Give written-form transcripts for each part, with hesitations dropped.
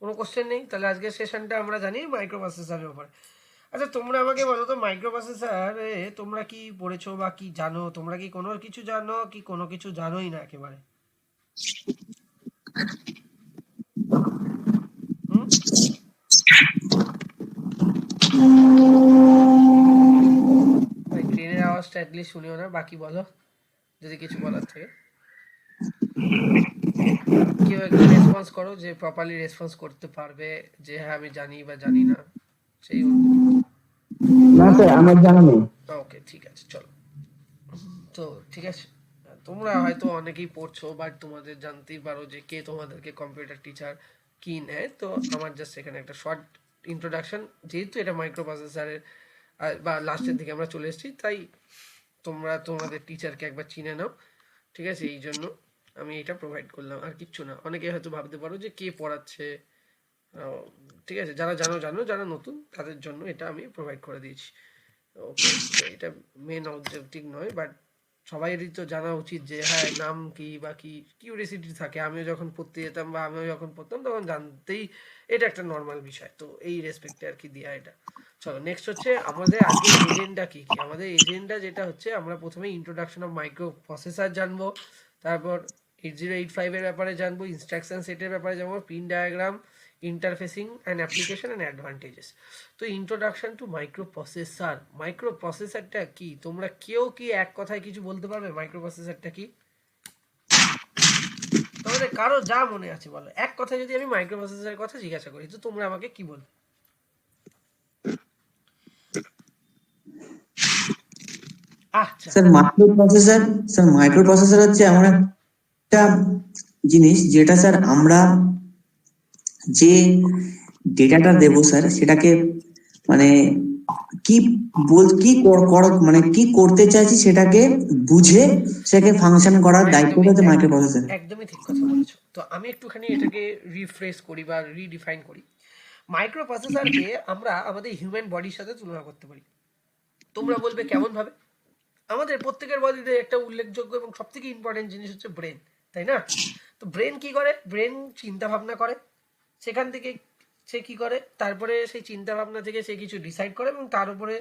কোনো কোশ্চেন নেই? তাহলে আজকের সেশনটা আমরা জানি মাইক্রো প্রসেসরের উপরে। আচ্ছা তোমরা আমাকে বলো তো, মাইক্রো প্রসেসরে তোমরা কি পড়েছো বা কি জানো? তোমরা কি কোনো কিছু জানো কি কোনো কিছু জানোই না একেবারে? হুম, ভাই ট্রেনের আওয়াজটা অ্যাটলিস্ট শুনিও না, বাকি বলো যদি কিছু বলার থাকে। কেউ একটু রেসপন্স করো যে প্রপারলি রেসপন্স করতে পারবে, যে হ্যাঁ আমি জানি বা জানি না, সেই না স্যার, আমার জানা নেই। ওকে ঠিক আছে চলো। তো ঠিক আছে, তোমরা হয়তো অনেকেই পড়ছো বাট তোমাদের জানতেই পারো যে কে তোমাদেরকে কম্পিউটার টিচার কি নেয়। তো আমার জাস্ট এখানে একটা শর্ট ইন্ট্রোডাকশন, যেহেতু এটা মাইক্রো প্রসেসরের বা লাস্টের দিকে আমরা চলে এসেছি, তাই তোমরা তোমাদের টিচারকে একবার চিনে নাও। ঠিক আছে, এই জন্য আমি এটা প্রোভাইড করলাম, আর কিচ্ছু না। অনেকে হয়তো ভাবতে পারো যে কে পড়াচ্ছে। ঠিক আছে, যারা জানো জানো, যারা নতুন তাদের জন্য এটা আমি প্রোভাইড করে দিয়েছি। ওকে, তো এটা মেন অবজেক্টিভ নয়, বাট সবাইয়েরই তো জানা উচিত যে হ্যাঁ নাম কি বা কি কিউরিয়াসিটি থাকে। আমিও যখন পড়তে যেতাম বা আমিও যখন পড়তাম তখন জানতেই, এটা একটা নর্মাল বিষয়। তো এই রেসপেক্টে আর কি দেওয়া এটা। চলো নেক্সট হচ্ছে আমাদের আজকের এজেন্ডা কি কি। আমাদের এজেন্ডা যেটা হচ্ছে, আমরা প্রথমে ইন্ট্রোডাকশন অফ মাইক্রো প্রসেসর জানবো, তারপর 8085-এর ব্যাপারে জানবো, ইনস্ট্রাকশন সেটের ব্যাপারে জানবো, pin diagram, interfacing and application and advantages. তো ইন্ট্রোডাকশন টু মাইক্রো প্রসেসর। মাইক্রো প্রসেসরটা কি, তোমরা কেউ কি এক কথায় কিছু বলতে পারবে মাইক্রো প্রসেসরটা কি? তোমাদের কারো যা মনে আছে বলো, এক কথায় যদি আমি মাইক্রো প্রসেসরের কথা জিজ্ঞাসা করি তো তোমরা আমাকে কি বলবে? আচ্ছা, sir micro processor, sir micro processor হচ্ছে এমন একটা জিনিস যেটা স্যার আমরা যে ডেটাটা দেব স্যার সেটাকে মানে কি কি মানে কি করতে চাইছি সেটাকে বুঝে সেটাকে ফাংশন করার দায়িত্বটা একদমই হচ্ছে মাইক্রো প্রসেসর। একদমই ঠিক কথা বলেছো। তো আমি একটুখানি এটাকে রিফ্রেশ করি বা রিডিফাইন করি। মাইক্রো প্রসেসরকে আমরা আমাদের হিউম্যান বডির সাথে তুলনা করতে পারি। তোমরা বলবে কেমন ভাবে? আমাদের প্রত্যেকের বডিতে একটা উল্লেখযোগ্য এবং সব থেকে ইম্পর্টেন্ট জিনিস হচ্ছে ব্রেন, তাই না? তো ব্রেন কি করে? ব্রেন চিন্তা ভাবনা করে, সেখান থেকে সে কি করে, তারপরে সেই চিন্তা ভাবনা থেকে সে কিছু ডিসাইড করে এবং তার উপরে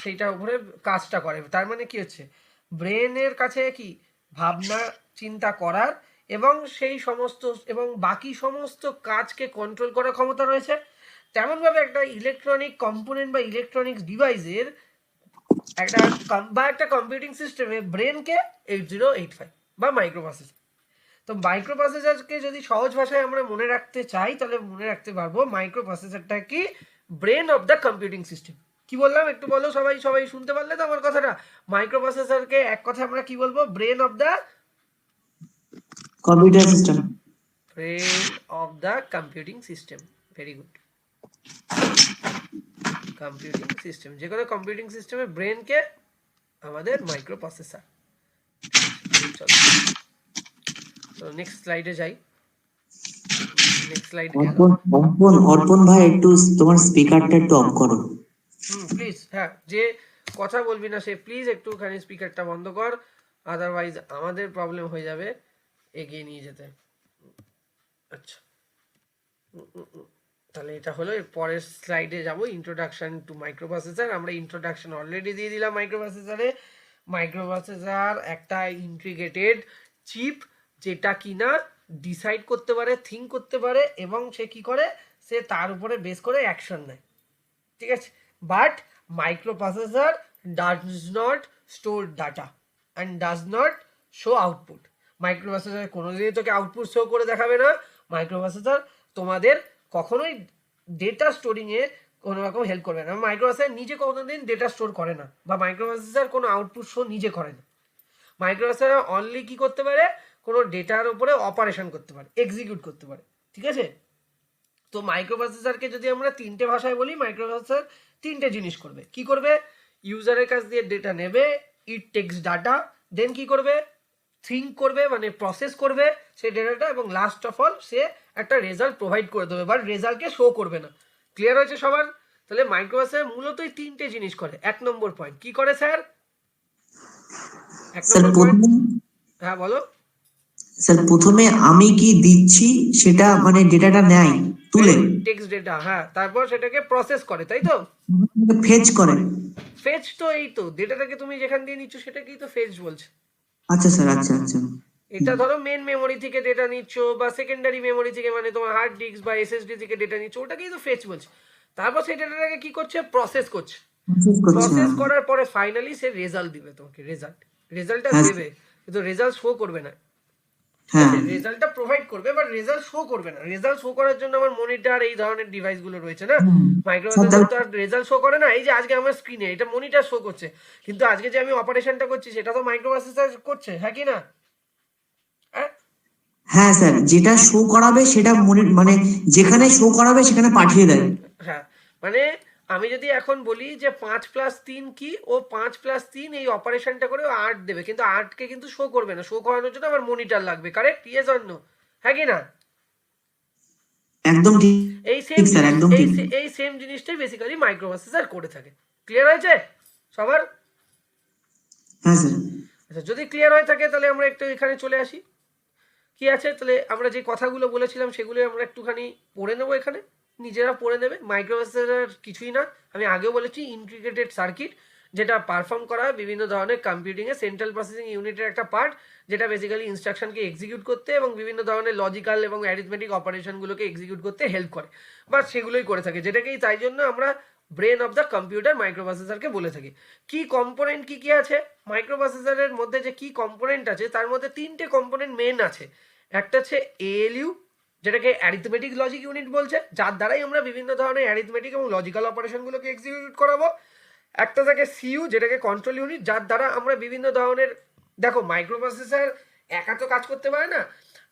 সেইটার উপরে কাজটা করে। তার মানে কি হচ্ছে, ব্রেনের কাছে কি ভাবনা চিন্তা করার এবং সেই সমস্ত এবং বাকি সমস্ত কাজকে কন্ট্রোল করার ক্ষমতা রয়েছে। তেমনভাবে একটা ইলেকট্রনিক কম্পোনেন্ট বা ইলেকট্রনিক্স ডিভাইসের একটা কম্পিউটিং সিস্টেমে ব্রেনকে 8085 বা মাইক্রো প্রসেসর। তো মাইক্রো প্রসেসরকে যদি সহজ ভাষায় আমরা মনে রাখতে চাই তাহলে মনে রাখতে পারবো মাইক্রো প্রসেসরটা কি, brain of the computing system. কি বললাম একটু বলো, সবাই সবাই শুনতে পারলে তো আমার কথাটা? মাইক্রো প্রসেসরকে এক কথা আমরা কি বলবো? Brain of the computer system. Computing system. Very good. Computing system, যে কোনো কম্পিউটিং সিস্টেমের ব্রেনকে আমাদের মাইক্রো প্রসেসর। ঠিক আছে, চলো চলো নেক্সট স্লাইডে যাই। নেক্সট স্লাইড গেল। অর্পণ অর্পণ অর্পণ ভাই, একটু তোমার স্পিকারটা একটু অফ করো। প্লিজ, হ্যাঁ, যে কথা বলবি না সে প্লিজ একটুখানি স্পিকারটা বন্ধ কর, আদারওয়াইজ আমাদের প্রবলেম হয়ে যাবে এগিয়ে নিয়ে যেতে। আচ্ছা, তাহলে এটা হলো। এর পরের স্লাইডে যাব, ইন্ট্রোডাকশন টু মাইক্রো প্রসেসর। আমরা ইন্ট্রোডাকশন অলরেডি দিয়ে দিলাম মাইক্রো প্রসেসরে। মাইক্রো প্রসেসর একটা ইন্টিগ্রেটেড চিপ, যেটা কিনা ডিসাইড করতে পারে, থিঙ্ক করতে পারে এবং সে কি করে, সে তার উপরে বেস করে অ্যাকশন নেয়। ঠিক আছে, but micro processor does not store data and does not show output. Micro processor কোনোদিনই তোকে আউটপুট শো করে দেখাবে না। মাইক্রো প্রসেসর তোমাদের কখনোই ডেটা স্টোরিংয়ে কোনো রকম হেল্প করবে না। মাইক্রো প্রসেসর নিজে কোনোদিন ডেটা স্টোর করে না, বা মাইক্রো প্রসেসর কোনো আউটপুট শো নিজে করে না। মাইক্রো প্রসেসর অনলি কি করতে পারে, কোনো ডেটার উপরে অপারেশন করতে পারে, এক্সিকিউট করতে পারে। ঠিক আছে, তো মাইক্রো প্রসেসরকে যদি আমরা তিনটে ভাষায় বলি, মাইক্রো প্রসেসর তিনটে জিনিস করবে। কি করবে? ইউজারের কাছ দিয়ে ডেটা নেবে, ইট টেক্স ডাটা, দেন কি করবে, থিঙ্ক করবে মানে প্রসেস করবে সেই ডেটাটা, এবং লাস্ট অফ অল সে একটা রেজাল্ট প্রোভাইড করে দেবে, বাট রেজাল্টকে শো করবে না। ক্লিয়ার হয়েছে সবার? তাহলে মাইক্রো প্রসেসর মূলত এই তিনটে জিনিস করে। এক নম্বর পয়েন্ট কি করে স্যার? এক স্যার নম্বর পয়েন্ট, প্রথমে হ্যাঁ বলো। স্যার প্রথমে আমি কি দিচ্ছি সেটা মানে ডেটাটা নেয় তুলে টেক্সট ডেটা, হ্যাঁ, তারপর সেটাকে প্রসেস করে, তাই তো? ফেচ করে। ফেচ তো এই তো ডেটাটাকে তুমি যেখান দিয়ে নিচ্ছ সেটাকেই তো ফেচ বলছে। আচ্ছা স্যার, আচ্ছা আচ্ছা। এটা ধরো মেন মেমোরি থেকে ডেটা নিচ্ছ বা সেকেন্ডারি মেমোরি থেকে, মানে তোমার হার্ড ডিস্ক বা এসএসডি থেকে ডেটা নিচ্ছ, ওটাকেই তো ফেচ বলছে। তারপর সেই ডেটাটাকে কি করছে, প্রসেস করছে। প্রসেস করছে, প্রসেস হ্যাঁ। করার পরে ফাইনালি সে রেজাল্ট দিবে তোমাকে, রেজাল্টটা হ্যাঁ দেবে, কিন্তু রেজাল্ট শো করবে না, ঠিক হ্যাঁ আছে? রেজাল্টটা প্রোভাইড করবে বাট রেজাল্ট শো করবে না। রেজাল্ট শো করার জন্য আমার মনিটর এই ধরনের ডিভাইস গুলো রয়েছে না, স্যার মাইক্রোপ্রসেসর তো আর রেজাল্ট শো করে না। এই যে আজকে আমার স্ক্রিনে এটা মনিটর শো করছে, কিন্তু আজকে যে আমি অপারেশনটা করছি সেটা তো মাইক্রোপ্রসেসর করছে, হ্যাঁ কি না? হ্যাঁ, হ্যাঁ স্যার, যেটা শো করাবে সেটা মানে যেখানে শো করাবে সেখানে পাঠিয়ে দেয়। হ্যাঁ, মানে আমি যদি এখন বলি যে 5+3 কি, ও 5+3 এই অপারেশনটা করে ও 8 দেবে, কিন্তু 8কে কিন্তু শো করবে না। শো করানোর জন্য আমার মনিটর লাগবে, কারেক্ট? ইয়েস অর নো, হ্যাঁ কি না? একদম ঠিক। এই সেম ঠিক স্যার, জিনিস, একদম ঠিক। এই সেম জিনিসটাই বেসিক্যালি মাইক্রোপ্রসেসর করে থাকে। ক্লিয়ার হয়েছে সবার? হ্যাঁ স্যার। আচ্ছা, যদি ক্লিয়ার হয়ে থাকে তাহলে আমরা একটু এখানে চলে আসি। কি আছে তাহলে, আমরা যে কথাগুলো বলেছিলাম সেগুলো আমরা একটুখানি পড়ে নেবো এখানে, নিজেরা পড়ে নেবে। মাইক্রোপ্রসেসর কিছুই না, আমি আগেও বলেছি, ইন্টিগ্রেটেড সার্কিট, যেটা পারফর্ম করা হয় বিভিন্ন ধরনের কম্পিউটিংয়ে সেন্ট্রাল প্রসেসিং ইউনিটের একটা পার্ট, যেটা বেসিক্যালি ইনস্ট্রাকশনকে এক্সিকিউট করতে এবং বিভিন্ন ধরনের লজিক্যাল এবং অ্যারিথমেটিক অপারেশনগুলোকে এক্সিকিউট করতে হেল্প করে, বা সেগুলোই করে থাকে, যেটাকেই তাই জন্য আমরা ব্রেন অফ দ্য কম্পিউটার মাইক্রোপ্রসেসরকে বলে থাকি। কি কম্পোনেন্ট কি কি আছে মাইক্রোপ্রসেসরের মধ্যে, যে কি কম্পোনেন্ট আছে তার মধ্যে 3টে কম্পোনেন্ট মেন আছে। একটা হচ্ছে এএলইউ, যেটাকে অ্যারিথমেটিক লজিক ইউনিট বলছে, যার দ্বারাই আমরা বিভিন্ন ধরনের অ্যারিথমেটিক এবং লজিক্যাল অপারেশনগুলোকে এক্সিকিউট করাবো। একটা থাকে সিইউ, যেটাকে কন্ট্রোল ইউনিট, যার দ্বারা আমরা বিভিন্ন ধরনের, দেখো মাইক্রোপ্রসেসর একা তো কাজ করতে পারে না।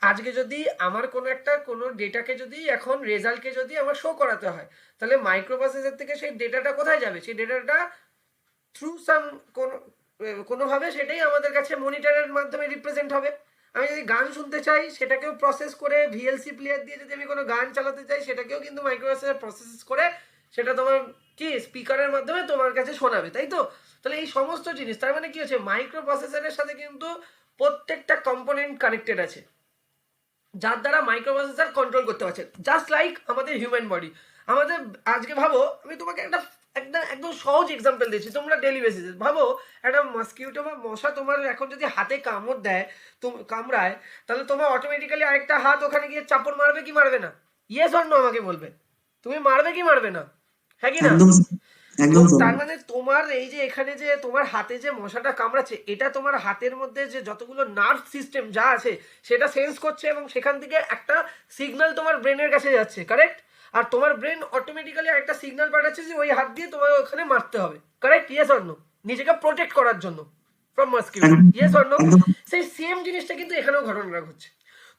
আজকে যদি আমার কোনো ডেটাকে যদি এখন রেজাল্টকে যদি আমার শো করাতে হয়, তাহলে মাইক্রোপ্রসেসর থেকে সেই ডেটাটা কোথায় যাবে? সেই ডেটাটা থ্রু সাম কোনোভাবে সেটাই আমাদের কাছে মনিটরের মাধ্যমে রিপ্রেজেন্ট হবে। আমি যদি গান শুনতে চাই সেটাকেও প্রসেস করে ভিএলসি প্লেয়ার দিয়ে যদি আমি কোনো গান চালাতে চাই, সেটাকেও কিন্তু মাইক্রোপ্রসেসর প্রসেস করে সেটা তোমার কি স্পিকারের মাধ্যমে তোমার কাছে শোনাবে, তাই তো? তাহলে এই সমস্ত জিনিস, তার মানে কি হচ্ছে, মাইক্রোপ্রসেসরের সাথে কিন্তু প্রত্যেকটা কম্পোনেন্ট কানেক্টেড আছে, যার দ্বারা মাইক্রোপ্রসেসর কন্ট্রোল করতে পারছে। জাস্ট লাইক আমাদের হিউম্যান বডি। আমাদের আজকে ভাবো, আমি তোমাকে একটা একটা একদম সহজ এক্সাম্পল দিচ্ছি, তোমরা ডেলি বেসিসে ভাবো, একটা মসকিউটো বা মশা তোমার এখন যদি হাতে কামড় দেয়, কামড়ায়, তাহলে তোমার অটোমেটিক্যালি আরেকটা হাত ওখানে গিয়ে চাপড় মারবে কি মারবে না? ইয়েস অর নো আমাকে বলবে, তুমি মারবে কি মারবে না, হ্যাঁ কি না? একদম তো একদম স্যার। তার মানে তোমার এই যে এখানে যে তোমার হাতে যে মশাটা কামড়াচ্ছে, এটা তোমার হাতের মধ্যে যে যতগুলো নার্ভ সিস্টেম যা আছে সেটা সেন্স করছে, এবং সেখান থেকে একটা সিগন্যাল তোমার ব্রেনের কাছে যাচ্ছে, কারেক্ট? আর তোমার ব্রেন অটোমেটিক্যালি একটা সিগন্যাল পাঠাচ্ছে যে ওই হাত দিয়ে তোমার ওখানে মারতে হবে, কারেক্ট? Yes or no? নিজেকে প্রোটেক্ট করার জন্য from mosquito, yes or no? একদম সেই সেম জিনিসটা কিন্তু এখানেও ঘটনা ঘটছে।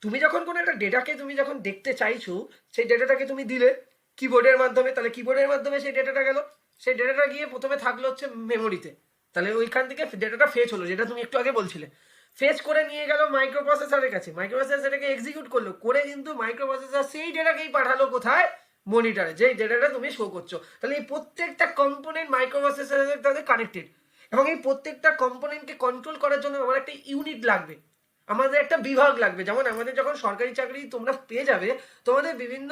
তুমি যখন কোনো একটা ডেটাকে তুমি যখন দেখতে চাইছো, সেই ডেটাটাকে তুমি দিলে কিবোর্ডের মাধ্যমে, তাহলে কিবোর্ডের মাধ্যমে সেই ডেটাটা গেল, সেই ডেটাটা গিয়ে প্রথমে থাকলো হচ্ছে মেমোরিতে, তাহলে ওইখান থেকে ডেটাটা ফেচ হলো, যেটা তুমি একটু আগে বলছিলে, ফেচ করে নিয়ে গেল মাইক্রোপ্রসেসরের কাছে, মাইক্রোপ্রসেসর সেটাকে এক্সিকিউট করলো, করে কিন্তু মাইক্রোপ্রসেসর সেই ডেটাকেই পাঠালো কোথায়? মনিটরে, যেই ডেটাটা তুমি শো করছো। তাহলে এই প্রত্যেকটা কম্পোনেন্ট মাইক্রোপ্রসেসরের সাথে কানেক্টেড, এবং এই প্রত্যেকটা কম্পোনেন্টকে কন্ট্রোল করার জন্য আমার একটা ইউনিট লাগবে, আমাদের একটা বিভাগ লাগবে। যেমন আমাদের যখন সরকারি চাকরি তোমরা পেয়ে যাবে, তোমাদের বিভিন্ন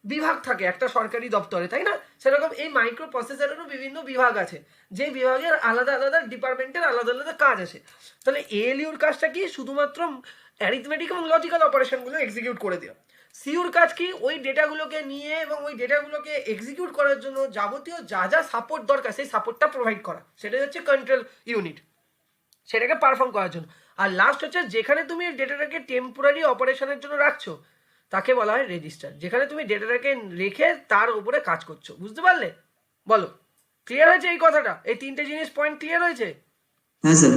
বিভাগ থাকে একটা সরকারি দপ্তরে, তাই না? সেরকম এই মাইক্রো প্রসেসরেরও বিভিন্ন বিভাগ আছে, যে বিভাগের আলাদা আলাদা ডিপার্টমেন্টের আলাদা আলাদা কাজ আছে। তাহলে এএলইউর কাজটা কি? শুধুমাত্র অ্যারিথমেটিক এবং লজিক্যাল অপারেশনগুলো এক্সিকিউট করে দেওয়া। সিউর কাজ কি? ওই ডেটাগুলোকে নিয়ে এবং ওই ডেটাগুলোকে এক্সিকিউট করার জন্য যাবতীয় যা যা সাপোর্ট দরকার সেই সাপোর্টটা প্রোভাইড করা, সেটাই হচ্ছে কন্ট্রোল ইউনিট, সেটাকে পারফর্ম করার জন্য। আর লাস্ট হচ্ছে, যেখানে তুমি ডেটাটাকে টেম্পোরারি অপারেশনের জন্য রাখছো তাকে বলা হয় রেজিস্টার, যেখানে তুমি ডেটাটাকে রেখে তার উপরে কাজ করছো। বুঝতে পারলে? বলো, ক্লিয়ার হয়েছে এই কথাটা? এই তিনটে জিনিস পয়েন্ট ক্লিয়ার হয়েছে? হ্যাঁ স্যার।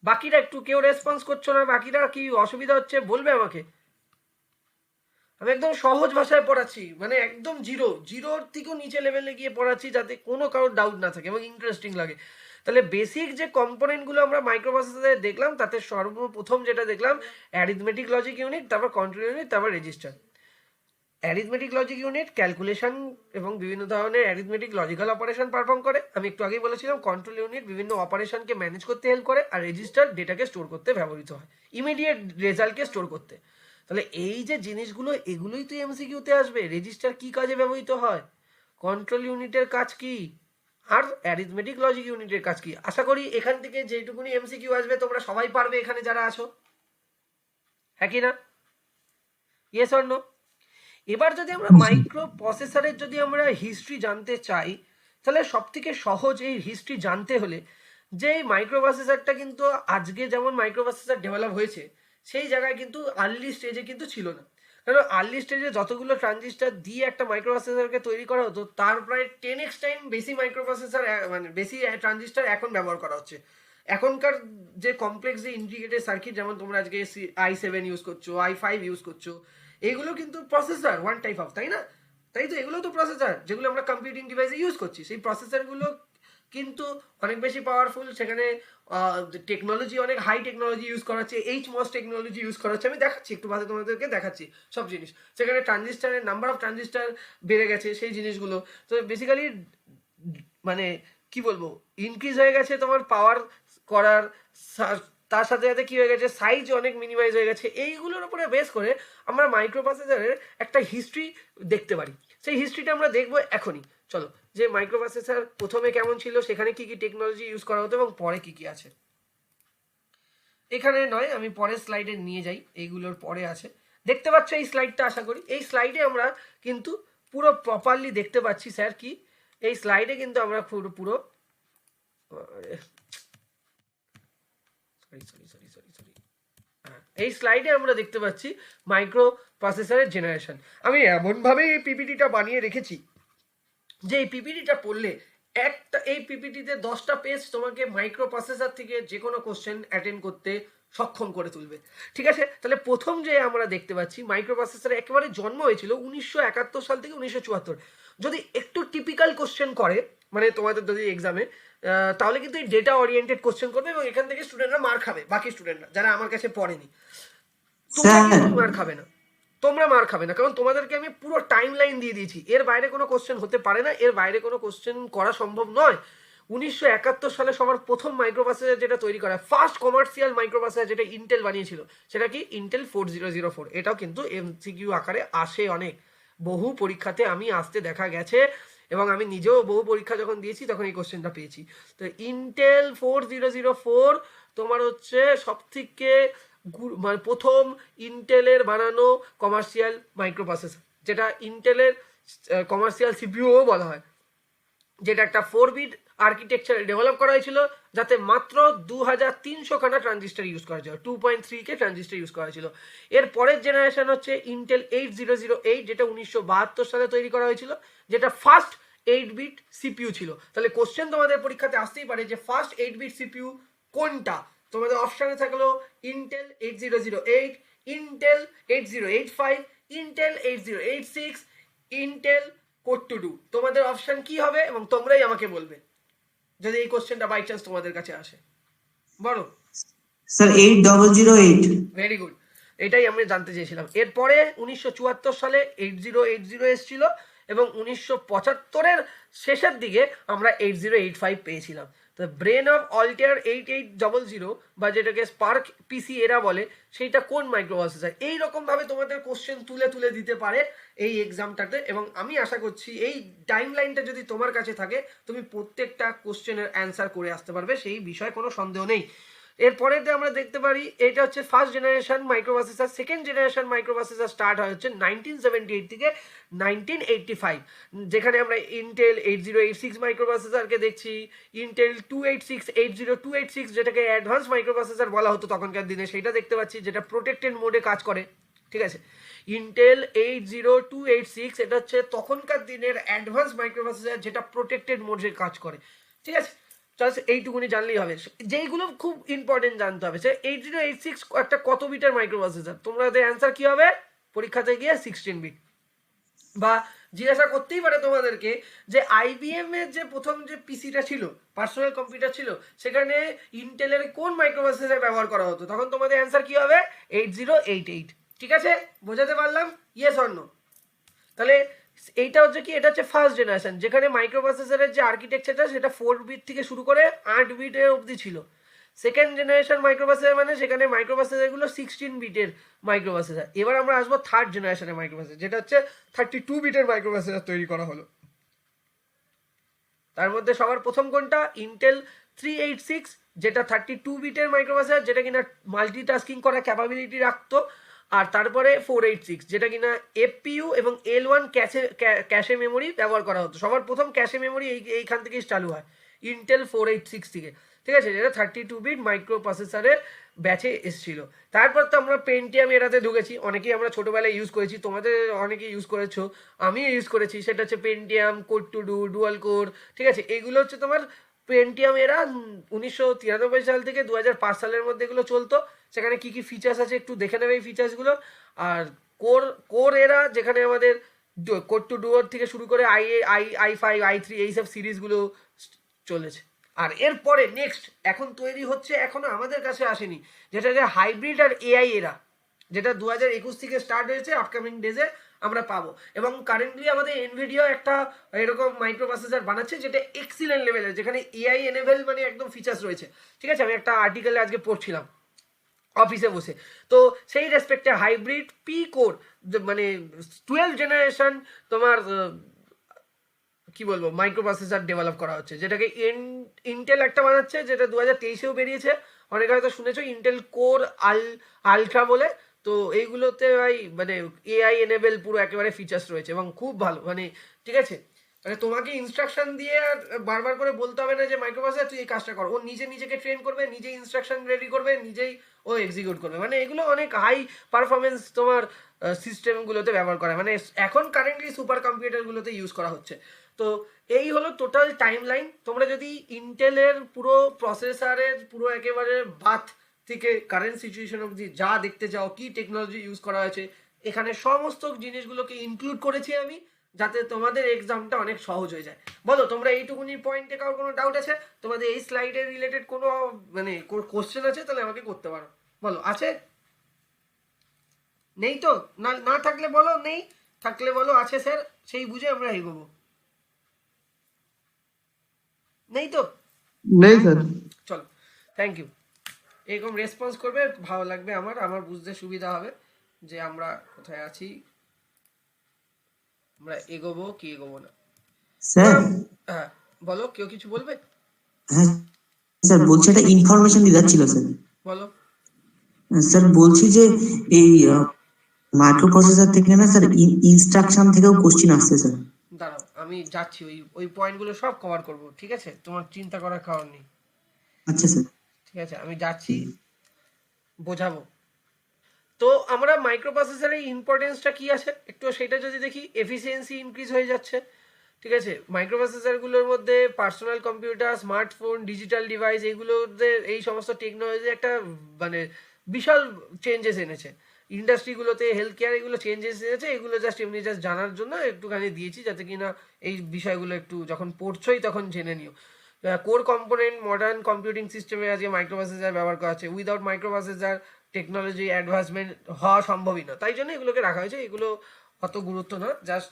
বাকিরা একটু কেউ রেসপন্স করছো না, বাকিরা কি অসুবিধা হচ্ছে বলবে আমাকে। আমি একদম সহজ ভাষায় পড়াচ্ছি, মানে একদম জিরোর থেকেও নিচে লেভেলে গিয়ে পড়াচ্ছি, যাতে কোনো কারোর ডাউট না থাকে এবং ইন্টারেস্টিং লাগে। তাহলে বেসিক যে কম্পোনেন্টগুলো আমরা মাইক্রোপ্রসেসরে দেখলাম, তাতে সর্বপ্রথম যেটা দেখলাম অ্যারিথমেটিক লজিক ইউনিট, তারপর কন্ট্রোল ইউনিট, তারপর register. Arithmetic logic unit calculation এবং বিভিন্ন ধরনের অ্যারিথমেটিক লজিক্যাল অপারেশন পারফর্ম করে। আমি একটু আগেই বলেছিলাম কন্ট্রোল ইউনিট বিভিন্ন অপারেশনকে ম্যানেজ করতে হেল্প করে, আর রেজিস্টার ডেটাকে স্টোর করতে ব্যবহৃত হয়, ইমিডিয়েট রেজাল্টকে স্টোর করতে। তাহলে এই যে জিনিসগুলো এগুলোই তো এমসিকিউতে আসবে। রেজিস্টার কি কাজে ব্যবহৃত হয়, কন্ট্রোল ইউনিটের কাজ কি, আর অ্যারিথমেটিক লজিক ইউনিটের কাজ কি। আশা করি এখান থেকে যেটুকুনি এমসিকিউ আসবে তোমরা সবাই পারবে এখানে যারা আছো, হ্যাঁ কি না? Yes or no? এবার যদি আমরা মাইক্রো প্রসেসরের যদি আমরা হিস্ট্রি জানতে চাই, তাহলে সব থেকে সহজ এই হিস্ট্রি জানতে হলে যে মাইক্রো প্রসেসরটা কিন্তু আজকে যেমন মাইক্রো প্রসেসর ডেভেলপ হয়েছে সেই জায়গায় কিন্তু আর্লি স্টেজে কিন্তু ছিল না। কারণ আর্লি স্টেজে যতগুলো ট্রানজিস্টার দিয়ে একটা মাইক্রো প্রসেসরকে তৈরি করা হতো তার প্রায় 10x টাইম বেশি মাইক্রো প্রসেসর মানে বেশি ট্রানজিস্টার এখন ব্যবহার করা হচ্ছে। এখনকার যে কমপ্লেক্স যে ইন্টিগ্রেটেড সার্কিট, যেমন তোমরা আজকে i7 ইউজ করছো, i5 ইউজ করছো, এগুলো কিন্তু প্রসেসর ওয়ান টাইপ অফ, তাই না? তাই তো, এগুলো তো প্রসেসর যেগুলো আমরা কম্পিউটিং ডিভাইসে ইউজ করছি। সেই প্রসেসরগুলো কিন্তু অনেক বেশি পাওয়ারফুল, সেখানে টেকনোলজি অনেক হাই টেকনোলজি ইউজ করা হচ্ছে, HMOS টেকনোলজি ইউজ করা হচ্ছে। আমি দেখাচ্ছি একটু বাদে তোমাদেরকে দেখাচ্ছি সব জিনিস। সেখানে ট্রানজিস্টারের নাম্বার অফ ট্রানজিস্টার বেড়ে গেছে, সেই জিনিসগুলো তো বেসিক্যালি মানে কি বলবো, ইনক্রিজ হয়ে গেছে তোমার পাওয়ার করার, তার সাথে সাথে কি হয়ে গেছে, সাইজ অনেক মিনিমাইজ হয়ে গেছে। এইগুলোর উপরে বেস করে আমরা মাইক্রো প্রসেসরের একটা হিস্ট্রি দেখতে পারি। সেই হিস্ট্রিটা আমরা দেখবো এখনই। চলো, যে মাইক্রো প্রসেসর প্রথমে কেমন ছিল, সেখানে কি কি টেকনোলজি ইউজ করা হতো এবং পরে কি কি আছে। এখানে নয়, আমি পরের স্লাইডে নিয়ে যাই, এইগুলোর পরে আছে। দেখতে পাচ্ছ এই স্লাইডটা? আশা করি এই স্লাইডে আমরা কিন্তু পুরো প্রপারলি দেখতে পাচ্ছি স্যার কি, এই স্লাইডে কিন্তু আমরা পুরো পুরো এই স্লাইডে আমরা দেখতে পাচ্ছি মাইক্রো প্রসেসরের জেনারেশন। আমি এমনভাবে এই পিপিটিটা বানিয়ে রেখেছি যে এই পিপিটিটা পড়লে এই পিপিটিতে 10টা পেজ তোমাকে মাইক্রো প্রসেসর থেকে যে কোনো কোশ্চেন অ্যাটেন্ড করতে সক্ষম করে তুলবে। ঠিক আছে, তাহলে প্রথম যে আমরা দেখতে পাচ্ছি মাইক্রো প্রসেসর একেবারে জন্ম হয়েছিল 1971 সাল থেকে 1974। যদি একটু টিপিক্যাল কোশ্চেন করে, মানে তোমাদের যদি এক্সামে, তাহলে কিন্তু এই ডেটা ওরিয়েন্টেড কোশ্চেন করবে এবং এখান থেকে স্টুডেন্টরা মার খাবে। বাকি স্টুডেন্টরা যারা আমার কাছে পড়েনি, তোমরা কিন্তু মার খাবে না, তোমরা মার খাবে না, কারণ তোমাদেরকে আমি পুরো টাইম লাইন দিয়ে দিয়েছি। এর বাইরে কোনো কোশ্চেন হতে পারে না, এর বাইরে কোনো কোশ্চেন করা সম্ভব নয়। 1971 সালে সবার প্রথম মাইক্রো প্রসেসর যেটা তৈরি করা, ফার্স্ট কমার্শিয়াল মাইক্রো প্রসেসর যেটা ইন্টেল বানিয়েছিল, সেটা কি ইন্টেল 4004। এটাও কিন্তু এমসিকিউ আকারে আসে অনেক, বহু পরীক্ষাতে আমি আসতে দেখা গেছে এবং আমি নিজেও বহু পরীক্ষা যখন দিয়েছি তখন এই কোশ্চেনটা পেয়েছি। তো ইন্টেল 4004 তোমার হচ্ছে সব থেকে মানে প্রথম ইন্টেলের বানানো কমার্শিয়াল মাইক্রো প্রসেসর, যেটা ইন্টেলের কমার্শিয়াল সিপিইউ বলা হয়, যেটা একটা 4 বিট আর্কিটেকচার ডেভেলপ করা হয়েছিল, যাতে মাত্র 2300 খানা ট্রানজিস্টার ইউজ করা হয়েছিল, 2.3K ট্রানজিস্টার ইউজ করা হয়েছিল। এর পরের জেনারেশন হচ্ছে ইন্টেল 8008, যেটা 1972 সালে তৈরি করা হয়েছিল, যেটা ফার্স্ট 8 বিট সিপিইউ ছিল। তাহলে কোশ্চেন তোমাদের পরীক্ষাতে আসতেই পারে যে ফার্স্ট 8 বিট সিপিইউ কোনটা। তোমাদের অপশানে থাকলো Intel 8008, Intel 8085, Intel 8086, Intel code to do. তোমাদের অপশন কি হবে এবং তোমরাই আমাকে বলবে যদি এই কোশ্চেনটা বাই চান্স তোমাদের কাছে আসে। বলো স্যার 8008। ভেরি গুড, এটাই আমি জানতে চেয়েছিলাম। এরপরে 1974 সালে 8080 এসেছিল এবং 1975-এর শেষের দিকে আমরা 8085 পেয়েছিলাম। তো ব্রেন অফ অল্টেয়ার 8800 বা যেটাকে স্পার্ক পিসি এরা বলে, সেইটা কোন মাইক্রো প্রসেসর। এইরকমভাবে তোমাদের কোশ্চেন তুলে তুলে দিতে পারে এই এক্সামটাতে, এবং আমি আশা করছি এই টাইম লাইনটা যদি তোমার কাছে থাকে তুমি প্রত্যেকটা কোশ্চেনের অ্যান্সার করে আসতে পারবে, সেই বিষয়ে কোনো সন্দেহ নেই। এরপরে আমরা দেখতে পারি এটা হচ্ছে first generation micro processor. Second generation micro processor start হয় হচ্ছে 1978 থেকে 1985, যেখানে আমরা ইন্টেল 8086 মাইক্রো প্রসেসরকে দেখছি, ইন্টেল 286 যেটাকে অ্যাডভান্স মাইক্রো প্রসেসর বলা হতো তখনকার দিনে, সেটা দেখতে পাচ্ছি, যেটা প্রোটেক্টেড মোডে কাজ করে। ঠিক আছে, ইন্টেল 80286 এটা হচ্ছে তখনকার দিনের অ্যাডভান্স মাইক্রো প্রসেসর যেটা প্রোটেক্টেড মোডে কাজ করে। ঠিক আছে, জাস্ট এইটুকুনি জানলেই হবে। যেইগুলো খুব ইম্পর্টেন্ট জানতে হবে, সে 8086 একটা কত বিটের মাইক্রো প্রসেসর, তোমাদের অ্যান্সার কি হবে পরীক্ষাতে গিয়ে 16 বিট। বা জিজ্ঞাসা করতেই পারে তোমাদেরকে যে আইবিএম এর যে প্রথম যে পিসিটা ছিল, পার্সোনাল কম্পিউটার ছিল, সেখানে ইন্টেলের কোন মাইক্রো প্রসেসর ব্যবহার করা হতো, তখন তোমাদের অ্যান্সার কি হবে 8088। ঠিক আছে, বোঝাতে পারলাম? Yes or no? তাহলে এইটা হচ্ছে কি, এটা হচ্ছে ফার্স্ট জেনারেশন, যেখানে মাইক্রোপ্রসেসরের যে আর্কিটেকচারটা সেটা 4 বিট থেকে শুরু করে 8 বিটের অবধি ছিল। সেকেন্ড জেনারেশন মাইক্রোপ্রসেসর মানে সেখানে মাইক্রোপ্রসেসরগুলো 16 বিটের মাইক্রোপ্রসেসর। এবার আমরা আসবো থার্ড জেনারেশনের মাইক্রোপ্রসেসর, যেটা হচ্ছে 32 বিটের মাইক্রোপ্রসেসর তৈরি করা হলো। তার মধ্যে সবার প্রথম কোনটা, ইন্টেল 386, যেটা 32 বিটের মাইক্রোপ্রসেসর, যেটা কিনা মাল্টিটাস্কিং করার ক্যাপাবিলিটি রাখতো। আর তারপরে 486, যেটা কিনা এফপিইউ এবং L1 ক্যাশে মেমোরি ব্যবহার করা হতো। সবার প্রথম ক্যাশে মেমোরি এইখান থেকেই চালু হয়, ইন্টেল 486 থেকে, ঠিক আছে, যেটা 32 বিট মাইক্রোপ্রসেসরের ব্যাচে এসেছিল। তারপর তো আমরা পেন্টিয়াম এরাতে ঢুকেছি, অনেকেই আমরা ছোটোবেলায় ইউজ করেছি, তোমাদের অনেকে ইউজ করেছো, আমিও ইউজ করেছি। সেটা হচ্ছে Pentium, core to do, dual core, ঠিক আছে। এগুলো হচ্ছে তোমার পেন্টিয়াম এরা 1993 সাল থেকে 2005 সালের মধ্যে এগুলো চলতো। সেখানে কি কি ফিচার্স আছে একটু দেখে নেবে এই ফিচার্সগুলো। আর কোর কোর এরা, যেখানে আমাদের কোর টু ডুয়োর থেকে শুরু করে i5 i3 এইসব সিরিজগুলো চলেছে। আর এরপরে নেক্সট এখন তৈরি হচ্ছে, এখনো আমাদের কাছে আসেনি, যেটা যে হাইব্রিড আর এআই এরা, যেটা 2021 থেকে স্টার্ট হয়েছে, আপকামিং ডেজে আমরা পাবো। এবং কারেন্টলি আমাদের এনভিডিয়া একটা এরকম মাইক্রোপ্রসেসর বানাচ্ছে, যেটা এক্সিলেন্ট লেভেলের, যেখানে এআই এনেবল মানে একদম ফিচার্স রয়েছে, ঠিক আছে। আমি একটা আর্টিকেলে আজকে পড়ছিলাম অফিসে বসে। তো সেই রেসপেক্টে হাইব্রিড পি কোর, মানে 12 জেনারেশন তোমার কি বলবো মাইক্রোপ্রসেসর ডেভেলপ করা হচ্ছে, যেটাকে ইন্টেল একটা বানাচ্ছে, যেটা 2023-এও বেরিয়েছে। অনেকে হয়তো শুনেছো ইন্টেল কোর আলট্রা বলে। তো এইগুলোতে ভাই মানে এআই এনেবল পুরো একেবারে ফিচার্স রয়েছে এবং খুব ভালো, মানে ঠিক আছে। মানে তোমাকে ইনস্ট্রাকশন দিয়ে আর বারবার করে বলতে হবে না যে মাইক্রোপ্রসেসর তুই এই কাজটা কর, ও নিজেকে ট্রেন করবে, নিজেই ইনস্ট্রাকশন রেডি করবে, নিজেই ও এক্সিকিউট করবে। মানে এগুলো অনেক হাই পারফরমেন্স তোমার সিস্টেমগুলোতে ব্যবহার করা, মানে এখন কারেন্টলি সুপার কম্পিউটারগুলোতে ইউজ করা হচ্ছে। তো এই হলো টোটাল টাইম লাইন। তোমরা যদি ইন্টেলের পুরো প্রসেসরের পুরো একেবারে বাথ থেকে কারেন্ট সিচুয়েশন অবধি যা দেখতে চাও, কি টেকনোলজি ইউজ করা হয়েছে, এখানে সমস্ত জিনিসগুলোকে ইনক্লুড করেছি আমি, যাতে তোমাদের এক্সামটা অনেক সহজ হয়ে যায়। বলো তোমরা এইটুকুনি পয়েন্টে কারোর কোনো ডাউট আছে? তোমাদের এই স্লাইডের রিলেটেড কোনো মানে কোশ্চেন আছে তাহলে আমাকে করতে পারো। বলো, আছে? নেই তো? না না থাকলে বলো, নেই থাকলে বলো আছে স্যার, সেই বুঝে আমরা এগোবো। নেই তো? নেই স্যার। চলো, থ্যাংক ইউ। এরকম রেসপন্স করবে, ভালো লাগবে, আমার বুঝতে সুবিধা হবে যে আমরা কোথায় আছি, আমরা এগোবো কি এগোবো না। স্যার। হ্যাঁ বলো, কেউ কিছু বলবে? হ্যাঁ স্যার, বলছি একটা ইনফরমেশন দিতে ছিল স্যার। বলো। স্যার বলছি যে এই মাইক্রো প্রসেসর থেকে না স্যার ইনস্ট্রাকশন থেকেও কোশ্চিন আসছে স্যার। দাঁড়াও আমি যাচ্ছি, ওই পয়েন্টগুলো সব কভার করব, ঠিক আছে, তোমার চিন্তা করার কারণ নেই। আচ্ছা স্যার। ঠিক আছে আমি যাচ্ছি, বোঝাবো। তো আমরা মাইক্রোপ্রসেসরের ইম্পর্টেন্সটা কি আছে একটু সেটা যদি দেখি, এফিসিয়েন্সি ইনক্রিজ হয়ে যাচ্ছে, ঠিক আছে। মাইক্রোপ্রসেসরগুলোর মধ্যে personal computer, smartphone, digital device, এইগুলোতে এই সমস্ত টেকনোলজি একটা মানে বিশাল চেঞ্জেস এনেছে ইন্ডাস্ট্রিগুলোতে, হেলথ কেয়ার, এগুলো চেঞ্জেস এনেছে। এগুলো জাস্ট এমনি জাস্ট জানার জন্য একটুখানি দিয়েছি, যাতে কিনা এই বিষয়গুলো একটু যখন পড়ছোই তখন জেনে নিও। কোর কম্পোনেন্ট মডার্ন কম্পিউটিং সিস্টেমে আজকে মাইক্রোপ্রসেসর ব্যবহার করা হচ্ছে। উইদাউট মাইক্রোপ্রসেসর টেকনোলজি অ্যাডভান্সমেন্ট হওয়া সম্ভবই না, তাই জন্য এগুলোকে রাখা হয়েছে। এগুলো অত গুরুত্ব না, জাস্ট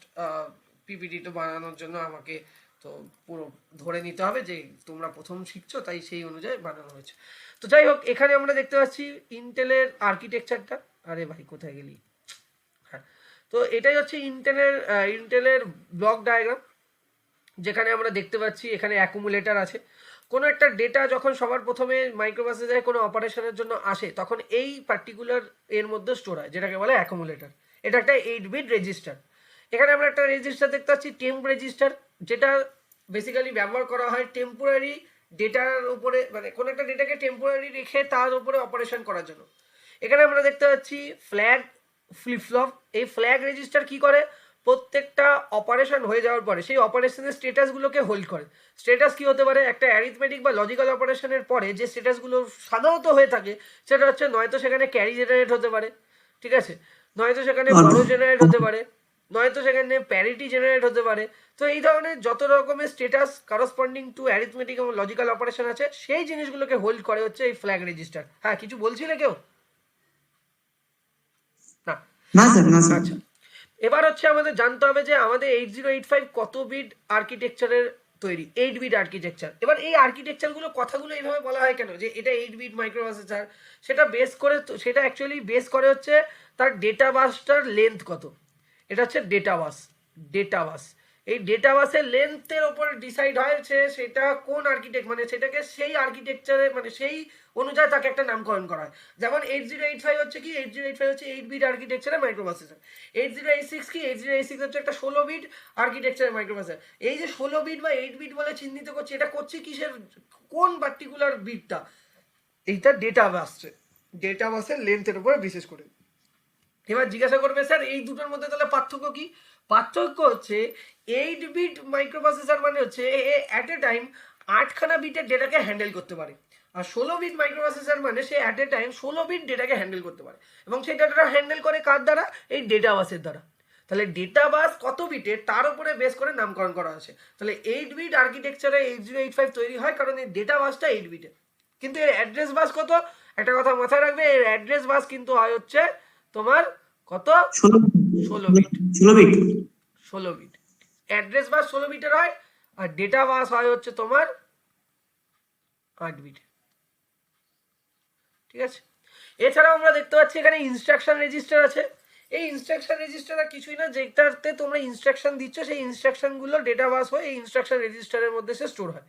পিপিটি তো বানানোর জন্য আমাকে তো পুরো ধরে নিতে হবে যে তোমরা প্রথম শিখছো, তাই সেই অনুযায়ী বানানো হয়েছে। তো যাই হোক, এখানে আমরা দেখতে পাচ্ছি ইন্টেলের আর্কিটেকচারটা। আরে ভাই কোথায় গেলি? হ্যাঁ, তো এটাই হচ্ছে ইন্টেলের ব্লক ডায়াগ্রাম, যেখানে আমরা দেখতে পাচ্ছি এখানে অ্যাকুমুলেটর আছে। কোনো একটা ডেটা যখন সবার প্রথমে মাইক্রোপ্রসেসরে কোনো অপারেশনের জন্য আসে, তখন এই পার্টিকুলার এর মধ্যে স্টোর হয়, যেটাকে বলে অ্যাকুমুলেটর। এটা একটা 8 বিট রেজিস্টার। এখানে আমরা একটা রেজিস্টার দেখতে পাচ্ছি, টেম্প রেজিস্টার, যেটা বেসিক্যালি ব্যবহার করা হয় টেম্পোরারি ডেটার উপরে, মানে কোনো একটা ডেটাকে টেম্পোরারি রেখে তার উপরে অপারেশন করার জন্য। এখানে আমরা দেখতে পাচ্ছি ফ্ল্যাগ, ফ্লিপফ্লপ। এই ফ্ল্যাগ রেজিস্টার কি করে, প্রত্যেকটা অপারেশন হয়ে যাওয়ার পরে সেই অপারেশনের স্টেটাসগুলোকে হোল্ড করে। স্টেটাস কি হতে পারে, একটা অ্যারিথমেটিক বা লজিক্যাল অপারেশনের পরে যে স্টেটাসগুলো সাধারণত হয়ে থাকে, সেটা হচ্ছে নয়তো সেখানে ক্যারি জেনারেট হতে পারে, ঠিক আছে, নয়তো সেখানে বড় জেনারেট হতে পারে, নয়তো সেখানে প্যারিটি জেনারেট হতে পারে। তো এই ধরনের যত রকমের স্টেটাস করসপন্ডিং টু অ্যারিথমেটিক এবং লজিক্যাল অপারেশন আছে, সেই জিনিসগুলোকে হোল্ড করে হচ্ছে এই ফ্ল্যাগ রেজিস্টার। হ্যাঁ, কিছু বলছিলে কেউ? না না স্যার, না স্যার। আচ্ছা, এবার হচ্ছে আমাদের জানতে হবে যে আমাদের 8085 কত বিট আর্কিটেকচারের তৈরি, 8 বিট আর্কিটেকচার। এবার এই আর্কিটেকচারগুলো কথাগুলো এইভাবে বলা হয় কেন যে এটা 8 বিট মাইক্রোপ্রসেসর, সেটা বেস করে, সেটা অ্যাকচুয়ালি বেস করে হচ্ছে তার ডেটা বাসটার লেন্থ কত। এটা হচ্ছে ডেটা বাস। ডেটা বাস, এই ডেটা বাসের লেন্থের ওপর ডিসাইড হয় সেটা কোন আর্কিটেক্ট, মানে সেটাকে সেই আর্কিটেকচারে মানে সেই অনুযায়ী তাকে একটা নামকরণ করা হয়। যেমন 8085 হচ্ছে কি, 8085 হচ্ছে 8 বিট আর্কিটেকচারের মাইক্রোপ্রসেসর। 8086 কি, 8086 হচ্ছে একটা 16 বিট আর্কিটেকচারের মাইক্রোপ্রসেসর। এই যে 16 বিট বা 8 বিট বলে চিহ্নিত করছে, এটা করছে কিসের, কোন পার্টিকুলার বিটটা, এইটা ডেটা বাসছে, ডেটা বাসের লেন্থের উপর বিশেষ করে। এবার জিজ্ঞাসা করবে স্যার এই দুটোর মধ্যে তাহলে পার্থক্য কি? পার্থক্য হচ্ছে 8 বিট মাইক্রোপ্রসেসর মানে হচ্ছে অ্যাট এ টাইম 8খানা বিটের ডেটাকে হ্যান্ডেল করতে পারে, আর 16 বিট মাইক্রোপ্রসেসর মানে সে অ্যাট এ টাইম 16 বিট ডেটাকে হ্যান্ডেল করতে পারে, এবং সেই ডেটাটা হ্যান্ডেল করে কার দ্বারা, এই ডেটা বাসের দ্বারা। তাহলে ডেটা বাস কত বিটের তার উপরে বেস করে নামকরণ করা আছে। তাহলে 8 বিট আর্কিটেকচারে 8085 তৈরি হয় কারণ এই ডেটা বাসটা 8 বিটের। কিন্তু এর অ্যাড্রেস বাস কত, একটা কথা মাথায় রাখবে, এর অ্যাড্রেস বাস কিন্তু হয় হচ্ছে তোমার কত, 16 বিট। 16 বিট অ্যাড্রেস বাস 16 বিটের হয়, আর ডেটা বাস হয় হচ্ছে তোমার 8 বিট। ঠিক আছে, এছাড়াও আমরা দেখতে পাচ্ছি এখানে ইনস্ট্রাকশন রেজিস্টার আছে। এই ইনস্ট্রাকশন রেজিস্টার আর কিছুই না, যেটাতে তোমরা ইনস্ট্রাকশন দিচ্ছ সেই ইনস্ট্রাকশনগুলো ডেটা বাস হয়ে এই ইনস্ট্রাকশন রেজিস্টারের মধ্যে সে স্টোর হয়।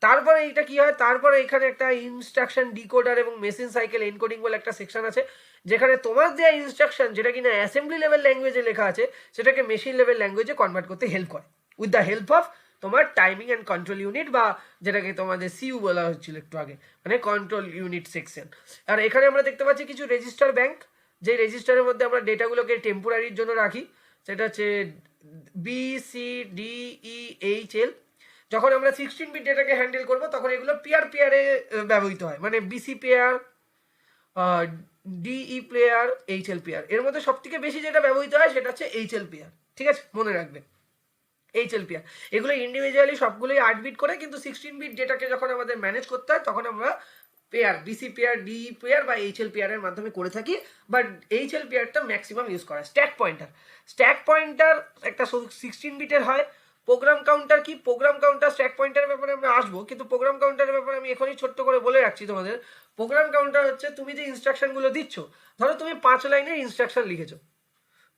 তারপরে এইটা কি হয়, তারপরে এখানে একটা ইনস্ট্রাকশন ডিকোডার এবং মেশিন সাইকেল এনকোডিং বলে একটা সেকশন আছে, যেখানে তোমার দেওয়া ইনস্ট্রাকশন যেটা কিনা অ্যাসেম্বলি লেভেল ল্যাঙ্গুয়েজে লেখা আছে সেটাকে মেশিন লেভেল ল্যাঙ্গুয়েজে কনভার্ট করতে হেল্প করে উইথ দ্য হেল্প অফ তোমার টাইমিং অ্যান্ড কন্ট্রোল ইউনিট, বা যেটাকে তোমাদের সিইউ বলা হচ্ছিল একটু আগে, মানে কন্ট্রোল ইউনিট সেকশন। আর এখানে আমরা দেখতে পাচ্ছি কিছু রেজিস্টার ব্যাংক, যে রেজিস্টারের মধ্যে আমরা ডেটাগুলোকে টেম্পোরারির জন্য রাখি, সেটা হচ্ছে BCDEHL। যখন আমরা 16 বিট ডেটাকে হ্যান্ডেল করব তখন এগুলো পেয়ারে ব্যবহৃত হয়, মানে BC pair, DE pair, HL pair. এর মধ্যে সব থেকে বেশি যেটা ব্যবহৃত হয় সেটা হচ্ছে HL পেয়ার। ঠিক আছে, মনে রাখবে HL পেয়ার। এগুলো ইন্ডিভিজুয়ালি সবগুলোই 8 বিট করে, কিন্তু 16 বিট ডেটাকে যখন আমাদের ম্যানেজ করতে হয় তখন আমরা pair, BC pair, DE pair বা HL পেয়ারের মাধ্যমে করে থাকি। বাট HL পেয়ারটা ম্যাক্সিমাম ইউজ করা। স্ট্যাক পয়েন্টার, স্ট্যাক পয়েন্টার একটা 16 বিটের হয়। প্রোগ্রাম কাউন্টার কি, প্রোগ্রাম কাউন্টার স্ট্যাক পয়েন্টারের ব্যাপারে আমরা আসবো, কিন্তু প্রোগ্রাম কাউন্টারের ব্যাপারে আমি এখনই ছোট্ট করে বলে রাখছি তোমাদের। প্রোগ্রাম কাউন্টার হচ্ছে তুমি যে ইনস্ট্রাকশনগুলো দিচ্ছ, ধরো তুমি 5 লাইনের ইনস্ট্রাকশন লিখেছো,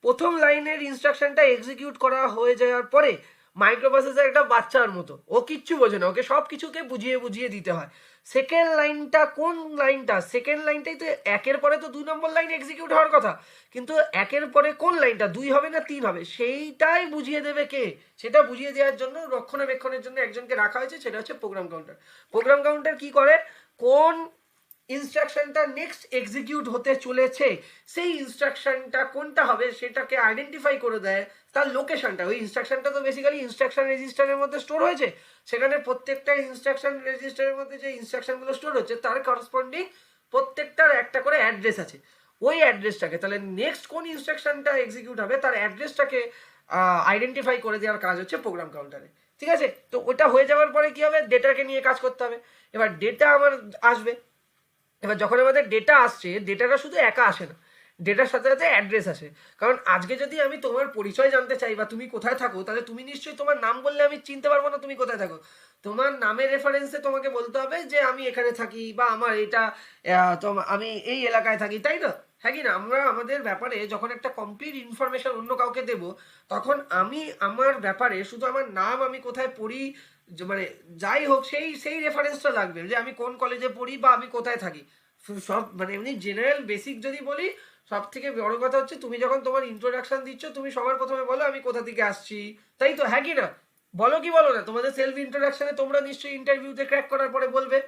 প্রথম লাইনের ইনস্ট্রাকশনটা এক্সিকিউট করা হয়ে যাওয়ার পরে মাইক্রোপ্রসেসর একটা বাচ্চার মতো, ও কিচ্ছু বোঝে না, ওকে সব কিছুকে বুঝিয়ে দিতে হয়। সেকেন্ড লাইনটা কোন লাইনটা, সেকেন্ড লাইনটাই তো একের পরে তো 2 নম্বর লাইন এক্সিকিউট হওয়ার কথা, কিন্তু একের পরে কোন লাইনটা 2 হবে না 3 হবে সেইটাই বুঝিয়ে দেবে কে, সেটা বুঝিয়ে দেওয়ার জন্য রক্ষণাবেক্ষণের জন্য একজনকে রাখা হয়েছে, সেটা হচ্ছে প্রোগ্রাম কাউন্টার। প্রোগ্রাম কাউন্টার কি করে, কোন ইনস্ট্রাকশনটা নেক্সট এক্সিকিউট হতে চলেছে সেই ইনস্ট্রাকশনটা কোনটা হবে সেটাকে আইডেন্টিফাই করে দেয়, তার লোকেশনটা। ওই ইনস্ট্রাকশনটা তো বেসিক্যালি ইনস্ট্রাকশন রেজিস্টারের মধ্যে স্টোর হয়েছে, সেখানে প্রত্যেকটা ইনস্ট্রাকশন রেজিস্টারের মধ্যে যে ইনস্ট্রাকশনগুলো স্টোর হচ্ছে তার করসপন্ডিং প্রত্যেকটার একটা করে অ্যাড্রেস আছে। ওই অ্যাড্রেসটাকে, তাহলে নেক্সট কোন ইনস্ট্রাকশনটা এক্সিকিউট হবে তার অ্যাড্রেসটাকে আইডেন্টিফাই করে দেওয়ার কাজ হচ্ছে প্রোগ্রাম কাউন্টারে। ঠিক আছে, তো ওটা হয়ে যাওয়ার পরে কি হবে, ডেটাকে নিয়ে কাজ করতে হবে। এবার ডেটা আমার আসবে, এবার যখন আমাদের ডেটা আসছে, ডেটাটা শুধু একা আসে না, ডেটার সাথে সাথে অ্যাড্রেস আসে। কারণ আজকে যদি আমি তোমার পরিচয় জানতে চাই বা তুমি কোথায় থাকো, তাহলে তুমি নিশ্চয়ই তোমার নাম বললে আমি চিনতে পারবো না তুমি কোথায় থাকো। তোমার নামের রেফারেন্সে তোমাকে বলতে হবে যে আমি এখানে থাকি বা আমার এটা আমি এই এলাকায় থাকি, তাই না? হ্যাঁ কি না? আমরা আমাদের ব্যাপারে যখন একটা কমপ্লিট ইনফরমেশন অন্য কাউকে দেব, তখন আমি আমার ব্যাপারে শুধু আমার নাম, আমি কোথায় পড়ি, মানে যাই হোক সেই সেই রেফারেন্সটা লাগবে, যে আমি কোন কলেজে পড়ি বা আমি কোথায় থাকি। সব মানে এমনি জেনারেল বেসিক যদি বলি, সব থেকে বড় কথা হচ্ছে তুমি যখন তোমার ইন্ট্রোডাকশন দিচ্ছ তুমি সবার প্রথমে বলো আমি কোথা থেকে আসছি, তাই তো? হ্যাঁ কি না? বলো কি বলো না? তোমাদের সেলফ ইন্ট্রোডাকশনে তোমরা নিশ্চয়ই ইন্টারভিউতে ক্র্যাক করার পরে বলবে,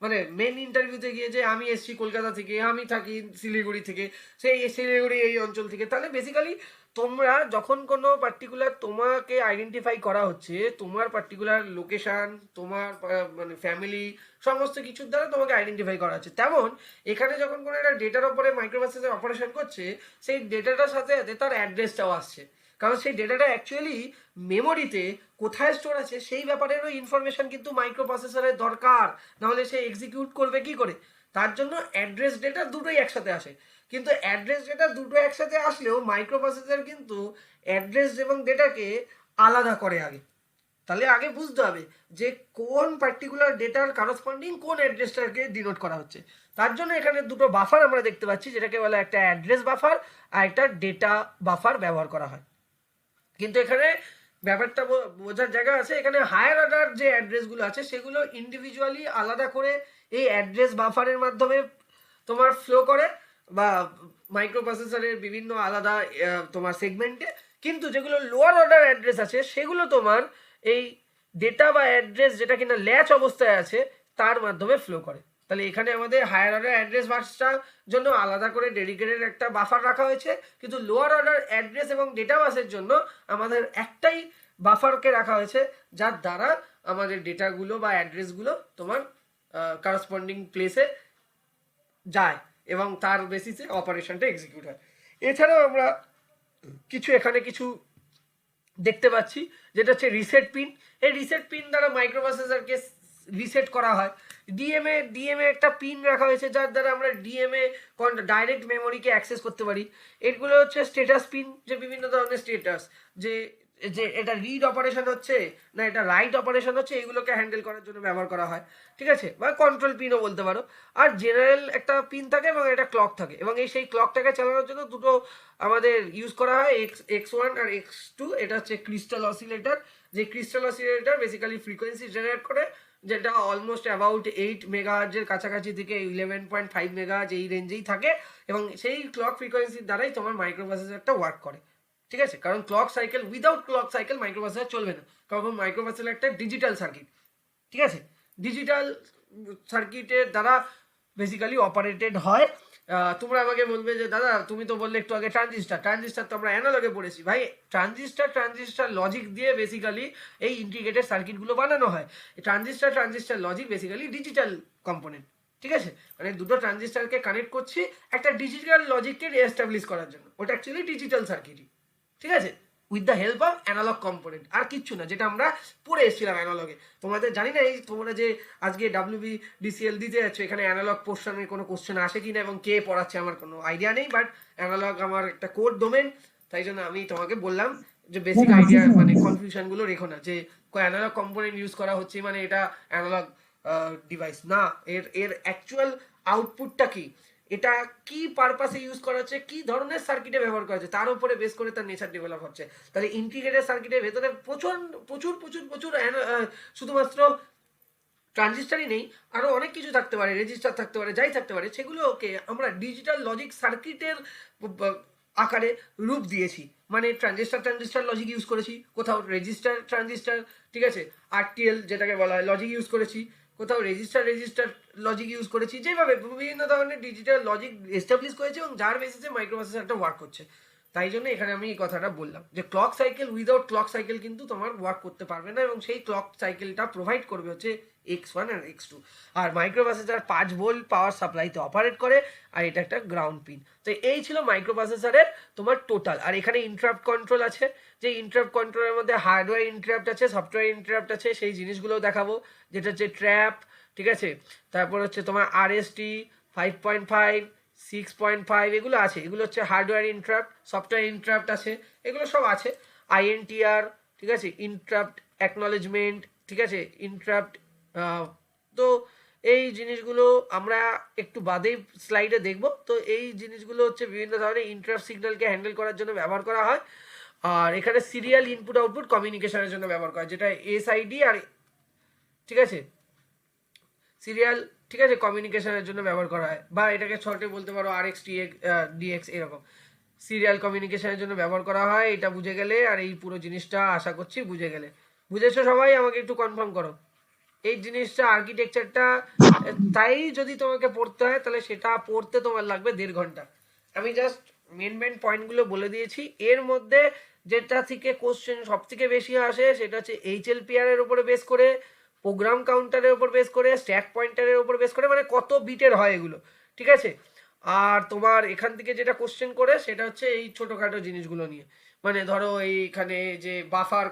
মানে মেন ইন্টারভিউতে গিয়ে যে আমি এসছি কলকাতা থেকে, আমি থাকি শিলিগুড়ি থেকে, সেই শিলিগুড়ি এই অঞ্চল থেকে। তাহলে বেসিক্যালি তোমরা যখন কোনো পার্টিকুলার তোমাকে আইডেন্টিফাই করা হচ্ছে, তোমার পার্টিকুলার লোকেশন, তোমার মানে ফ্যামিলি, সমস্ত কিছুর দ্বারা তোমাকে আইডেন্টিফাই করা হচ্ছে। তেমন এখানে যখন কোনো একটা ডেটার ওপরে মাইক্রোপ্রসেসর অপারেশন করছে, সেই ডেটাটার সাথে সাথে তার অ্যাড্রেসটাও আসছে, কারণ সেই ডেটাটা অ্যাকচুয়ালি মেমোরিতে কোথায় স্টোর আছে সেই ব্যাপারেরও ইনফরমেশন কিন্তু মাইক্রোপ্রসেসরের দরকার, নাহলে সে এক্সিকিউট করবে কি করে। তার জন্য অ্যাড্রেস ডেটা দুটোই একসাথে আসে। কিন্তু অ্যাড্রেস ডেটা দুটো একসাথে আসলেও মাইক্রো প্রসেসর কিন্তু অ্যাড্রেস এবং ডেটাকে আলাদা করে আগে। তাহলে আগে বুঝতে হবে যে কোন পার্টিকুলার ডেটার কারসপন্ডিং কোন অ্যাড্রেসটাকে ডিনোট করা হচ্ছে। তার জন্য এখানে দুটো বাফার আমরা দেখতে পাচ্ছি, যেটাকে বলে একটা অ্যাড্রেস বাফার আর একটা ডেটা বাফার ব্যবহার করা হয়। কিন্তু এখানে ব্যাপারটা বোঝার জায়গা আছে, এখানে হায়ার অর্ডার যে অ্যাড্রেসগুলো আছে সেগুলো ইন্ডিভিজুয়ালি আলাদা করে এই অ্যাড্রেস বাফারের মাধ্যমে তোমার ফ্লো করে বা মাইক্রো প্রসেসরের বিভিন্ন আলাদা তোমার সেগমেন্টে। কিন্তু যেগুলো লোয়ার অর্ডার অ্যাড্রেস আছে সেগুলো তোমার এই ডেটা বা অ্যাড্রেস যেটা কিনা ল্যাচ অবস্থায় আছে তার মাধ্যমে ফ্লো করে। তাহলে এখানে আমাদের হায়ার অর্ডার অ্যাড্রেস বাসটার জন্য আলাদা করে ডেডিকেটেড একটা বাফার রাখা হয়েছে, কিন্তু লোয়ার অর্ডার অ্যাড্রেস এবং ডেটা বাসের জন্য আমাদের একটাই বাফারকে রাখা হয়েছে, যার দ্বারা আমাদের ডেটাগুলো বা অ্যাড্রেসগুলো তোমার কারসপন্ডিং প্লেসে যায় এবং তার বেসিসে অপারেশনটা এক্সিকিউট হয়। এছাড়াও আমরা এখানে কিছু দেখতে পাচ্ছি, যেটা হচ্ছে রিসেট পিন। এই রিসেট পিন দ্বারা মাইক্রোপ্রসেসরকে রিসেট করা হয়। ডিএমএ একটা পিন রাখা হয়েছে, যার দ্বারা আমরা ডিএমএ ডাইরেক্ট মেমোরিকে অ্যাক্সেস করতে পারি। এগুলো হচ্ছে স্ট্যাটাস পিন, যে বিভিন্ন ধরনের স্ট্যাটাস, যে যে এটা রিড অপারেশন হচ্ছে না এটা রাইট অপারেশন হচ্ছে, এগুলোকে হ্যান্ডেল করার জন্য ব্যবহার করা হয়, ঠিক আছে, বা কন্ট্রোল পিনও বলতে পারো। আর জেনারেল একটা পিন থাকে এবং একটা ক্লক থাকে, এবং সেই ক্লকটাকে চালানোর জন্য দুটো আমাদের ইউজ করা হয়, X1 আর X2। এটা হচ্ছে ক্রিস্টাল অসিলেটর, যে crystal oscillator basically frequency generate করে, যেটা অলমোস্ট অ্যাবাউট 8 মেগাহার্জের কাছাকাছি থেকে 11.5 মেগাহার্জ এই রেঞ্জেই থাকে, এবং সেই ক্লক ফ্রিকোয়েন্সির দ্বারাই তোমার মাইক্রোপ্রসেসরটা ওয়ার্ক করে, ঠিক আছে। কারণ clock cycle, without clock cycle microprocessor চলবে না, কারণ মাইক্রোপ্রসেসর একটা ডিজিটাল সার্কিট, ঠিক আছে। ডিজিটাল সার্কিটের দ্বারা বেসিক্যালি অপারেটেড হয়। তোমরা আমাকে বলবে যে দাদা তুমি তো বললে একটু আগে ট্রানজিস্টার তো আমরা অ্যানালগে পড়েছি। ভাই ট্রানজিস্টার লজিক দিয়ে বেসিক্যালি এই ইন্টিগ্রেটেড সার্কিটগুলো বানানো হয়। Transistor logic basically digital component, ঠিক আছে। মানে দুটো ট্রানজিস্টারকে কানেক্ট করছি একটা ডিজিটাল লজিককে রিএস্টাবলিশ করার জন্য, ওটা অ্যাকচুয়ালি ডিজিটাল সার্কিটই, ঠিক আছে, with the help of analog component, আর কিচ্ছু না, যেটা আমরা পড়ে এসেছিলাম অ্যানালগে। তোমাদের জানি না এই তোমরা যে আজকে WBDCL দিতে যাচ্ছ, এখানে অ্যানালগ পোর্শনের কোনো কোশ্চেন আসে কিনা এবং কে পড়াচ্ছে আমার কোনো আইডিয়া নেই, বাট অ্যানালগ আমার একটা কোড ডোমেন, তাই জন্য আমি তোমাকে বললাম যে বেসিক আইডিয়া, মানে কনফিউশনগুলো রেখো না যে অ্যানালগ কম্পোনেন্ট ইউজ করা হচ্ছে মানে এটা অ্যানালগ ডিভাইস না। এর অ্যাকচুয়াল আউটপুটটা কি, এটা কি পারপাসে ইউজ করা হচ্ছে, কি ধরনের সার্কিটে ব্যবহার করা হচ্ছে, তার উপরে বেস করে তার নেচার ডেভেলপ হচ্ছে। তাহলে ইন্টিগ্রেটেড সার্কিটের ভেতরে প্রচুর শুধুমাত্র ট্রানজিস্টারই নেই, আরো অনেক কিছু থাকতে পারে, রেজিস্টার থাকতে পারে, যাই থাকতে পারে, সেগুলোকে আমরা ডিজিটাল লজিক সার্কিটের আকারে রূপ দিয়েছি। মানে ট্রানজিস্টার লজিক ইউজ করেছি, কোথাও ট্রানজিস্টার, ঠিক আছে, RTL যেটাকে বলা হয় লজিক ইউজ করেছি, কোথাও রেজিস্টার লজিক ইউজ করেছি, যেভাবে বিভিন্ন ধরনের ডিজিটাল লজিক এস্টাবলিশ করেছে এবং যার বেসিসে মাইক্রোপ্রসেসরটা ওয়ার্ক করছে। তাই জন্য এখানে আমি এই কথাটা বললাম যে clock cycle, without clock cycle কিন্তু তোমার ওয়ার্ক করতে পারবে না, এবং সেই ক্লক সাইকেলটা প্রোভাইড করবে হচ্ছে X1 আর X2। আর মাইক্রোপ্রসেসর 5 ভোল্ট পাওয়ার সাপ্লাইতে অপারেট করে, আর এটা একটা গ্রাউন্ড পিন। তো এই ছিল মাইক্রোপ্রসেসরের তোমার টোটাল। আর এখানে ইন্টারাপ্ট কন্ট্রোল আছে, যে ইন্টারাপ্ট কন্ট্রোলের মধ্যে হার্ডওয়্যার ইন্টারাপ্ট আছে, সফটওয়্যার ইন্টারাপ্ট আছে, সেই জিনিসগুলোও দেখাবো, যেটা হচ্ছে ট্র্যাপ, ঠিক আছে। তারপর হচ্ছে তোমার RST 5.5, 6.5 এগুলো আছে, এগুলো হচ্ছে হার্ডওয়্যার ইন্টারাপ্ট, সফটওয়্যার ইন্টারাপ্ট আছে, এগুলো সব আছে। INTR, ঠিক আছে, ইন্টারাপ্ট অ্যাকনলেজমেন্ট, ঠিক আছে, ইন্টারাপ্ট। তো এই জিনিসগুলো আমরা একটু বাদে স্লাইডে দেখব। তো এই জিনিসগুলো হচ্ছে বিভিন্ন ধরনের ইন্টারাপ্ট সিগন্যালকে হ্যান্ডেল করার জন্য ব্যবহার করা হয়। আর এখানে সিরিয়াল ইনপুট আউটপুট কমিউনিকেশনের জন্য ব্যবহার করা হয়, যেটা SID আর, ঠিক আছে, সিরিয়াল, ঠিক আছে, কমিউনিকেশনের জন্য ব্যবহার করা হয়, বা এটাকে শর্টে বলতে পারো RX এরকম সিরিয়াল কমিউনিকেশনের জন্য ব্যবহার করা হয়। এটা বুঝে গেলে, আর এই পুরো জিনিসটা আশা করছি বুঝে গেলে, বুঝেছো সবাই? আমাকে একটু কনফার্ম করো এই জিনিসটা, আর্কিটেকচারটা। তাই যদি তোমাকে পড়তে হয় তাহলে সেটা পড়তে তোমার লাগবে 1.5 ঘন্টা। আমি জাস্ট মেন পয়েন্টগুলো বলে দিয়েছি। এর মধ্যে যেটা থেকে কোশ্চেন সব থেকে বেশি আসে সেটা হচ্ছে HLPR এর উপরে বেস করে, প্রোগ্রাম কাউন্টারের উপর বেস করে, স্ট্যাক পয়েন্টারের উপর বেস করে, মানে কত বিটের হয় এগুলো, ঠিক আছে। আর তোমার এখান থেকে যেটা কোশ্চেন করে সেটা হচ্ছে এই ছোটোখাটো জিনিসগুলো নিয়ে, মানে ধরো এইখানে যে বাফার,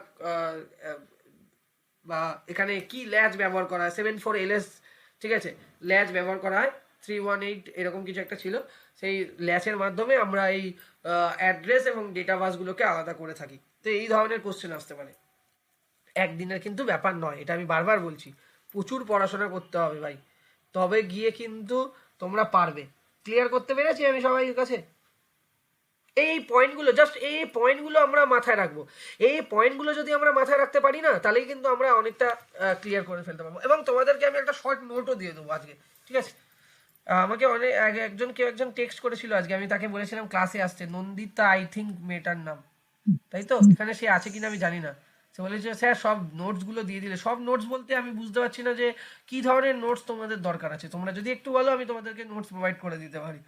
বা এখানে কি ল্যাচ ব্যবহার করা হয়, 74LS, ঠিক আছে, ল্যাচ ব্যবহার করা হয়, 318 এরকম কিছু একটা ছিল, সেই ল্যাচের মাধ্যমে আমরা এই অ্যাড্রেস এবং ডেটা বাসগুলোকে আলাদা করে থাকি। তো এই ধরনের কোশ্চেন আসতে পারে। একদিনের কিন্তু ব্যাপার নয়, এটা আমি বারবার বলছি, প্রচুর পড়াশোনা করতে হবে ভাই, তবে গিয়ে কিন্তু তোমরা পারবে। ক্লিয়ার করতে পেরেছি আমি সবাই কাছে? এই পয়েন্টগুলো, জাস্ট এই পয়েন্টগুলো আমরা মাথায় রাখবো। এই পয়েন্টগুলো যদি আমরা মাথায় রাখতে পারি না, তাহলেই কিন্তু আমরা অনেকটা ক্লিয়ার করে ফেলতে পারবো। এবং তোমাদেরকে আমি একটা শর্ট নোটও দিয়ে দেবো আজকে, ঠিক আছে? আমাকে অনেক কেউ একজন টেক্সট করেছিল আজকে, আমি তাকে বলেছিলাম ক্লাসে আসতে, নন্দিতা আই থিঙ্ক মেয়েটার নাম, তাই তো? এখানে সে আছে কিনা আমি জানি না। সে বলেছে স্যার সব নোটসগুলো দিয়ে দিলে। সব নোটস বলতে আমি বুঝতে পারছি না যে কি ধরনের নোটস তোমাদের দরকার আছে। তোমরা যদি একটু বলো আমি তোমাদেরকে নোটস প্রোভাইড করে দিতে পারি।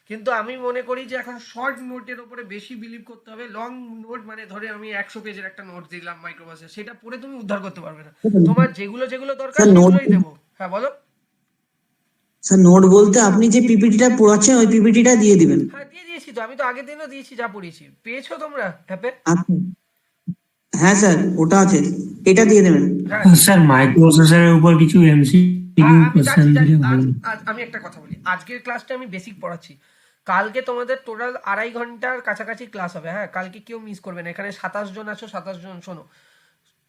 কিন্তু আমি মনে করি যে এখন শর্ট নোটের উপরে বেশি বিলিভ করতে হবে। লং নোট মানে ধরে আমি 100 পেজের একটা নোট দিলাম মাইক্রোবাসে, সেটা পড়ে তুমি উদ্ধার করতে পারবে না। তোমার যেগুলো যেগুলো দরকার স্যার নোট, সেগুলোই দেবো। হ্যাঁ বলো। স্যার নোট বলতে আপনি যে পিপিটিটা পড়াচ্ছেন ওই পিপিটিটা দিয়ে দিবেন। হ্যাঁ দিয়ে দিয়েছি তো, আমি তো আগের দিনও দিয়েছি যা পড়িয়েছি। পেয়েছো তোমরা অ্যাপে? আচ্ছা, হ্যাঁ স্যার ওটা আছে, এটা দিয়ে দেবেন। হ্যাঁ স্যার মাইক্রো প্রসেসরের উপর কিছু এমসিকিউ আমি কোশ্চেন যাচ্ছি দিলে যাচ্ছি। ভালো। আজ আমি একটা কথা বলি, আজকের ক্লাসটা আমি বেসিক পড়াচ্ছি। কালকে তোমাদের টোটাল 2.5 ঘন্টার কাছাকাছি ক্লাস হবে। হ্যাঁ কালকে কেউ মিস করবে না। এখানে 27 জন আছো, 27 জন শোনো।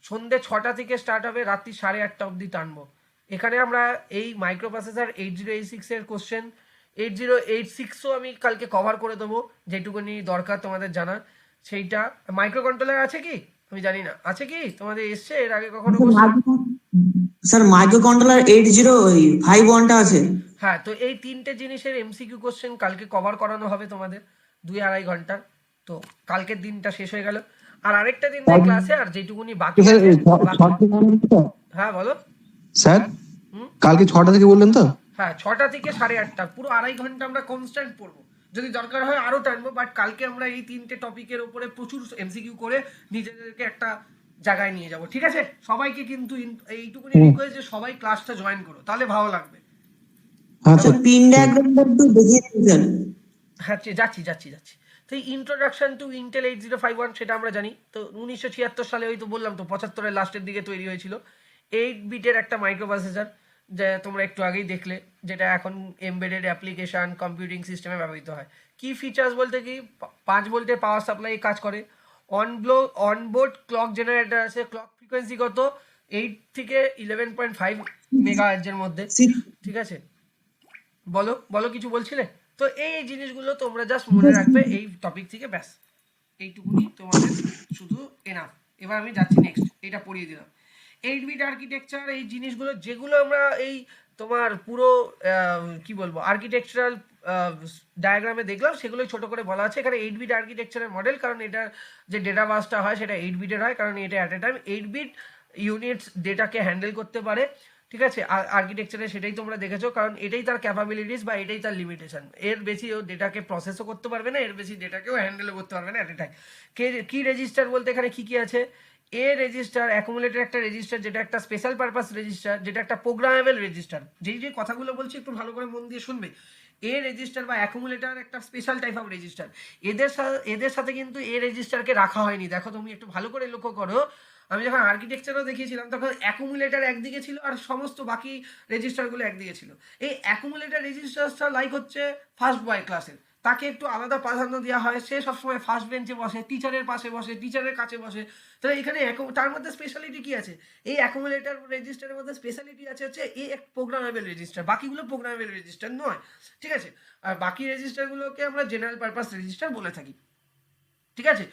সন্ধ্যে 6টা থেকে স্টার্ট হবে, রাত্রি 8:30 অবধি টানবো। এখানে আমরা এই মাইক্রো প্রসেসর 8086 এর কোশ্চেন, 8086ও আমি কালকে কভার করে দেবো, যেটুকুনি দরকার তোমাদের জানা সেইটা। মাইক্রো কন্ট্রোলার আছে কি আমি জানি না, আছে কি তোমাদের এসছে এর আগে কখনো কোশ্চেন? স্যার মাইক্রো কন্ট্রোলার 8051টা আছে। হ্যাঁ তো এই তিনটে জিনিসের এমসিকিউ কোশ্চেন কালকে কভার করানো হবে তোমাদের 2-2.5 ঘন্টার। তো কালকের দিনটা শেষ হয়ে গেল। আর আরেকটা দিন নেই ক্লাসে, আর যেটুকুনি বাকি স্যার আছে হ্যাঁ বলো। স্যার হুম কালকে 6টা থেকে বললেন তো? হ্যাঁ 6টা থেকে 8:30, পুরো 2.5 ঘন্টা আমরা কনস্ট্যান্ট পড়বো। যদি দরকার হয় আরো টানবো, বাট কালকে আমরা এই তিনটে টপিকের উপরে প্রচুর এমসিকিউ করে নিজেদেরকে একটা জায়গায় নিয়ে যাব, ঠিক আছে? সবাইকে কিন্তু এইটুকুনি রিকোয়েস্ট যে সবাই ক্লাসটা জয়েন করো, তাহলে ভালো লাগবে। আচ্ছা পিন ডায়াগ্রামটা একটু দেখিয়ে দিন স্যার। হ্যাঁ যাচ্ছি যাচ্ছি যাচ্ছি। তো ইন্ট্রোডাকশন টু ইন্টেল 8051 সেটা আমরা জানি তো। 1976 সালে, ওই তো বললাম তো 75-এর লাস্টের দিকে তৈরি হয়েছিল। 8 বিটের একটা মাইক্রো প্রসেসর, যা তোমরা একটু আগেই দেখলে, যেটা এখন এমবেডেড অ্যাপ্লিকেশন কম্পিউটিং সিস্টেমে ব্যবহৃত হয়। কি ফিচার্স বলতে কি, 5 ভোল্টের পাওয়ার সাপ্লাই কাজ করে। অনবোর্ড ক্লক জেনারেটর আছে। ক্লক ফ্রিকোয়েন্সি কত? 8 থেকে 11.5 মেগাহার্টজের মধ্যে, ঠিক আছে? বলো বলো, কিছু বলছিলে তো? এই জিনিসগুলো তোমরা জাস্ট মনে রাখবে এই টপিক থেকে, ব্যাস এইটুকুনি তোমাদের শুধু এনাফ। এবার আমি যাচ্ছি নেক্সট, এটা পড়িয়ে দিলাম। 8 বিট আর্কিটেকচার, এই জিনিসগুলো যেগুলো আমরা এই তোমার পুরো কি বলবো আর্কিটেকচারাল ডায়াগ্রামে দেখলাম, সেগুলোই ছোট করে বলা আছে। এখানে 8 বিট আর্কিটেকচারের মডেল, কারণ এটা যে ডেটা বাসটা হয় সেটা 8 বিটের হয়, কারণ এটা at a time 8 bit units ডেটাকে হ্যান্ডেল করতে পারে, ঠিক আছে? আর্কিটেকচারে সেটাই তোমরা দেখেছো, কারণ এটাই তার ক্যাপাবিলিটিস বা এটাই তার লিমিটেশন। এর বেশি ও ডেটাকে প্রসেসও করতে পারবে না, এর বেশি ডেটাকেও হ্যান্ডেলও করতে পারবে না অ্যাট এ টাইম। কি রেজিস্টার বলতে এখানে কি কি আছে? এ রেজিস্টার, অ্যাকুমুলেটর একটা রেজিস্টার, যেটা একটা স্পেশাল পারপাস রেজিস্টার, যেটা একটা প্রোগ্রামেবল রেজিস্টার। যেই যে কথাগুলো বলছি একটু ভালো করে মন দিয়ে শুনবে। এ রেজিস্টার বা অ্যাকুমুলেটর একটা স্পেশাল টাইপ অফ রেজিস্টার। এদের সাথে কিন্তু এ রেজিস্টারকে রাখা হয়নি। দেখো তুমি একটু ভালো করে লক্ষ্য করো, আমি যখন আর্কিটেকচারও দেখিয়েছিলাম তখন অ্যাকুমুলেটর একদিকে ছিল আর সমস্ত বাকি রেজিস্টারগুলো একদিকে ছিল। এই অ্যাকুমুলেটর রেজিস্টারটা লাইক হচ্ছে ফার্স্ট বয় ক্লাসের, তাকে একটু আলাদা প্রাধান্য দেওয়া হয়। সে সবসময় ফার্স্ট বেঞ্চে বসে, টিচারের পাশে বসে, টিচারের কাছে বসে। তাহলে এখানে তার মধ্যে স্পেশালিটি কি আছে? এই অ্যাকুমুলেটর রেজিস্টারের মধ্যে স্পেশালিটি আছে হচ্ছে এই এক প্রোগ্রামেবল রেজিস্টার, বাকিগুলো প্রোগ্রামেবল রেজিস্টার নয়, ঠিক আছে? আর বাকি রেজিস্টারগুলোকে আমরা জেনারেল পারপাস রেজিস্টার বলে থাকি, ঠিক আছে?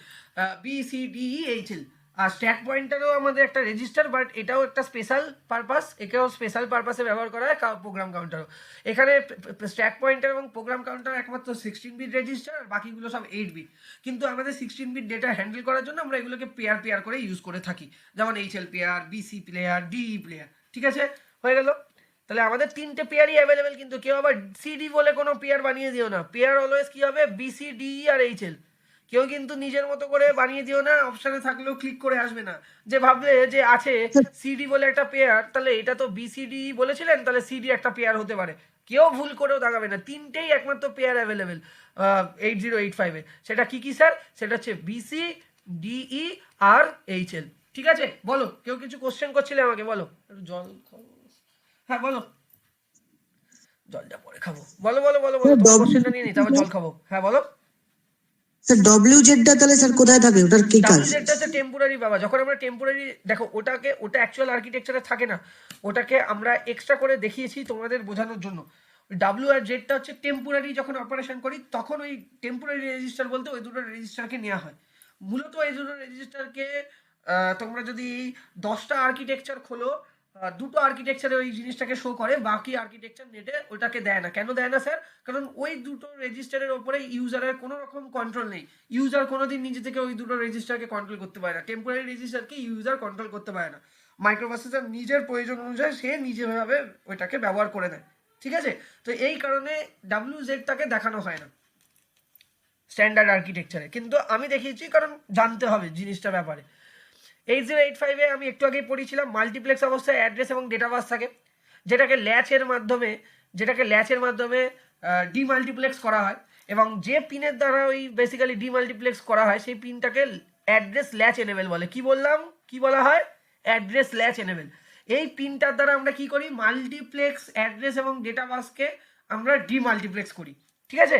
BCDEHL। আর স্ট্যাক পয়েন্টারও আমাদের একটা রেজিস্টার, বাট এটাও একটা স্পেশাল পারপাস, একেও স্পেশাল পারপাসে ব্যবহার করা হয়। প্রোগ্রাম কাউন্টারও এখানে স্ট্যাক পয়েন্টার এবং প্রোগ্রাম কাউন্টার একমাত্র 16 বিট রেজিস্টার, আর বাকিগুলো সব 8 বিট। কিন্তু আমাদের 16 বিট ডেটা হ্যান্ডেল করার জন্য আমরা এগুলোকে পেয়ার পেয়ার করে ইউজ করে থাকি, যেমন HL pair, BC player, DE player, ঠিক আছে? হয়ে গেল। তাহলে আমাদের 3টে পেয়ারই অ্যাভেলেবেল, কিন্তু কেউ আবার সিডি বলে কোনো পেয়ার বানিয়ে দিও না। পেয়ার অলওয়েজ কি হবে? BCDE আর HL। কেউ কিন্তু নিজের মতো করে বানিয়ে দিও না, অপশানে থাকলেও ক্লিক করে আসবে না। যে ভাববে যে আছে সিডি বলে একটা পেয়ার, তাহলে এটা তো BCDE বলেছিলেন, তাহলে সিডি একটা পেয়ার হতে পারে। কেউ ভুল করেও দাগাবে না। 3টেই একমাত্র পেয়ার অ্যাভেলেবেল 8085-এ। সেটা কি কি স্যার? সেটা হচ্ছে BCDE আর HL, ঠিক আছে? বলো, কেউ কিছু কোশ্চেন করছিলে আমাকে, বলো। একটু জল খাও। হ্যাঁ বলো। জলটা পরে খাবো। বলো বলো বলো বলো, তোমার কোশ্চেনটা নিয়ে নি, তারপর জল খাবো। হ্যাঁ বলো। স্যার ডব্লিউ জেডটা তাহলে স্যার কোথায় থাকে, ওটার কি কাজ? ডাব্লিউ জেডটা হচ্ছে টেম্পোরারি বাবা। যখন আমরা টেম্পোরারি, দেখো ওটা অ্যাকচুয়াল আর্কিটেকচারে থাকে না, ওটাকে আমরা এক্সট্রা করে দেখিয়েছি তোমাদের বোঝানোর জন্য। ডাব্লিউ আর জেডটা হচ্ছে টেম্পোরারি, যখন অপারেশন করি তখন ওই টেম্পোরারি রেজিস্টার বলতে ওই দুটো রেজিস্টারকে নেওয়া হয়। মূলত এই দুটো রেজিস্টারকে তোমরা যদি এই 10টা আর্কিটেকচার খোলো, দুটো আর্কিটেকচারে ওই জিনিসটাকে শো করে, বাকি আর্কিটেকচার নেটে ওটাকে দেয় না। কেন দেয় না স্যার? কারণ ওই দুটো রেজিস্টারের ওপরে ইউজারের কোনো রকম কন্ট্রোল নেই। ইউজার কোনোদিন নিজে থেকে ওই দুটো রেজিস্টারকে কন্ট্রোল করতে পারে না। টেম্পোরারি রেজিস্টারকে ইউজার কন্ট্রোল করতে পারে না। মাইক্রোপ্রসেসর নিজের প্রয়োজন অনুযায়ী সে নিজেভাবে ওইটাকে ব্যবহার করে নেয়। ঠিক আছে? তো এই কারণে ডাব্লিউ জেডটাকে দেখানো হয় না স্ট্যান্ডার্ড আর্কিটেকচারে, কিন্তু আমি দেখিয়েছি কারণ জানতে হবে জিনিসটা ব্যাপারে। 8085-এ আমি একটু আগেই পড়িয়েছিলাম মাল্টিপ্লেক্স অবস্থায় অ্যাড্রেস এবং ডেটা বাস থাকে, যেটাকে ল্যাচের মাধ্যমে ডিমাল্টিপ্লেক্স করা হয়, এবং যে পিনের দ্বারা ওই বেসিক্যালি ডিমাল্টিপ্লেক্স করা হয় সেই পিনটাকে অ্যাড্রেস ল্যাচ এনেবেল বলে। কি বললাম, কি বলা হয়? Address latch enable. এই পিনটার দ্বারা আমরা কি করি? মাল্টিপ্লেক্স অ্যাড্রেস এবং ডেটা বাসকে আমরা ডিমাল্টিপ্লেক্স করি। ঠিক আছে?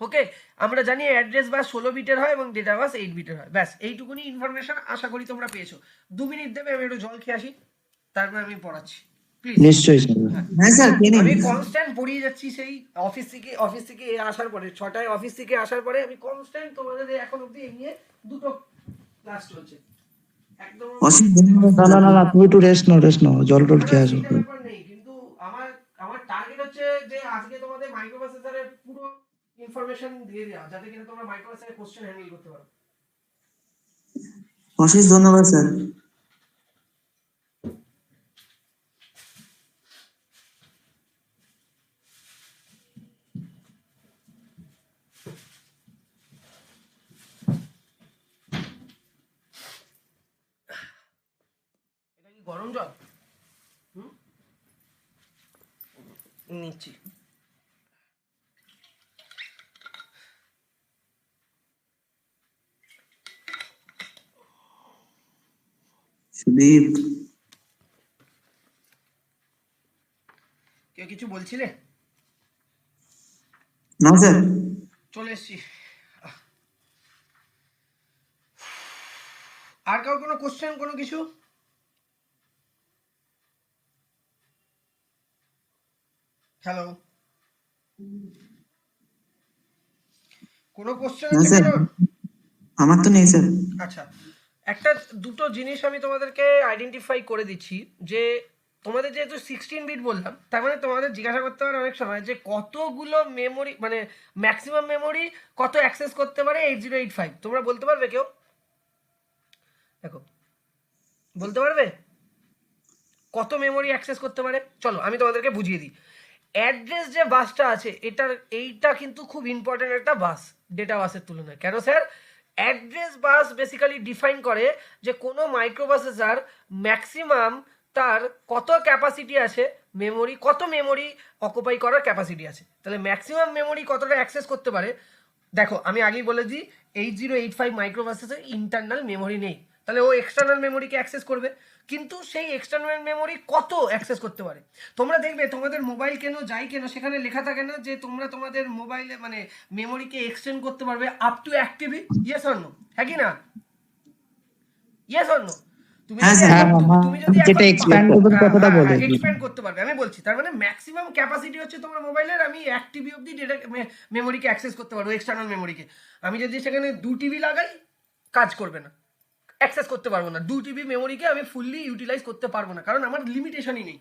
ওকে, আমরা জানি অ্যাড্রেস বাস 16 বিটের হয় এবং ডেটা বাস 8 বিটের হয়। ব্যাস এইটুকুনি ইনফরমেশন আশা করি তোমরা পেয়েছো। 2 মিনিট দেবে, আমি একটু জল খেয়ে আসি, তারপর আমি পড়াচ্ছি প্লিজ। নিশ্চয়ই স্যার। হ্যাঁ স্যার পেনে আমি কনস্ট্যান্ট পড়িয়ে যাচ্ছি সেই অফিস থেকে আসার পরে, 6টায় অফিস থেকে আসার পরে আমি কনস্ট্যান্ট তোমাদের এখন অবধি এই নিয়ে দুটো ক্লাস চলছে একদম। অসুবিধা নেই না না না না, তুমি একটু রেস্ট নাও, জল টল খেয়ে আসো। সেটা ব্যাপার নেই, কিন্তু আমার আমার টার্গেট হচ্ছে যে আজকে তোমাদের মাইক্রোপ্রসেসরের পুরো ইনফরমেশন দিয়ে দেওয়া, যাতে কিনা তোমরা মাইক্রোপ্রসেসরের কোশ্চেন হ্যান্ডেল করতে পারো। অশেষ ধন্যবাদ স্যার। এটা কি গরম জল? নিচ্ছি। সুদীপ, কেউ কিছু বলছিলে? না স্যার। চলে এসছি। আর কারো কোনো কোশ্চেন, কোনো কিছু? হ্যালো, কোনো কোশ্চেন না আছে স্যার, কারোর? আমার তো নেই স্যার। আচ্ছা, একটা দুটো জিনিস আমি তোমাদেরকে আইডেন্টিফাই করে দিচ্ছি, যে তোমাদের যেহেতু 16 বিট বললাম, তার মানে তোমাদের জিজ্ঞাসা করতে পারে অনেক সময় যে কতগুলো মেমোরি, মানে ম্যাক্সিমাম মেমোরি কত অ্যাক্সেস করতে পারে 8085। তোমরা বলতে পারবে কেউ? দেখো, বলতে পারবে কত মেমোরি অ্যাক্সেস করতে পারে? চলো আমি তোমাদেরকে বুঝিয়ে দিই। অ্যাড্রেস যে বাসটা আছে, এইটা কিন্তু খুব ইম্পর্টেন্ট একটা বাস ডেটা বাসের তুলনায়। কেন স্যার? অ্যাড্রেস বাস বেসিক্যালি ডিফাইন করে যে কোনো মাইক্রোপ্রসেসর ম্যাক্সিমাম তার কত ক্যাপাসিটি আছে, কত মেমোরি অকুপাই করার ক্যাপাসিটি আছে। তাহলে ম্যাক্সিমাম মেমোরি কতটা অ্যাক্সেস করতে পারে? দেখো আমি আগেই বলে দিই, 8085 মাইক্রোপ্রসেসর ইন্টারনাল মেমোরি নেই, তাহলে ও এক্সটার্নাল মেমোরিকে অ্যাক্সেস করবে। কিন্তু সেই এক্সটার্নাল মেমোরি কত অ্যাক্সেস করতে পারে? তোমরা দেখবে তোমাদের মোবাইল কেন যাই কেন সেখানে লেখা থাকে না যে তোমরা তোমাদের মোবাইলে মানে মেমোরিকে এক্সটেন্ড করতে পারবে up to 1 TB? Yes or no? হ্যাঁ কি না? Yes or no? তুমি হ্যাঁ যদি স্যার। তুমি যদি যেটা expand করবে কথাটা বলে। এক্সপ্যান্ড করতে পারবে, আমি বলছি। তার মানে ম্যাক্সিমাম ক্যাপাসিটি হচ্ছে তোমার মোবাইলের আমি 1 টিবি অবধি ডেটা মেমোরিকে অ্যাক্সেস করতে পারবো, এক্সটার্নাল মেমোরিকে। আমি যদি সেখানে 2 টিবি লাগাই, কাজ করবে না, অ্যাক্সেস করতে পারবো না। 2 টিবি মেমোরিকে আমি ফুললি ইউটিলাইজ করতে পারবো না, কারণ আমার লিমিটেশনই নেই।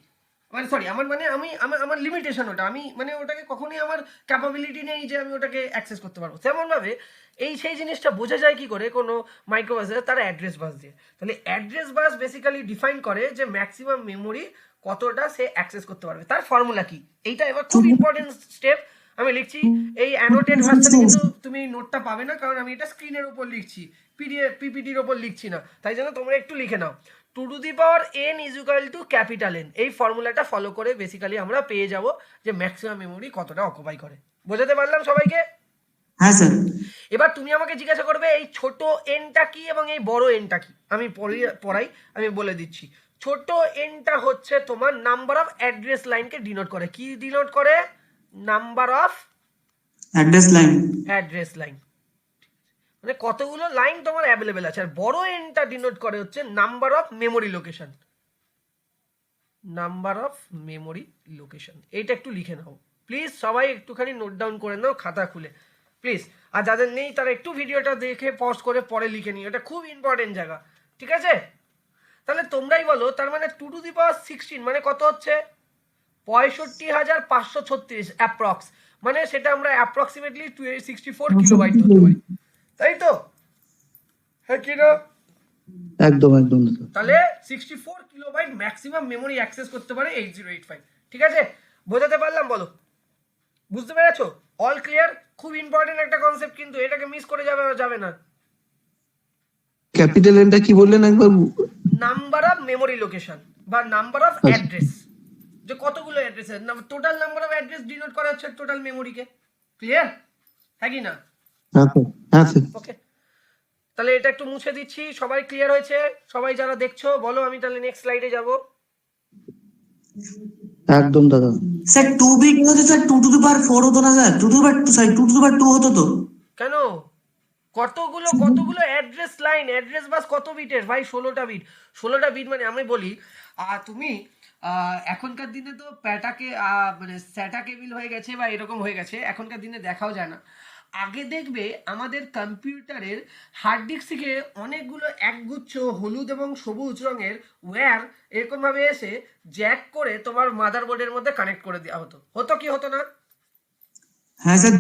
মানে সরি, আমার লিমিটেশন ওটা, আমি মানে ওটাকে কখনোই আমার ক্যাপাবিলিটি নেই যে আমি ওটাকে অ্যাক্সেস করতে পারবো। তেমনভাবে সেই জিনিসটা বোঝা যায় কি করে কোনো মাইক্রোপ্রসেসর? তার অ্যাড্রেস বাস দিয়ে। তাহলে অ্যাড্রেস বাস বেসিক্যালি ডিফাইন করে যে ম্যাক্সিমাম মেমোরি কতটা সে অ্যাক্সেস করতে পারবে। তার ফর্মুলা কি? এইটা এবার খুব ইম্পর্টেন্ট স্টেপ। আমি লিখছি, এই অ্যানোটেড ভার্সনে কিন্তু তুমি নোটটা পাবে না, কারণ আমি এটা স্ক্রিনের উপর লিখছি, পিপিটির ওপর লিখছি না, তাই জন্য তোমরা একটু লিখে নাও। 2 to the power n is equal to capital N। এই ফর্মুলাটা ফলো করে বেসিক্যালি আমরা পেয়ে যাব যে ম্যাক্সিমাম মেমোরি কতটা অকুপাই করে। বোঝাতে পারলাম সবাইকে? হ্যাঁ স্যার। এবার তুমি আমাকে জিজ্ঞাসা করবে এই ছোট এনটা কি এবং এই বড় এনটা কি। আমি পড়াই, আমি বলে দিচ্ছি। ছোট এনটা হচ্ছে তোমার নাম্বার অফ অ্যাড্রেস লাইনকে ডিনোট করে। কি ডিনোট করে? Number of address line. Address line, মানে কতগুলো লাইন তোমার অ্যাভেলেবেল আছে। আর বড় এনটা ডিনোট করে হচ্ছে number of memory location, number of memory location. এইটা একটু লিখে নাও প্লিজ, সবাই একটুখানি নোট ডাউন করে নাও খাতা খুলে প্লিজ। আর যাদের নেই তারা একটু ভিডিওটা দেখে পজ করে পরে লিখে নিও, এটা খুব ইম্পর্টেন্ট জায়গা, ঠিক আছে? তাহলে তোমরাই বলো, তার মানে 2 টু দি পাওয়ার 16 মানে কত হচ্ছে? 65,536 অ্যাপ্রক্স, মানে সেটা আমরা অ্যাপ্রক্সিমেটলি 64 কিলোবাইট ধরতে পারি, তাই তো? হ্যাঁ কি না? একদম একদম দাদা। তাহলে 64 কিলোবাইট ম্যাক্সিমাম মেমোরি অ্যাক্সেস করতে পারে 8085, ঠিক আছে? বোঝাতে পারলাম বলো? বুঝতে পেরেছো? All clear? খুব ইম্পর্টেন্ট একটা কনসেপ্ট, কিন্তু এটাকে মিস করে যাবে না। ক্যাপিটাল এনটা কি বললেন একবার? নাম্বার অফ মেমোরি লোকেশন বা নাম্বার অফ অ্যাড্রেস, যে কতগুলো অ্যাড্রেস আছে, total number of address denote করা হচ্ছে টোটাল মেমোরিকে। ক্লিয়ার? হ্যাঁ কি না? হ্যাঁ স্যার, হ্যাঁ স্যার। ওকে, তাহলে এটা একটু মুছে দিচ্ছি। সবাই ক্লিয়ার হয়েছে? সবাই যারা দেখছো বলো, আমি তাহলে নেক্সট স্লাইডে যাব। একদম দাদা। স্যার 2 বিট হতো স্যার, 2 টু দি পাওয়ার 4 হতো না sir? 2 to the power 2, sorry 2 to the power 2 হতো তো? কেন? কতগুলো অ্যাড্রেস লাইন, অ্যাড্রেস বাস কত বিটের ভাই? 16টা বিট। 16টা বিট মানে আমি বলি, তুমি এখনকার দিনে তো প্যাটাকে মানে স্যাটা কেবিল হয়ে গেছে বা এরকম হয়ে গেছে, এখনকার দিনে দেখাও যায় না। আগে দেখবে আমাদের কম্পিউটারের হার্ড ডিস্ক থেকে অনেকগুলো একগুচ্ছ হলুদ এবং সবুজ রঙের ওয়্যার এরকমভাবে এসে জ্যাক করে তোমার মাদারবোর্ডের মধ্যে কানেক্ট করে দেওয়া হতো। হতো কি হতো না? হ্যাঁ স্যার,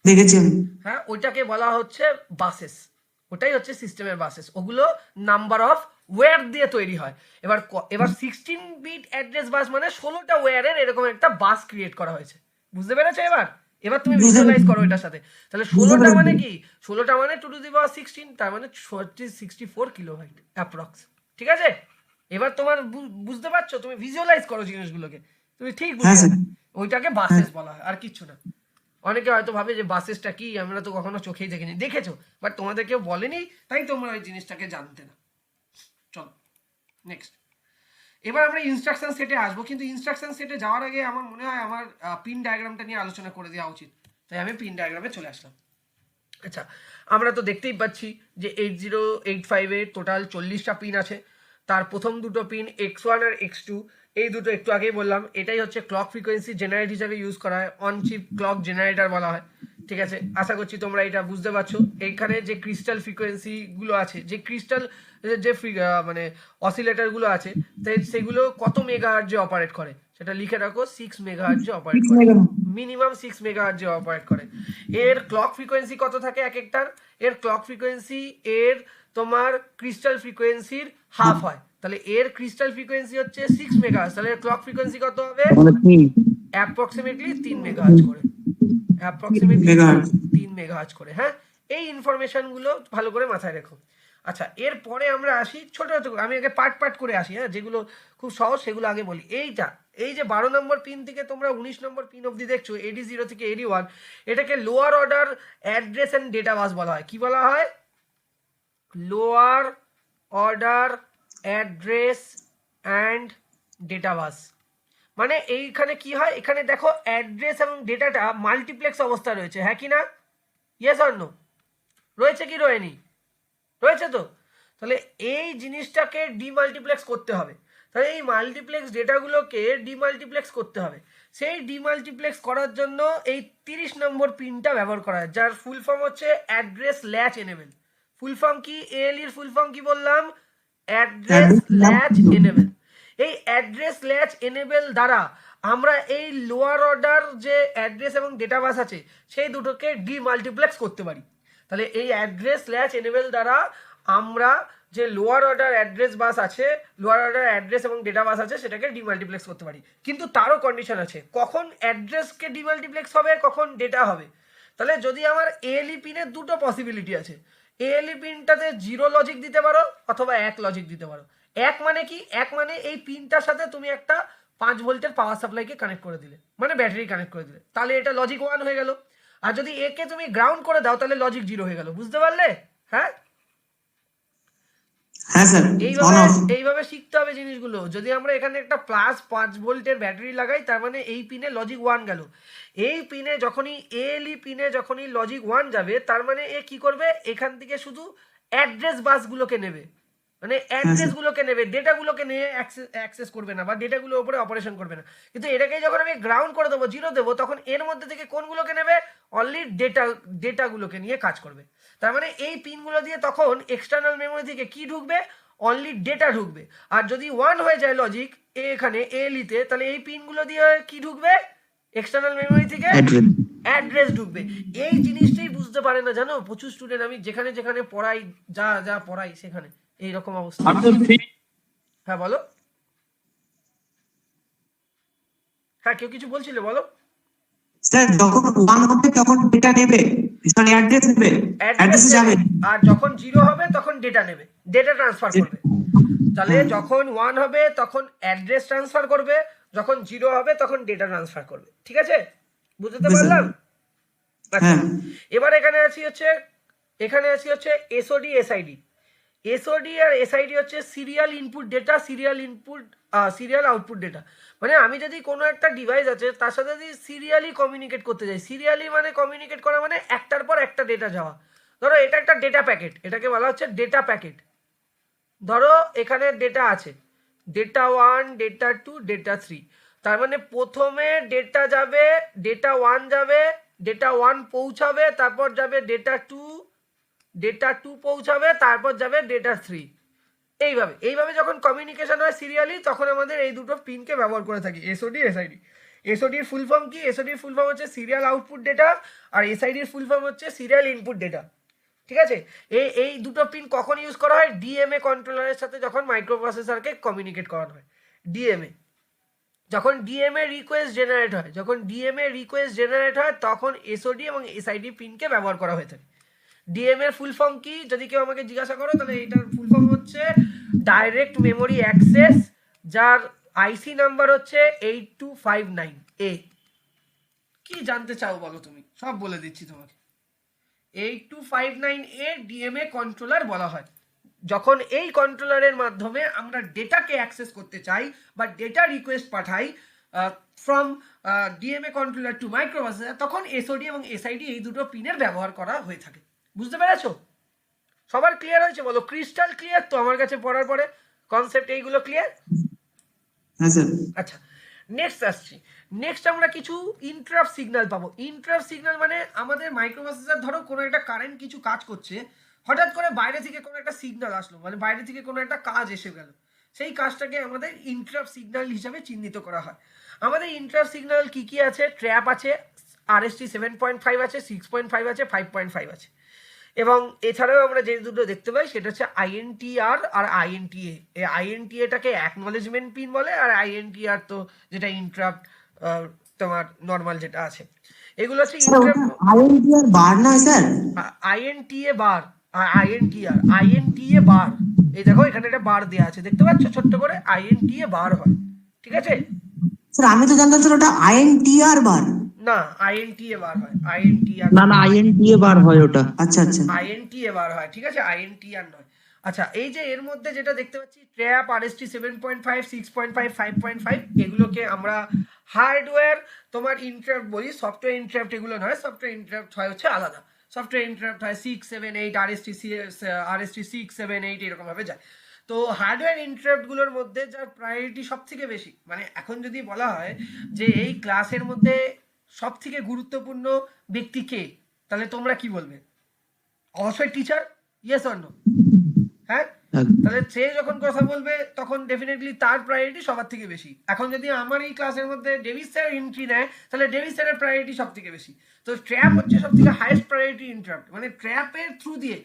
দেখেছি আমি। হ্যাঁ, ওইটাকে বলা হচ্ছে বাসেস, ওটাই হচ্ছে সিস্টেমের বাসেস। ওগুলো নাম্বার অফ ওয়্যার দিয়ে তৈরি হয়। এবার 16 বিট অ্যাড্রেস বাস মানে 16টা ওয়্যারের এরকম একটা বাস ক্রিয়েট করা হয়েছে। বুঝতে পেরেছো? এবার তুমি ভিজুয়ালাইজ করো এটার সাথে। তাহলে 16টা মানে কি? 16টা মানে 2 টু দি পাওয়ার 16, তার মানে 64 কিলোবাইট অ্যাপ্রক্স, ঠিক আছে? এবার তোমার বুঝতে পারছো? তুমি ভিজুয়ালাইজ করো জিনিসগুলোকে, তুমি ঠিক বুঝতে পারবে। ওইটাকে বাসেস বলা হয়, আর কিচ্ছু না। অনেকে হয়তো ভাবে যে বাসেসটা কি, আমরা তো কখনো চোখেই দেখিনি। দেখেছো, বাট তোমাদের কেউ বলেনি, তাই তোমরা ওই জিনিসটাকে জানতে না। চলো নেক্সট। এবার আমরা ইনস্ট্রাকশন সেটে আসবো, কিন্তু ইনস্ট্রাকশন সেটে যাওয়ার আগে আমার মনে হয় আমার পিন ডায়াগ্রামটা নিয়ে আলোচনা করে দেওয়া উচিত, তাই আমি পিন ডায়াগ্রামে চলে আসলাম। আচ্ছা, আমরা তো দেখতেই পাচ্ছি যে 8085 এর টোটাল 40টা পিন আছে। তার প্রথম দুটো পিন X1 আর X2, এই দুটো একটু আগেই বললাম, এটাই হচ্ছে ক্লক ফ্রিকোয়েন্সি জেনারেট হিসাবে ইউজ করা হয়, অন চিপ ক্লক জেনারেটর বলা হয়, ঠিক আছে? আশা করছি তোমরা এটা বুঝতে পারছো। এইখানে যে ক্রিস্টাল ফ্রিকোয়েন্সিগুলো আছে, যে ক্রিস্টাল যে মানে অসিলেটরগুলো আছে, সেগুলো কত মেগাহার্টজে অপারেট করে সেটা লিখে রাখো। 6 মেগাহার্টজে অপারেট করে, মিনিমাম 6 মেগাহার্টজে অপারেট করে। এর ক্লক ফ্রিকোয়েন্সি কত থাকে এক একটার? এর ক্লক ফ্রিকোয়েন্সি এর তোমার ক্রিস্টাল ফ্রিকোয়েন্সির হাফ হয়। তাহলে এর ক্রিস্টাল ফ্রিকোয়েন্সি হচ্ছে 6 মেগাহার্টজ, তাহলে এর ক্লক ফ্রিকোয়েন্সি কত হবে? মানে কি? অ্যাপ্রক্সিমেটলি 3 মেগাহার্টজ করে, অ্যাপ্রক্সিমেটলি 3 মেগাহার্টজ করে। হ্যাঁ, এই ইনফরমেশনগুলো ভালো করে মাথায় রেখো। আচ্ছা, এরপরে আমরা আসি ছোট ছোট, আমি আগে পার্ট করে আসি। হ্যাঁ, যেগুলো খুব সহজ সেগুলো আগে বলি। এই যে 12 নম্বর পিন থেকে তোমরা 19 নম্বর পিন অবধি দেখছো, AD0 থেকে AD1, এটাকে lower order address and data bus বলা হয়। কি বলা হয়? Lower order address and data bus. মানে এইখানে কি হয়, এখানে দেখো অ্যাড্রেস এবং ডেটাটা মাল্টিপ্লেক্স অবস্থা রয়েছে, হ্যাঁ কি না? Yes or no? রয়েছে কি রয়েনি? রয়েছে তো। তাহলে এই জিনিসটাকে ডিমাল্টিপ্লেক্স করতে হবে। তাহলে এই মাল্টিপ্লেক্স ডেটাগুলোকে ডিমাল্টিপ্লেক্স করতে হবে। সেই ডিমাল্টিপ্লেক্স করার জন্য এই 30 নম্বর পিনটা ব্যবহার করা হয়, যার ফুল ফর্ম হচ্ছে অ্যাড্রেস ল্যাচ এনেবল। ফুল ফর্ম কি? ALEর ফুল ফর্ম কি বললাম? Address latch enable. এই অ্যাড্রেস ল্যাচ এনেবল দ্বারা আমরা এই লোয়ার অর্ডার যে অ্যাড্রেস এবং ডেটা বাস আছে সেই দুটোকে ডিমাল্টিপ্লেক্স করতে পারি। তাহলে এই অ্যাড্রেস ল্যাচ এনেবল দ্বারা আমরা যে লোয়ার অর্ডার অ্যাড্রেস বাস আছে, লোয়ার অর্ডার অ্যাড্রেস এবং ডেটা বাস আছে, সেটাকে ডিমাল্টিপ্লেক্স করতে পারি। কিন্তু তারও কন্ডিশন আছে, কখন অ্যাড্রেসকে ডিমাল্টিপ্লেক্স হবে, কখন ডেটা হবে। তাহলে যদি আমার ALE পিনের দুটো পসিবিলিটি আছে, ALE পিনটাতে 0 লজিক দিতে পারো অথবা 1 লজিক দিতে পারো। 1 মানে কি? 1 মানে এই পিনটার সাথে তুমি একটা 5 ভোল্টের পাওয়ার সাপ্লাইকে কানেক্ট করে দিলে, মানে ব্যাটারি কানেক্ট করে দিলে, তাহলে এটা লজিক 1 হয়ে গেল। আর যদি একে তুমি গ্রাউন্ড করে দাও তাহলে লজিক 0 হয়ে গেল। বুঝতে পারলে? হ্যাঁ হ্যাঁ স্যার, অন এইভাবে অফ। এইভাবে শিখতে হবে জিনিসগুলো। যদি আমরা এখানে একটা প্লাস 5 ভোল্টের ব্যাটারি লাগাই, তার মানে এই পিনে লজিক 1 গেল। এই পিনে যখনই এএলই পিনে যখনই লজিক 1 যাবে, তার মানে এ কি করবে, এখান থেকে শুধু অ্যাড্রেস বাসগুলোকে নেবে, মানে হ্যাঁ স্যার। অ্যাড্রেসগুলোকে নেবে, ডেটাগুলোকে নিয়ে অ্যাক্সেস করবে না বা ডেটাগুলোর উপরে অপারেশন করবে না। কিন্তু এটাকে যখন আমি গ্রাউন্ড করে দেবো, 0 দেবো, তখন এর মধ্যে থেকে কোনগুলোকে নেবে, অনলি ডেটাগুলোকে নিয়ে কাজ করবে। তার মানে এই পিনগুলো দিয়ে তখন এক্সটার্নাল মেমোরি থেকে কি ঢুকবে, অনলি ডেটা ঢুকবে। আর যদি 1 হয়ে যায় লজিক এখানে এলিতে, তাহলে এই পিনগুলো দিয়ে কি ঢুকবে, এক্সটার্নাল মেমোরি থেকে অ্যাড্রেস। অ্যাড্রেস ঢুকবে। এই জিনিসটাই বুঝতে পারে না, জানো, প্রচুর স্টুডেন্ট। আমি যেখানে যেখানে পড়াই, যা যা পড়াই সেখানে এইরকম অবস্থা। হ্যাঁ বলো। হ্যাঁ, কেউ কিছু বলছিলে, বলো। স্যার যখন 1 হবে তখন ডেটা নেবে, সরি অ্যাড্রেস নেবে, অ্যাড্রেস অ্যাড্রেসে যাবে। নেবে, আর যখন 0 হবে তখন ডেটা নেবে, ডেটা ট্রান্সফার করবে। তাহলে হ্যাঁ। যখন 1 হবে তখন অ্যাড্রেস ট্রান্সফার করবে, যখন 0 হবে তখন ডেটা ট্রান্সফার করবে। ঠিক আছে, বুঝতে বুঝতে পারলাম? আচ্ছা, হ্যাঁ। এবার এখানে হচ্ছে এসওডি এসআইডি। এসওডি আর এসআইডি হচ্ছে serial input data, serial output data. মানে আমি যদি কোনো একটা ডিভাইস আছে তার সাথে যদি সিরিয়ালি কমিউনিকেট করতে যাই, সিরিয়ালি মানে কমিউনিকেট করা মানে একটার পর একটা ডেটা যাওয়া। ধরো এটা একটা ডেটা প্যাকেট, এটাকে বলা হচ্ছে ডেটা প্যাকেট। ধরো এখানে ডেটা আছে, ডেটা 1, ডেটা 2, ডেটা 3। তার মানে প্রথমে ডেটা যাবে, ডেটা 1 যাবে, ডেটা 1 পৌঁছাবে, তারপর যাবে ডেটা 2, ডেটা 2 পৌঁছাবে, তারপর যাবে ডেটা 3। এইভাবে যখন কমিউনিকেশন হয় সিরিয়ালি, তখন আমাদের এই দুটো পিনকে ব্যবহার করে থাকি, এসওডি এসআইডি। এসওডির ফুল ফর্ম কি? এসওডির ফুল ফর্ম হচ্ছে সিরিয়াল আউটপুট ডেটা, আর এসআইডির ফুল ফর্ম হচ্ছে সিরিয়াল ইনপুট ডেটা। ঠিক আছে, এই দুটো পিন কখন ইউজ করা হয়? ডিএমএ কন্ট্রোলারের সাথে যখন মাইক্রোপ্রসেসরকে কমিউনিকেট করানো হয়। ডিএমএ যখন ডিএমএ রিকোয়েস্ট জেনারেট হয় তখন এসওডি এবং এসআইডি পিনকে ব্যবহার করা হয়ে থাকে। ডিএম এর ফুল ফর্ম কি যদি কেউ আমাকে জিজ্ঞাসা করো, তাহলে এটার ফুল ফর্ম হচ্ছে ডাইরেক্ট মেমোরি অ্যাক্সেস, যার আইসি নাম্বার হচ্ছে 8259A। কি জানতে চাও বলো তুমি, সব বলে দিচ্ছি তোমাকে। 8259A ডিএমএ কন্ট্রোলার বলা হয়। যখন এই কন্ট্রোলারের মাধ্যমে আমরা ডেটাকে অ্যাক্সেস করতে চাই বা ডেটা রিকোয়েস্ট পাঠাই from DMA controller to microprocessor, তখন এসওডি এবং এসআইডি এই দুটো পিনের ব্যবহার করা হয়ে থাকে। বুঝতে পেরেছো? সবার ক্লিয়ার হয়েছে বলো? ক্রিস্টাল ক্লিয়ার তো আমার কাছে পড়ার পরে কনসেপ্ট এইগুলো ক্লিয়ার? হ্যাঁ স্যার। আচ্ছা, নেক্সট আমরা কিছু ইন্টারাপ্ট সিগন্যাল পাবো। ইন্টারাপ্ট সিগন্যাল মানে আমাদের মাইক্রোপ্রসেসর, ধরো কোনো একটা কারেন্ট কিছু কাজ করছে, হঠাৎ করে বাইরে থেকে কোনো একটা সিগন্যাল আসলো, মানে বাইরে থেকে কোনো একটা কাজ এসে গেল, সেই কাজটাকে আমাদের ইন্টারাপ্ট সিগন্যাল হিসাবে চিহ্নিত করা হয়। আমাদের ইন্টারাপ্ট সিগন্যাল কি কি আছে? ট্র্যাপ আছে, RST 7.5 আছে, 6.5 আছে, 5.5 আছে। এবং এছাড়াও আমরা যে দুটো দেখতে পাই সেটা হচ্ছে INTR আর INTA। এই INTA-টাকে অ্যাকনলেজমেন্ট পিন বলে, আর INTR তো যেটা ইন্টারাপ্ট তোমার নর্মাল যেটা আছে, এগুলো হচ্ছে আইএনটিআর বার নয় স্যার? INTA বার আর INTA বার। এই দেখো এখানে একটা বার দেওয়া আছে, দেখতে পাচ্ছ ছোট্ট করে, INTA বার হয়। ঠিক আছে স্যার আমি তো জানতাম স্যার ওটা আইএনটিআর বার। না, INTA বার হয়, INTR না না, আইএনটিএ বার হয় ওটা। আচ্ছা আচ্ছা। INTA বার হয়, ঠিক আছে, INTR নয়। আচ্ছা, এই যে এর মধ্যে যেটা দেখতে পাচ্ছি ট্র্যাপ, RST 7.5, 6.5, 5.5, এগুলোকে আমরা হার্ডওয়্যার তোমার ইন্টারাপ্ট বলি, সফটওয়্যার ইন্টারাপ্ট এগুলো নয়। সফটওয়্যার ইন্টারাপ্ট হয় হচ্ছে আলাদা, সফটওয়্যার ইন্টারাপ্ট হয় 6, 7, 8, RST 6, 7, 8 এরকম ভাবে যায়। তো হার্ডওয়্যার ইন্টারাপ্টগুলোর মধ্যে যার প্রায়োরিটি সব থেকে বেশি, মানে এখন যদি বলা হয় যে এই ক্লাসের মধ্যে সব থেকে গুরুত্বপূর্ণ ব্যক্তি কে, তাহলে তোমরা কি বলবে? অবশ্যই টিচার, ইয়েস অর নো? হ্যাঁ, তাহলে সে যখন কথা বলবে তখন ডেফিনেটলি তার প্রায়োরিটি সবার থেকে বেশি। এখন যদি আমার এই ক্লাসের মধ্যে ডেভিস স্যার এন্ট্রি নেয়, তাহলে ডেভিস স্যারের প্রায়োরিটি সব থেকে বেশি। তো ট্র্যাপ হচ্ছে সব থেকে হাইয়েস্ট প্রায়োরিটি ইন্টারাপ্ট, মানে ট্র্যাপের থ্রু দিয়ে,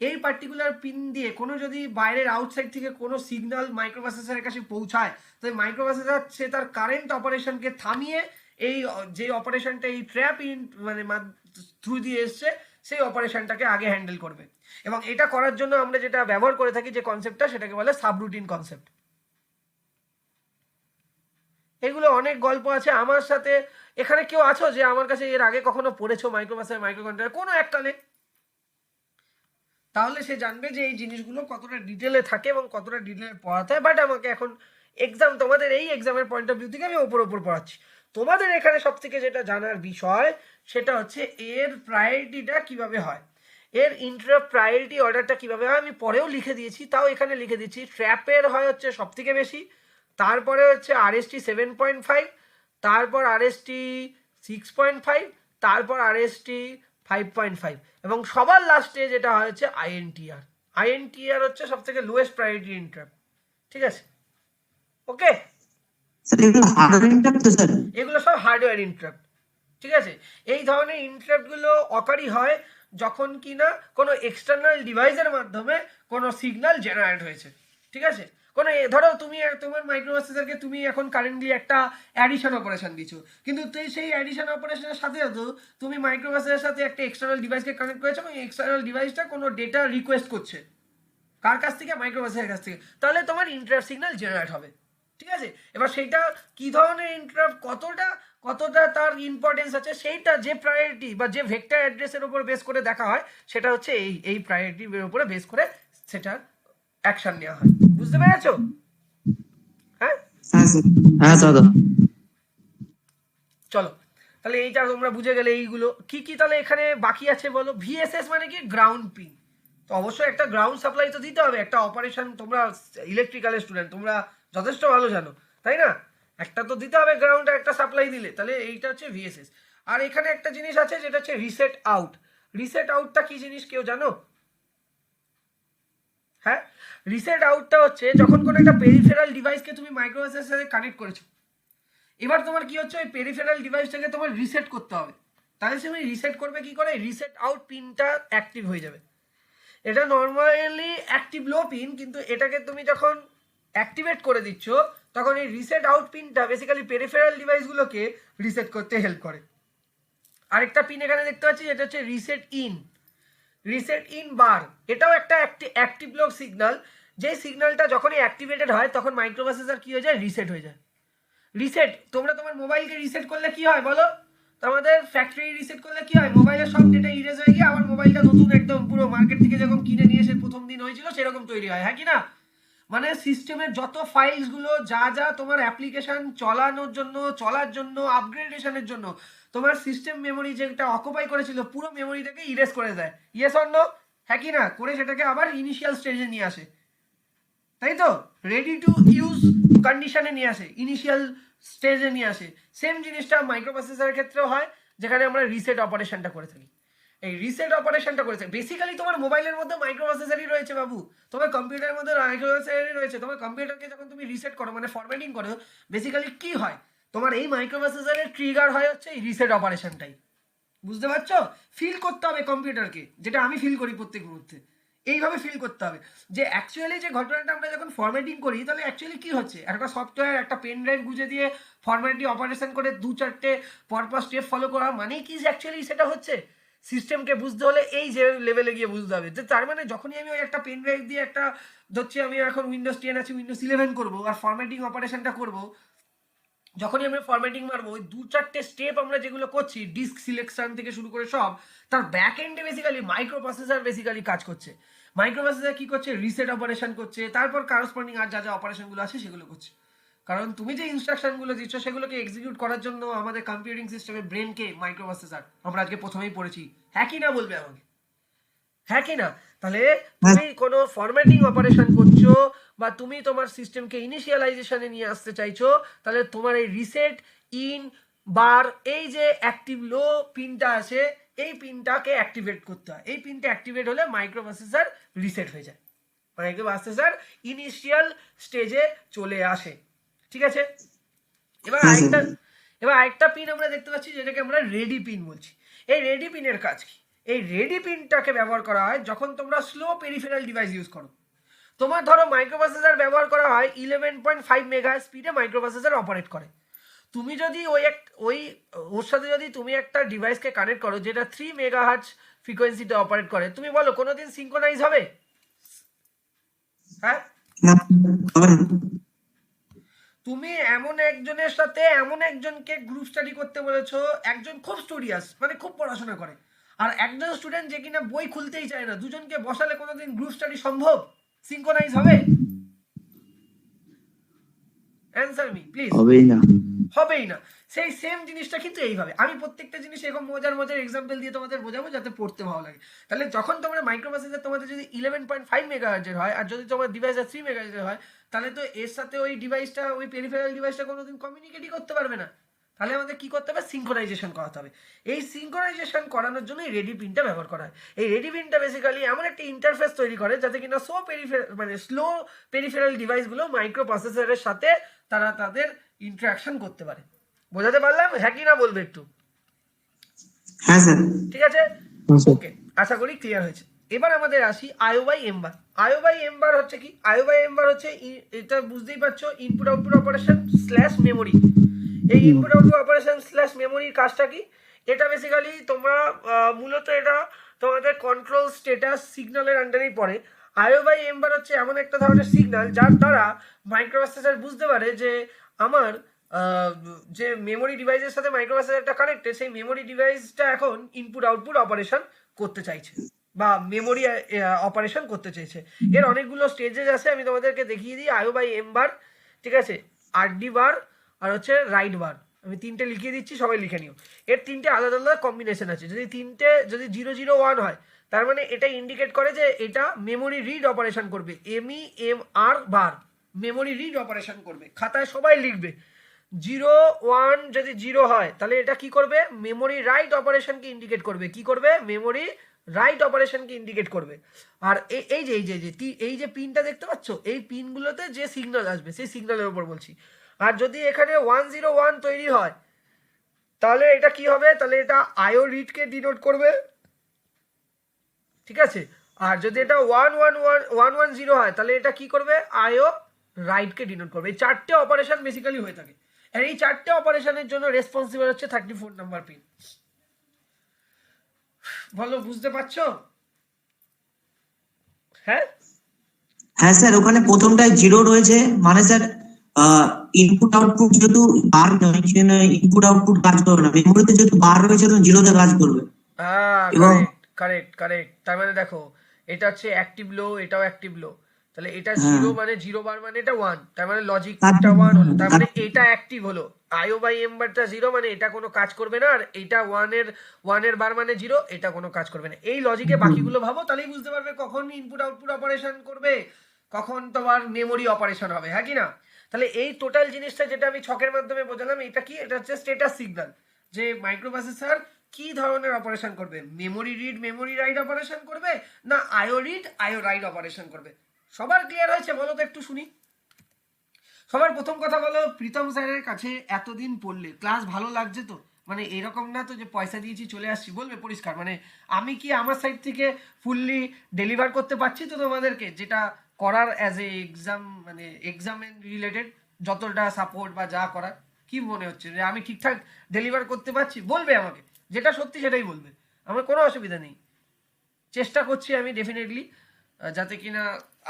এই পার্টিকুলার পিন দিয়ে কোনো যদি বাইরের আউটসাইড থেকে কোনো সিগন্যাল মাইক্রোপ্রসেসরের কাছে পৌঁছায়, তাই মাইক্রোপ্রসেসর সে তার কারেন্ট অপারেশনকে থামিয়ে এই যে অপারেশনটা এই ট্র্যাপ মানে থ্রু দিয়ে এসছে, সেই অপারেশনটাকে আগে হ্যান্ডেল করবে। এবং এটা করার জন্য আমরা যেটা ব্যবহার করে থাকি, যে কনসেপ্টটা, সেটাকে বলে সাবরুটিন কনসেপ্ট। এগুলো অনেক গল্প আছে। আমার সাথে এখানে কেউ আছো যে আমার কাছে এর আগে কখনো পড়েছো মাইক্রোপ্রসেসর, মাইক্রোকন্ট্রোলার কোনো এককালে? তাহলে সে জানবে যে এই জিনিসগুলো কতটা ডিটেলে থাকে এবং কতটা ডিটেলে পড়াতে হয়। বাট আমাকে এখন এক্সাম, তোমাদের এই এক্সামের পয়েন্ট অফ ভিউ থেকে আমি ওপর পড়াচ্ছি। তোমাদের এখানে সব থেকে যেটা জানার বিষয় সেটা হচ্ছে এর প্রায়োরিটিটা কিভাবে হয়, এর ইন্টারাপ্ট প্রায়োরিটি অর্ডারটা কিভাবে হয়। আমি পরেও লিখে দিয়েছি, তাও এখানে লিখে দিচ্ছি। ট্র্যাপের হয় হচ্ছে সব থেকে বেশি, তারপরে হচ্ছে আরএসটি 7.5, তারপর আরএসটি 6.5, তারপর আরএসটি 5.5 এবং সবার লাস্টে যেটা হয় হচ্ছে আইএনটিআর। আইএনটিআর হচ্ছে সব থেকে লোয়েস্ট প্রায়োরিটি ইন্টারাপ্ট। ঠিক আছে, ওকে। স্যার এগুলো হার্ডওয়্যার ইন্টারাপ্ট তো স্যার? এগুলো সব হার্ডওয়্যার ইন্টারাপ্ট। ঠিক আছে, এই ধরনের ইন্টারাপ্টগুলো অকারই হয় যখন কিনা কোনো এক্সটার্নাল ডিভাইসের মাধ্যমে কোনো সিগন্যাল জেনারেট হয়েছে। ঠিক আছে, কোনো ধরো তুমি তোমার মাইক্রোপ্রসেসরকে তুমি এখন কারেন্টলি একটা অ্যাডিশন অপারেশন দিচ্ছো, কিন্তু সেই অ্যাডিশন অপারেশনের সাথে সাথে তুমি মাইক্রোপ্রসেসরের সাথে একটা এক্সটার্নাল ডিভাইসকে কানেক্ট করেছো এবং এক্সটার্নাল ডিভাইসটা কোনো ডেটা রিকোয়েস্ট করছে কার কাছ থেকে, মাইক্রোপ্রসেসরের কাছ থেকে, তাহলে তোমার ইন্টারাপ্ট সিগন্যাল জেনারেট হবে। ঠিক আছে, এবার সেইটা কি ধরনের ইন্টারাপ্ট, কতটা তার ইম্পর্টেন্স আছে, সেইটা যে প্রায়োরিটি বা যে ভেক্টর অ্যাড্রেসের উপর বেস করে দেখা হয়, সেটা হচ্ছে এই প্রায়োরিটির উপরে বেস করে সেটা অ্যাকশন নেওয়া হয়। বুঝতে পেরেছো? হ্যাঁ হ্যাঁ স্যার। হ্যাঁ দাদা। চলো, তাহলে এইটা তোমরা বুঝে গেলে। এইগুলো কি কি তাহলে এখানে বাকি আছে বলো? ভিএসএস মানে কি? Ground pin. তো অবশ্যই একটা গ্রাউন্ড সাপ্লাই তো দিতে হবে। একটা অপারেশন, তোমরা ইলেকট্রিক্যালের স্টুডেন্ট, তোমরা যথেষ্ট ভালো জানো, তাই না? একটা তো দিতে হবে গ্রাউন্ডে, একটা সাপ্লাই দিলে। তাহলে এইটা হচ্ছে ভিএসএস। আর এখানে একটা জিনিস আছে যেটা হচ্ছে রিসেট আউট। রিসেট আউটটা কি জিনিস কেউ জানো? হ্যাঁ, রিসেট আউটটা হচ্ছে যখন কোনো একটা পেরিফেরাল ডিভাইসকে তুমি মাইক্রোপ্রসেসরের সাথে কানেক্ট করেছো, এবার তোমার কি হচ্ছে ওই পেরিফেরাল ডিভাইসটাকে তোমার রিসেট করতে হবে। তাহলে তুমি রিসেট করবে কি করে? রিসেট আউট পিনটা অ্যাক্টিভ হয়ে যাবে। এটা নর্মালি অ্যাক্টিভ লো পিন, কিন্তু এটাকে তুমি যখন অ্যাক্টিভেট করে দিচ্ছ তখন এই রিসেট আউট পিনটা বেসিক্যালি পেরিফেরাল ডিভাইসগুলোকে রিসেট করতে হেল্প করে। আরেকটা পিন এখানে দেখতে পাচ্ছি, যেটা হচ্ছে রিসেট ইন। রিসেট ইন বার, এটাও একটা অ্যাক্টিভ লো সিগন্যাল। যে সিগন্যালটা যখনই অ্যাক্টিভেটেড হয় তখন মাইক্রোপ্রসেসর কি হয়ে যায়? রিসেট হয়ে যায়। রিসেট, তোমরা তোমার মোবাইলকে রিসেট করলে কি হয় বলো? তোমাদের ফ্যাক্টরি রিসেট করলে কি হয়? মোবাইলের সব ডেটা ইরেজ হয়ে গিয়ে আবার মোবাইলটা নতুন একদম পুরো মার্কেট থেকে যখন কিনে নিয়ে এসে প্রথম দিন হয়েছিল সেরকম তৈরি হয়, হ্যাঁ কি না? মানে সিস্টেমের যত ফাইলসগুলো যা তোমার অ্যাপ্লিকেশন চলার জন্য আপগ্রেডেশনের জন্য তোমার সিস্টেম মেমোরি যেটা অকুপাই করেছিল পুরো মেমোরিটাকে ইরেজ করে দেয়। Yes or no? হ্যাঁ কি না? করে সেটাকে আবার ইনিশিয়াল স্টেজে নিয়ে আসে, তাই তো? রেডি টু ইউজ কন্ডিশনে নিয়ে আসে, ইনিশিয়াল স্টেজে নিয়ে আসে। সেম জিনিসটা মাইক্রোপ্রসেসরের ক্ষেত্রেও হয়, যেখানে আমরা রিসেট অপারেশনটা করে থাকি। এই রিসেট অপারেশনটা করেছে বেসিক্যালি তোমার মোবাইলের মধ্যে মাইক্রোপ্রসেসরই রয়েছে বাবু, তোমার কম্পিউটারের মধ্যে মাইক্রোপ্রসেসরই রয়েছে। তোমার কম্পিউটারকে যখন তুমি রিসেট করো মানে ফরম্যাটিং করো, বেসিক্যালি কি হয়? তোমার এই মাইক্রোপ্রসেসরের ট্রিগার হয় হচ্ছে এই রিসেট অপারেশনটাই। বুঝতে পারছো? ফিল করতে হবে কম্পিউটারকে, যেটা আমি ফিল করি প্রত্যেক মুহূর্তে। এইভাবে ফিল করতে হবে যে অ্যাকচুয়ালি যে ঘটনাটা আমরা যখন ফরম্যাটিং করি তাহলে অ্যাকচুয়ালি কি হচ্ছে। একটা সফটওয়্যার একটা পেন ড্রাইভ গুঁজে দিয়ে ফরম্যাটিং অপারেশন করে 2-4টে পরপর স্টেপ ফলো করা মানে কি অ্যাকচুয়ালি সেটা হচ্ছে? সিস্টেমকে বুঝতে হলে এই যে লেভেলে গিয়ে বুঝতে হবে যে তার মানে যখনই আমি ওই একটা পেন ড্রাইভ দিয়ে একটা ধরছি আমি এখন উইন্ডোজ 10 আছে উইন্ডোজ 11 করবো আর ফরম্যাটিং অপারেশনটা করবো, যখনই আমরা ফরম্যাটিং মারবো ওই 2-4টে স্টেপ আমরা যেগুলো করছি ডিস্ক সিলেকশন থেকে শুরু করে সব, তার ব্যাক এন্ডে বেসিক্যালি মাইক্রোপ্রসেসর বেসিক্যালি কাজ করছে। মাইক্রোপ্রসেসর কি করছে? রিসেট অপারেশন করছে, তারপর কারসপন্ডিং আর যা অপারেশনগুলো আছে সেগুলো করছে। কারণ তুমি যে ইনস্ট্রাকশনগুলো দিচ্ছ সেগুলোকে এক্সিকিউট করার জন্য আমাদের কম্পিউটিং সিস্টেমের ব্রেনকে মাইক্রোপ্রসেসর, আমরা আজকে প্রথমেই পড়েছি। হ্যাঁ কি না বলবে আমাকে? হ্যাঁ কি না? তাহলে তুমি কোনো ফরম্যাটিং অপারেশন করছো বা তুমি তোমার সিস্টেমকে ইনিশিয়ালাইজেশনে নিয়ে আসতে চাইছো, তাহলে তোমার এই রিসেট ইন বার এই যে অ্যাক্টিভ লো পিনটা আছে এই পিনটাকে অ্যাক্টিভেট করতে হয়। এই পিনটা অ্যাক্টিভেট হলে মাইক্রোপ্রসেসর রিসেট হয়ে যায়, মাইক্রোপ্রসেসর ইনিশিয়াল স্টেজে চলে আসে। ঠিক আছে, এবার আরেকটা পিন আমরা দেখতে পাচ্ছি যেটাকে আমরা রেডি পিন বলছি। এই রেডি পিনের কাজ কি? এই রেডি পিনটাকে ব্যবহার করা হয় যখন তোমরা স্লো পেরিফেরাল ডিভাইস ইউজ করো। তোমার ধরো মাইক্রোপ্রসেসর ব্যবহার করা হয় 11.5 মেগাহার্টজ স্পিডে মাইক্রোপ্রসেসর অপারেট করে। তুমি যদি ওর সাথে যদি তুমি একটা ডিভাইসকে কানেক্ট করো যেটা 3 মেগাহার্টজ ফ্রিকোয়েন্সিতে অপারেট করে, তুমি বলো কোনোদিন সিঙ্ক্রোনাইজ হবে? হ্যাঁ, তুমি এমন একজনের সাথে এমন একজনকে গ্রুপ স্টাডি করতে বলেছো, একজন খুব স্টুডিয়াস মানে খুব পড়াশোনা করে, আর একজন স্টুডেন্ট যে কিনা বই খুলতেই চায় না, দুজনকে বসালে কোনোদিন গ্রুপ স্টাডি সম্ভব, সিনক্রোনাইজ হবে? Answer me please. হবেই না। হবেই না। সেই সেম জিনিসটা কিন্তু এইভাবে আমি প্রত্যেকটা জিনিস এরকম মজার মজার এক্সাম্পল দিয়ে তোমাদের বোঝাবো যাতে পড়তে ভালো লাগে। তাহলে যখন তোমরা মাইক্রোপ্রসেসর তোমাদের যদি 11.5 মেগাহার্জের হয় আর যদি তোমার ডিভাইসটা 3 মেগাহার্জের হয়, তাহলে তো এর সাথে ওই ডিভাইসটা, ওই পেরিফেরাল ডিভাইসটা কোনোদিন কমিউনিকেটই করতে পারবে না। তাহলে আমাদের কি করতে হবে? সিনক্রোনাইজেশন করাতে হবে। এই সিনক্রোনাইজেশন করানোর জন্য এই রেডি পিনটা ব্যবহার করা হয়। এই রেডি পিনটা বেসিক্যালি এমন একটা ইন্টারফেস তৈরি করে যাতে কিনা স্লো পেরিফেরাল ডিভাইসগুলো মাইক্রোপ্রসেসরের সাথে তারা তাদের ইন্টারাকশন করতে পারে। বোঝাতে পারলাম? হ্যাঁ কি না বলবে একটু? হ্যাঁ স্যার। ঠিক আছে, ওকে, আশা করি ক্লিয়ার হয়েছে। এবার আমাদের আসি IO by M bar. IO by M bar হচ্ছে কি? আইও বাই এম বার হচ্ছে এটা বুঝতেই পারছো, input output operation slash memory. এই ইনপুট আউটপুট অপারেশন স্ল্যাশ মেমোরির কাজটা কি? এটা বেসিক্যালি তোমরা মূলত এটা তোমাদের কন্ট্রোল স্ট্যাটাস সিগন্যালের আন্ডারেই পড়ে। আইও বাই এম বার হচ্ছে এমন একটা ধরনের সিগন্যাল যার দ্বারা মাইক্রোপ্রসেসর বুঝতে পারে যে আমার যে মেমোরি ডিভাইসের সাথে মাইক্রোপ্রসেসরটা কানেক্টেড, সেই মেমোরি ডিভাইসটা এখন ইনপুট আউটপুট অপারেশন করতে চাইছে বা মেমোরি অপারেশন করতে চাইছে। এর অনেকগুলো স্টেজেস আছে, আমি তোমাদেরকে দেখিয়ে দিই। আইও বাই এম বার, ঠিক আছে, আরডি বার আর হচ্ছে রাইট বার, আমি তিনটে লিখিয়ে দিচ্ছি, সবাই লিখে নিও। এর তিনটে আলাদা আলাদা কম্বিনেশন আছে। যদি 001 হয়, তার মানে এটা ইন্ডিকেট করে যে এটা মেমোরি রিড অপারেশন করবে। MEMR বার, মেমোরি রিড অপারেশন করবে। খাতায় সবাই লিখবে। 01 যদি 0 হয়, তাহলে এটা কি করবে? মেমোরি রাইট অপারেশনকে ইন্ডিকেট করবে। কি করবে? মেমোরি রাইট অপারেশনকে ইন্ডিকেট করবে। আর এই যে পিনটা দেখতে পাচ্ছ, এই পিনগুলোতে যে সিগন্যাল আসবে সেই সিগন্যালের উপর বলছি। আর যদি এখানে 101 তৈরি হয়, তাহলে এটা কি হবে? তাহলে এটা আইও রিডকে ডিনোট করবে, ঠিক আছে। আর যদি এটা 110 হয়, তাহলে এটা কি করবে? আইও রাইটকে ডিনোট করবে। এই চারটে অপারেশন বেসিক্যালি হয়ে থাকে। আর এই চারটে অপারেশনের জন্য রেসপন্সিবল হচ্ছে 34 নাম্বার পিন। বলো, বুঝতে পারছো? হ্যাঁ হ্যাঁ স্যার, ওখানে প্রথমটায় 0 রয়েছে, মানে স্যার ইনপুট আউটপুট যেহেতু বার নয়, ইনপুট আউটপুট কাজ করবে না। মেমোরিতে যেহেতু বার রয়েছে, তখন 0-তে কাজ করবে। এবং কারেক্ট। তার মানে দেখো, এটা হচ্ছে অ্যাক্টিভ লো, এটাও অ্যাক্টিভ লো। তাহলে এটা হ্যাঁ। 0 মানে 0 বার মানে এটা 1, তার মানে লজিকটা তার- 1 হলো, তার মানে এটা অ্যাক্টিভ হলো। আইও বাই এম বারটা 0 মানে এটা কোনো কাজ করবে না, আর এটা 1 এর বার মানে 0, এটা কোনো কাজ করবে না। এই লজিকে বাকিগুলো ভাবো, তাহলেই বুঝতে পারবে কখন ইনপুট আউটপুট অপারেশন করবে, কখন তোমার মেমোরি অপারেশন হবে, হ্যাঁ কি না? তাহলে এই টোটাল জিনিসটা যেটা আমি ছকের মাধ্যমে বোঝালাম, এটা কি? এটা হচ্ছে স্ট্যাটাস সিগন্যাল, যে মাইক্রোপ্রসেসর কি ধরনের অপারেশন করবে। Memory read memory right operation করবে, না আইও রিড আইও রাইট অপারেশন করবে। সবার ক্লিয়ার হয়েছে? বলো তো একটু শুনি। সবার প্রথম কথা বলো, প্রীতম স্যারের কাছে এতদিন পড়লে ক্লাস ভালো লাগছে তো? মানে এরকম না তো যে পয়সা দিয়েছি চলে আসছি, বলবে পরিষ্কার। মানে আমি কি আমার সাইড থেকে ফুললি ডেলিভার করতে পারছি তো তোমাদেরকে, যেটা করার অ্যাজ এ এক্সাম, মানে এক্সাম রিলেটেড যতটা সাপোর্ট বা যা করার, কি মনে হচ্ছে যে আমি ঠিকঠাক ডেলিভার করতে পারছি? বলবে আমাকে, যেটা সত্যি সেটাই বলবে, আমার কোনো অসুবিধা নেই। চেষ্টা করছি আমি ডেফিনেটলি, যাতে কিনা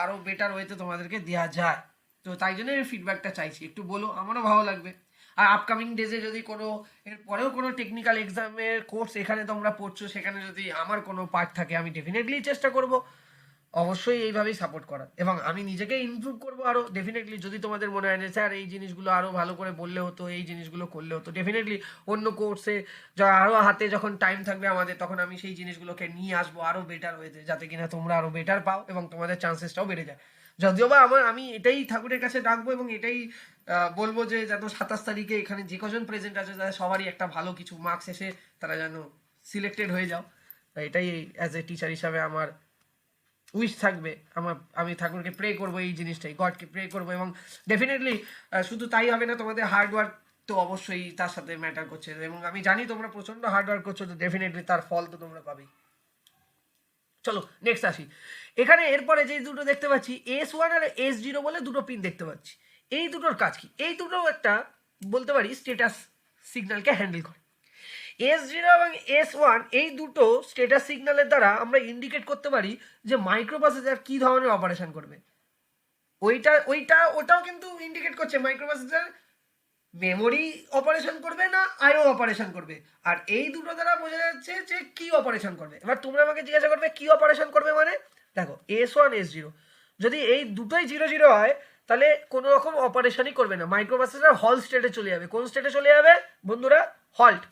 আরো বেটার ওয়েতে তোমাদেরকে দেওয়া যায়। তো তাই জন্য এই ফিডব্যাকটা চাইছি, একটু বলো, আমারও ভালো লাগবে। আর আপকামিং ডেজে যদি কোনো এর পরেও কোনো টেকনিক্যাল এক্সামের কোর্স এখানে তোমরা পড়ছো, সেখানে যদি আমার কোনো পার্ট থাকে, আমি ডেফিনেটলি চেষ্টা করব অবশ্যই এইভাবেই সাপোর্ট করার, এবং আমি নিজেকে ইমপ্রুভ করবো আরো ডেফিনেটলি। যদি তোমাদের মনে হয় যে স্যার এই জিনিসগুলো আরো ভালো করে বললে হতো, এই জিনিসগুলো করলে হতো, ডেফিনেটলি অন্য কোর্সে আরো হাতে যখন টাইম থাকবে আমাদের, তখন আমি সেই জিনিসগুলোকে নিয়ে আসবো আরো বেটার হয়েছে, যাতে কিনা তোমরা আরো বেটার পাও এবং তোমাদের চান্সেসটাও বেড়ে যায়। যদিও বা আমি এটাই ঠাকুরের কাছে ডাকবো এবং এটাই বলবো যে যেন 27 তারিখে এখানে যে কজন প্রেজেন্ট আছে তাদের সবারই একটা ভালো কিছু মার্কস এসে তারা যেন সিলেক্টেড হয়ে যাও। এটাই অ্যাজ এ টিচার হিসাবে আমার উইশ থাকবে। আমি ঠাকুরকে প্রে করবো এই জিনিসটাই, গডকে প্রে করবো। এবং ডেফিনেটলি শুধু তাই হবে না, তোমাদের হার্ডওয়ার্ক তো অবশ্যই তার সাথে ম্যাটার করছে, এবং আমি জানি তোমরা প্রচন্ড হার্ডওয়ার্ক করছো, তো ডেফিনেটলি তার ফল তো তোমরা পাবেই। চলো নেক্সট আসি। এখানে এরপরে যে দুটো দেখতে পাচ্ছি, S1 আর S0 বলে দুটো পিন দেখতে পাচ্ছি। এই দুটোর কাজ কি? এই দুটো একটা বলতে পারি স্ট্যাটাস সিগন্যালকে হ্যান্ডেল করে। S0 এবং S1 এই দুটো স্ট্যাটাস সিগন্যালের দ্বারা আমরা ইন্ডিকেট করতে পারি যে মাইক্রোপ্রসেসর কি ধরনের অপারেশন করবে। ওটাও কিন্তু ইন্ডিকেট করছে মাইক্রোপ্রসেসর মেমোরি অপারেশন করবে না আইও অপারেশন করবে। আর এই দুটো দ্বারা বোঝা যাচ্ছে যে কি অপারেশন করবে। এবার তোমরা আমাকে জিজ্ঞাসা করবে কি অপারেশন করবে মানে, দেখো S1 S0 যদি এই দুটোই 0 0 হয় তাহলে কোনো রকম অপারেশনই করবে না, মাইক্রোপ্রসেসর হল স্টেটে চলে যাবে। কোন স্টেটে চলে যাবে বন্ধুরা? হল্ট।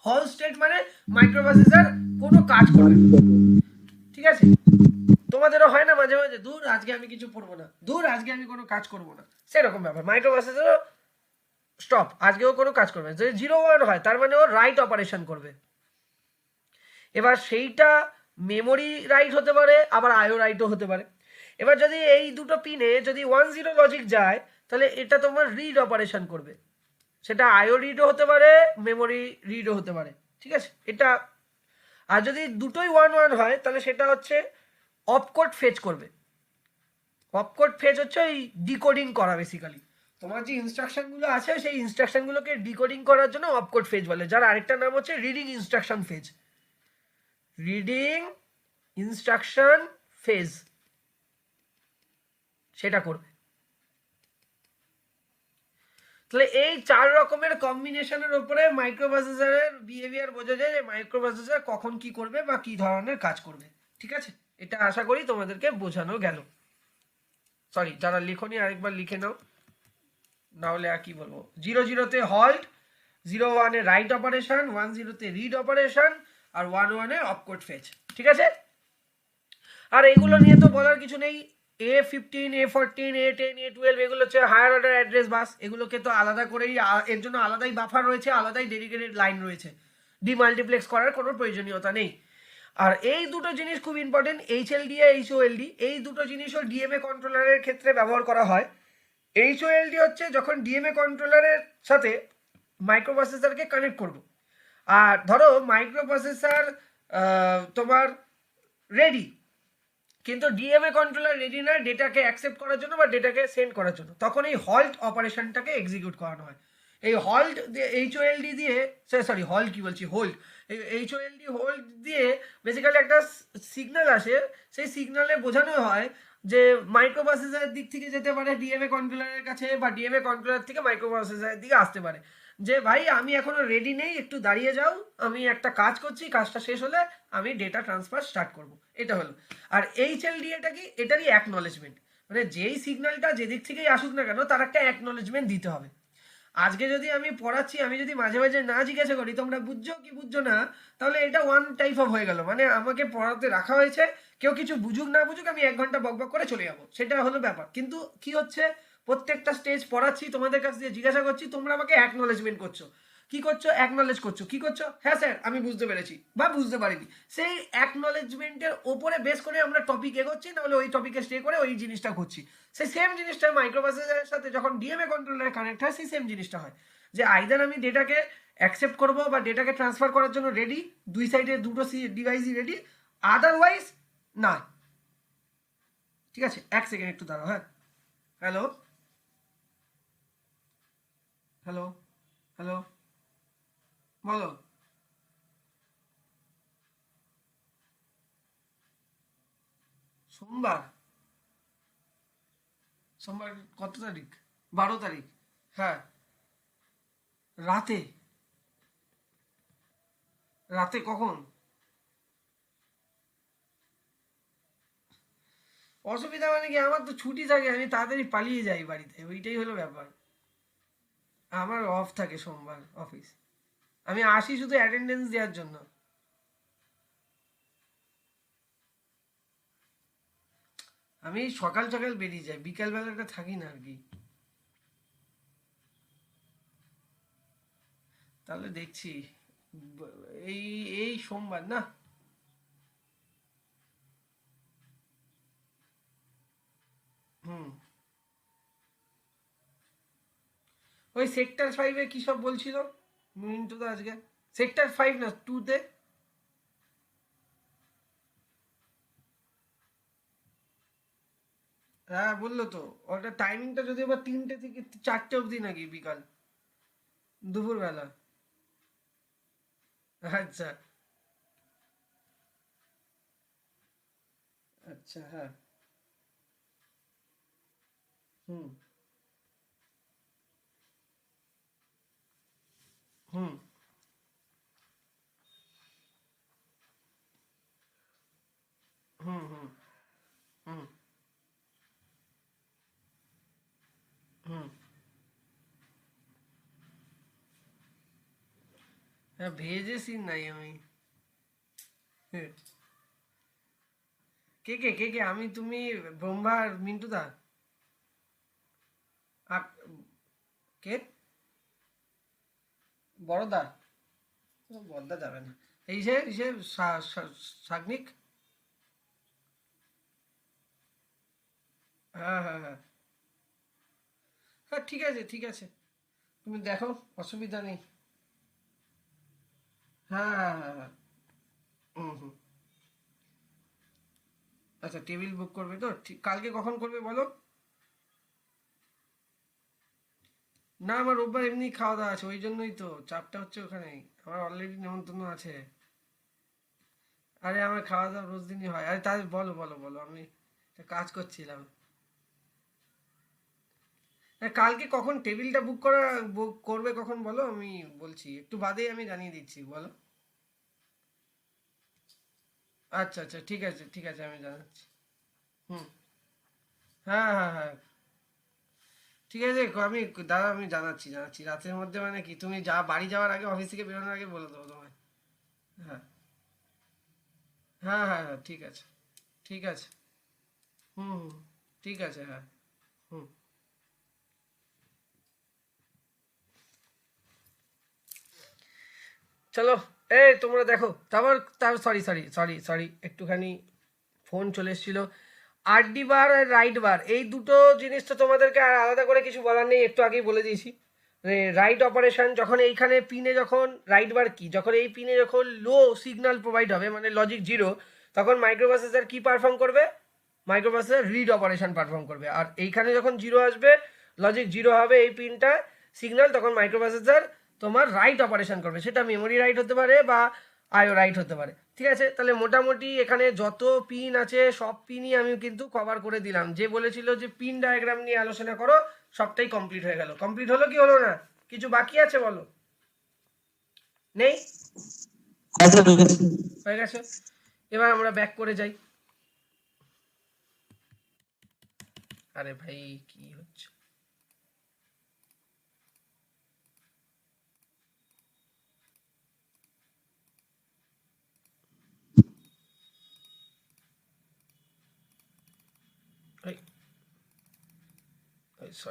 হল স্টেট মানে মাইক্রোপ্রসেসর কোনো কাজ করবে না, ঠিক আছে? তোমাদেরও হয় না মাঝে মাঝে, দূর আজকে আমি কিছু পড়বো না, দূর আজকে আমি কোনো কাজ করবো না, সেরকম ব্যাপার। মাইক্রোপ্রসেসরও স্টপ, আজকেও কোনো কাজ করবে না। যদি 0 1 হয় তার মানে ও রাইট অপারেশন করবে। এবার সেইটা মেমোরি রাইট হতে পারে, আবার আইও রাইটও হতে পারে। এবার যদি এই দুটো পিনে যদি 1 0 লজিক যায় তাহলে এটা তোমার রিড অপারেশন করবে, সেটা আইও রিডও হতে পারে, মেমোরি রিডও হতে পারে, ঠিক আছে এটা। আর যদি দুটোই 1 1 হয় তাহলে সেটা হচ্ছে অপকোড ফেচ করবে। অপকোড ফেচ হচ্ছে ওই ডিকোডিং করা বেসিক্যালি। তোমার যে ইনস্ট্রাকশনগুলো আছে সেই ইনস্ট্রাকশনগুলোকে ডিকোডিং করার জন্য অপকোড ফেজ বলে, যার আরেকটা নাম হচ্ছে reading instruction phase. Reading instruction phase সেটা করবে। তাহলে এই 4 রকমের কম্বিনেশনের উপরে মাইক্রোপ্রসেসরের বিহেভিয়ার বোঝা যায় যে মাইক্রোপ্রসেসর কখন কি করবে বা কি ধরনের কাজ করবে, ঠিক আছে? এটা আশা করি তোমাদেরকে বোঝানো গেল। সরি, যারা লিখনি আরেকবার লিখে নাও, না হলে আর কি বলবো। 0 0 তে হল্ট, 0 1 এ রাইট অপারেশন, 1 0 তে রিড অপারেশন, আর 1 1 এ অপকোড ফেচ, ঠিক আছে? আর এগুলো নিয়ে তো বলার কিছু নেই। A15 A14 A10 A12 এগুলো হচ্ছে হায়ার অর্ডার অ্যাড্রেস বাস, এগুলোকে তো আলাদা করেই এর জন্য আলাদাই বাফার রয়েছে, আলাদাই ডেডিকেটেড লাইন রয়েছে, ডিমাল্টিপ্লেক্স করার কোনো প্রয়োজনীয়তা নেই। আর এই দুটো জিনিস খুব ইম্পর্টেন্ট, HLD আর HOLD, এই দুটো জিনিসও ডিএমএ কন্ট্রোলারের ক্ষেত্রে ব্যবহার করা হয়। HOLD হচ্ছে যখন ডিএমএ কন্ট্রোলারের সাথে মাইক্রোপ্রসেসরকে কানেক্ট করব, আর ধরো মাইক্রোপ্রসেসর তোমার রেডি, কিন্তু ডিএমএ কন্ট্রোলার রেডি নয় ডেটাকে অ্যাকসেপ্ট করার জন্য বা ডেটাকে সেন্ড করার জন্য, তখন এই হল্ট অপারেশনটাকে এক্সিকিউট করানো হয়। এই হল্ট HOLD দিয়ে, সরি হল্ট কি বলছি, হোল্ড, এই HOLD হোল্ড দিয়ে বেসিক্যালি একটা সিগন্যাল আসে, সেই সিগন্যালে বোঝানো হয় যে মাইক্রোপ্রসেসরের দিক থেকে যেতে পারে ডিএমএ কন্ট্রোলারের কাছে, বা ডিএমএ কন্ট্রোলার থেকে মাইক্রোপ্রসেসরের দিকে আসতে পারে, যে ভাই আমি এখনো রেডি নেই, একটু দাঁড়িয়ে যাও, আমি একটা কাজ করছি, কাজটা শেষ হলে আমি ডেটা ট্রান্সফার স্টার্ট করব। এটা হলো। আর HLD এটা কি, এটারই অ্যাকনলেজমেন্ট, মানে যেই সিগন্যালটা যেদিক থেকেই আসুক না কেন তার একটা অ্যাকনলেজমেন্ট দিতে হবে। আজকে যদি আমি পড়াচ্ছি, আমি যদি মাঝে মাঝে না জিজ্ঞাসা করি তোমরা বুঝছো কি বুঝছো না, তাহলে এটা ওয়ান টাইপ অফ হয়ে গেল, মানে আমাকে পড়াতে রাখা হয়েছে, কেউ কিছু বুঝুক না বুঝুক আমি 1 ঘন্টা বকবক করে চলে যাবো, সেটা হলো ব্যাপার। কিন্তু কি হচ্ছে, প্রত্যেকটা স্টেজ পড়াচ্ছি, তোমাদের কাছ দিয়ে জিজ্ঞাসা করছি, তোমরা আমাকে অ্যাকনলেজমেন্ট করছো। কি করছো? অ্যাকনলেজ করছো। কি করছো? হ্যাঁ স্যার আমি বুঝতে পেরেছি বা বুঝতে পারিনি। সেই অ্যাকনলেজমেন্টের ওপরে বেস করে আমরা টপিক এগোচ্ছি, নাহলে ওই টপিকে স্টে করে ওই জিনিসটা করছি। সেই সেম জিনিসটা মাইক্রোপ্রসেসরের সাথে যখন ডিএমএ কন্ট্রোলারে কানেক্ট হয়, সেই সেম জিনিসটা হয় যে আইদার আমি ডেটাকে অ্যাকসেপ্ট করবো বা ডেটাকে ট্রান্সফার করার জন্য রেডি, দুই সাইডে দুটো ডিভাইসই রেডি, আদারওয়াইজ না। ঠিক আছে, 1 সেকেন্ড একটু দাঁড়াও। হ্যাঁ, হ্যালো হ্যালো হ্যালো, বলো। সোমবার? সোমবার কত তারিখ? 12 তারিখ। হ্যাঁ, রাতে? রাতে কখন? অসুবিধা মানে কি, আমার তো ছুটি থাকে, আমি তাড়াতাড়ি পালিয়ে যাই বাড়িতে, ওইটাই হলো ব্যাপার। আমার অফ থাকে সোমবার অফিস, আমি আসি শুধু অ্যাটেন্ডেন্স দেওয়ার জন্য। আমি সকাল সকাল বেরিয়ে যাই, বিকাল বেলাটা থাকি না আর কি। তাহলে দেখছি এই এই সোমবার না, হুম, ওই সেক্টর 5-এ কি সব বলছিল মিন্টু তো আজকে? সেক্টর 5 না 2-তে? হ্যাঁ বললো তো, ওটা টাইমিংটা যদি আবার 3টে থেকে 4টে অবধি নাকি, বিকাল দুপুরবেলা? আচ্ছা আচ্ছা, হ্যাঁ, হুম, হুম হুম হুম হুম হুম হ্যাঁ ভেজে সিন নাই আমি। হ্যাঁ। কে আমি তুমি ব্রহ্মা আর মিন্টু দা আর কে বড়দা? বড়দা যাবে না। এই যে সাগ্নিক। হ্যাঁ হ্যাঁ হ্যাঁ হ্যাঁ ঠিক আছে ঠিক আছে, তুমি দেখো, অসুবিধা নেই। হ্যাঁ হ্যাঁ হ্যাঁ হ্যাঁ হুম হুম আচ্ছা টেবিল বুক করবে তো ঠিক, কালকে কখন করবে বলো? না আমার রোববার এমনি খাওয়া দাওয়া আছে, ওই জন্যই তো চাপটা হচ্ছে ওখানেই, আমার অলরেডি নেমন্তন্ন আছে। আরে আমার খাওয়া দাওয়া রোজ দিনই হয়। আরে তাহলে বলো বলো বলো, আমি একটা কাজ করছিলাম। হ্যাঁ কালকে কখন টেবিলটা বুক করবে কখন বলো, আমি বলছি একটু বাদেই আমি জানিয়ে দিচ্ছি, বলো। আচ্ছা আচ্ছা ঠিক আছে আমি জানাচ্ছি। হুম হ্যাঁ হ্যাঁ হ্যাঁ ঠিক আছে, আমি দাদা আমি জানাচ্ছি রাতের মধ্যে, মানে কি তুমি বাড়ি যাওয়ার আগে, অফিস থেকে বেরোনোর আগে বলে দেবো তোমায়। হ্যাঁ হ্যাঁ হ্যাঁ হ্যাঁ ঠিক আছে ঠিক আছে। হুম হুম ঠিক আছে হ্যাঁ। হুম চলো, এই তোমরা দেখো, তারপর সরি একটুখানি ফোন চলে এসেছিল। আরডি বার আর রাইট বার এই দুটো জিনিস তো তোমাদেরকে আর আলাদা করে কিছু বলার নেই, একটু আগেই বলে দিয়েছি। রাইট অপারেশন যখন এইখানে পিনে, যখন রাইট বার কি, যখন এই পিনে যখন লো সিগন্যাল প্রোভাইড হবে মানে লজিক জিরো, তখন মাইক্রোপ্রসেসর কি পারফর্ম করবে? মাইক্রোপ্রসেসর রিড অপারেশন পারফর্ম করবে। আর এইখানে যখন জিরো আসবে, লজিক জিরো হবে এই পিনটা সিগন্যাল, তখন মাইক্রোপ্রসেসর তোমার রাইট অপারেশন করবে, সেটা মেমোরি রাইট হতে পারে বা আইও রাইট হতে পারে। ঠিক আছে, তাহলে মোটামুটি এখানে যত পিন আছে সব পিনই আমি কিন্তু কভার করে দিলাম। যে বলেছিল যে পিন ডায়াগ্রাম নিয়ে আলোচনা করো, সবটাই কমপ্লিট হয়ে গেল। কমপ্লিট হলো কি হলো না? কিছু বাকি আছে বলো? নেই? হ্যাঁ স্যার হয়ে গেছে। হয়ে গেছে। এবার আমরা ব্যাক করে যাই। আরে ভাই কি হচ্ছে?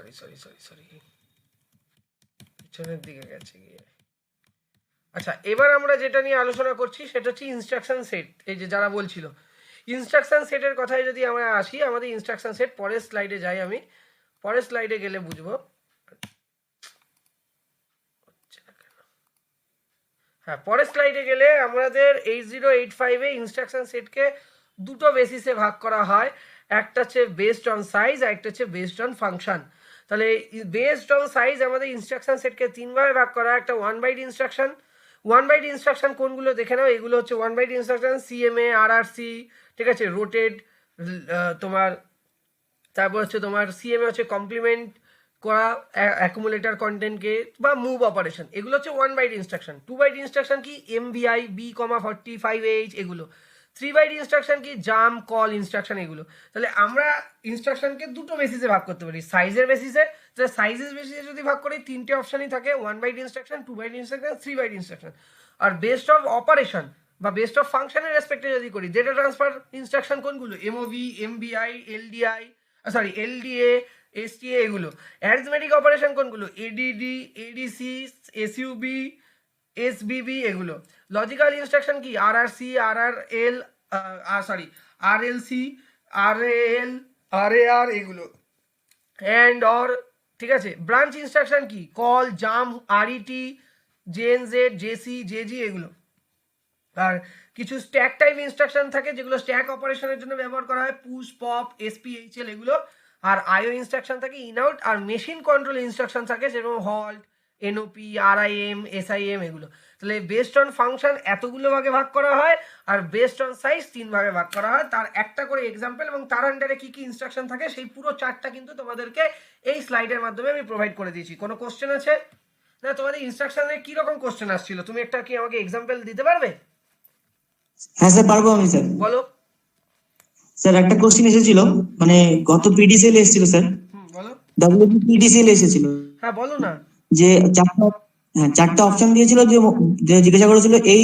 সরি পিছনের দিকে গেছে গিয়ে। আচ্ছা এবার আমরা যেটা নিয়ে আলোচনা করছি সেটা হচ্ছে ইনস্ট্রাকশন সেট। এই যে যারা বলছিল ইনস্ট্রাকশন সেটের কথায় যদি আমরা আসি, আমাদের ইনস্ট্রাকশন সেট পরের স্লাইডে যাই, আমি পরের স্লাইডে গেলে বুঝবো। হ্যাঁ পরের স্লাইডে গেলে আমাদের 8085-এ ইনস্ট্রাকশন সেটকে দুটো বেসিসে ভাগ করা হয়। একটা হচ্ছে বেসড অন সাইজ, আর একটা হচ্ছে বেসড অন ফাংশন। তাহলে বেসড অন সাইজ আমাদের ইনস্ট্রাকশন সেটকে তিনভাবে ভাগ করা হয়। একটা one byte instruction. One byte instruction কোনগুলো দেখে নাও, এগুলো হচ্ছে one byte instruction, CMA, RRC, ঠিক আছে, রোটেড, তোমার তারপর হচ্ছে তোমার সিএমএ হচ্ছে কমপ্লিমেন্ট করা অ্যাকুমুলেটর কন্টেন্টকে, বা মুভ অপারেশন, এগুলো হচ্ছে one byte instruction. Two byte instruction কি এমভিআই, B,45H এগুলো। থ্রি বাইট ইনস্ট্রাকশন কি জাম্প, কল ইনস্ট্রাকশন এগুলো। তাহলে আমরা ইনস্ট্রাকশনকে দুটো বেসিসে ভাগ করতে পারি, সাইজের বেসিসে। তাহলে সাইজের বেসিসে যদি ভাগ করি তিনটে অপশনই থাকে, one byte instruction, two byte instruction, three byte instruction. আর বেস্ট অফ অপারেশন বা বেস্ট অফ ফাংশনের রেসপেক্টে যদি করি, ডেটা ট্রান্সফার ইনস্ট্রাকশন কোনগুলো? MOV, MBI, LDI, LDA, STA এগুলো। অ্যারিথমেটিক অপারেশন কোনগুলো? এডিডি, এডিসি, এসইউবি, এসবিবি এগুলো। লজিক্যাল ইনস্ট্রাকশন কি? RRC, RRL, RLC, RAL, RAR এগুলো। অ্যান্ড অর, ঠিক আছে। ব্রাঞ্চ ইনস্ট্রাকশন কি? Call, jump, RET, JNZ, JC, JG এগুলো। আর কিছু স্ট্যাক টাইপ ইনস্ট্রাকশন থাকে যেগুলো স্ট্যাক অপারেশনের জন্য ব্যবহার করা হয়, পুশ, পপ, এসপিএইচএল এগুলো। আর আইও ইনস্ট্রাকশন থাকে, ইন আউট। আর মেশিন কন্ট্রোল ইনস্ট্রাকশন থাকে যেরকম হল্ট, এনওপি, আরআইএম, এসআইএম এগুলো। তাহলে বেসড অন ফাংশন এতগুলো ভাগে ভাগ করা হয়, আর বেসড অন সাইজ তিন ভাগে ভাগ করা হয়। তার একটা করে এক্সাম্পল এবং তার আন্ডারে কি কি ইনস্ট্রাকশন থাকে সেই পুরো চার্টটা কিন্তু তোমাদেরকে এই স্লাইডের মাধ্যমে আমি প্রোভাইড করে দিয়েছি। কোনো কোশ্চেন আছে? না তোমাদের ইনস্ট্রাকশনে কি রকম কোশ্চেন আসছিল, তুমি একটা কি আমাকে এক্সাম্পল দিতে পারবে? হ্যাঁ স্যার পারবো আমি স্যার। বলো। স্যার একটা কোশ্চেন এসেছিল, মানে গত পিডিসিএল এসেছিল স্যার, বলো। পিডিসিএল এসেছিল, হ্যাঁ বলো না। যে চারটা অপশন দিয়েছিল, যে জিজ্ঞাসা করেছিল এই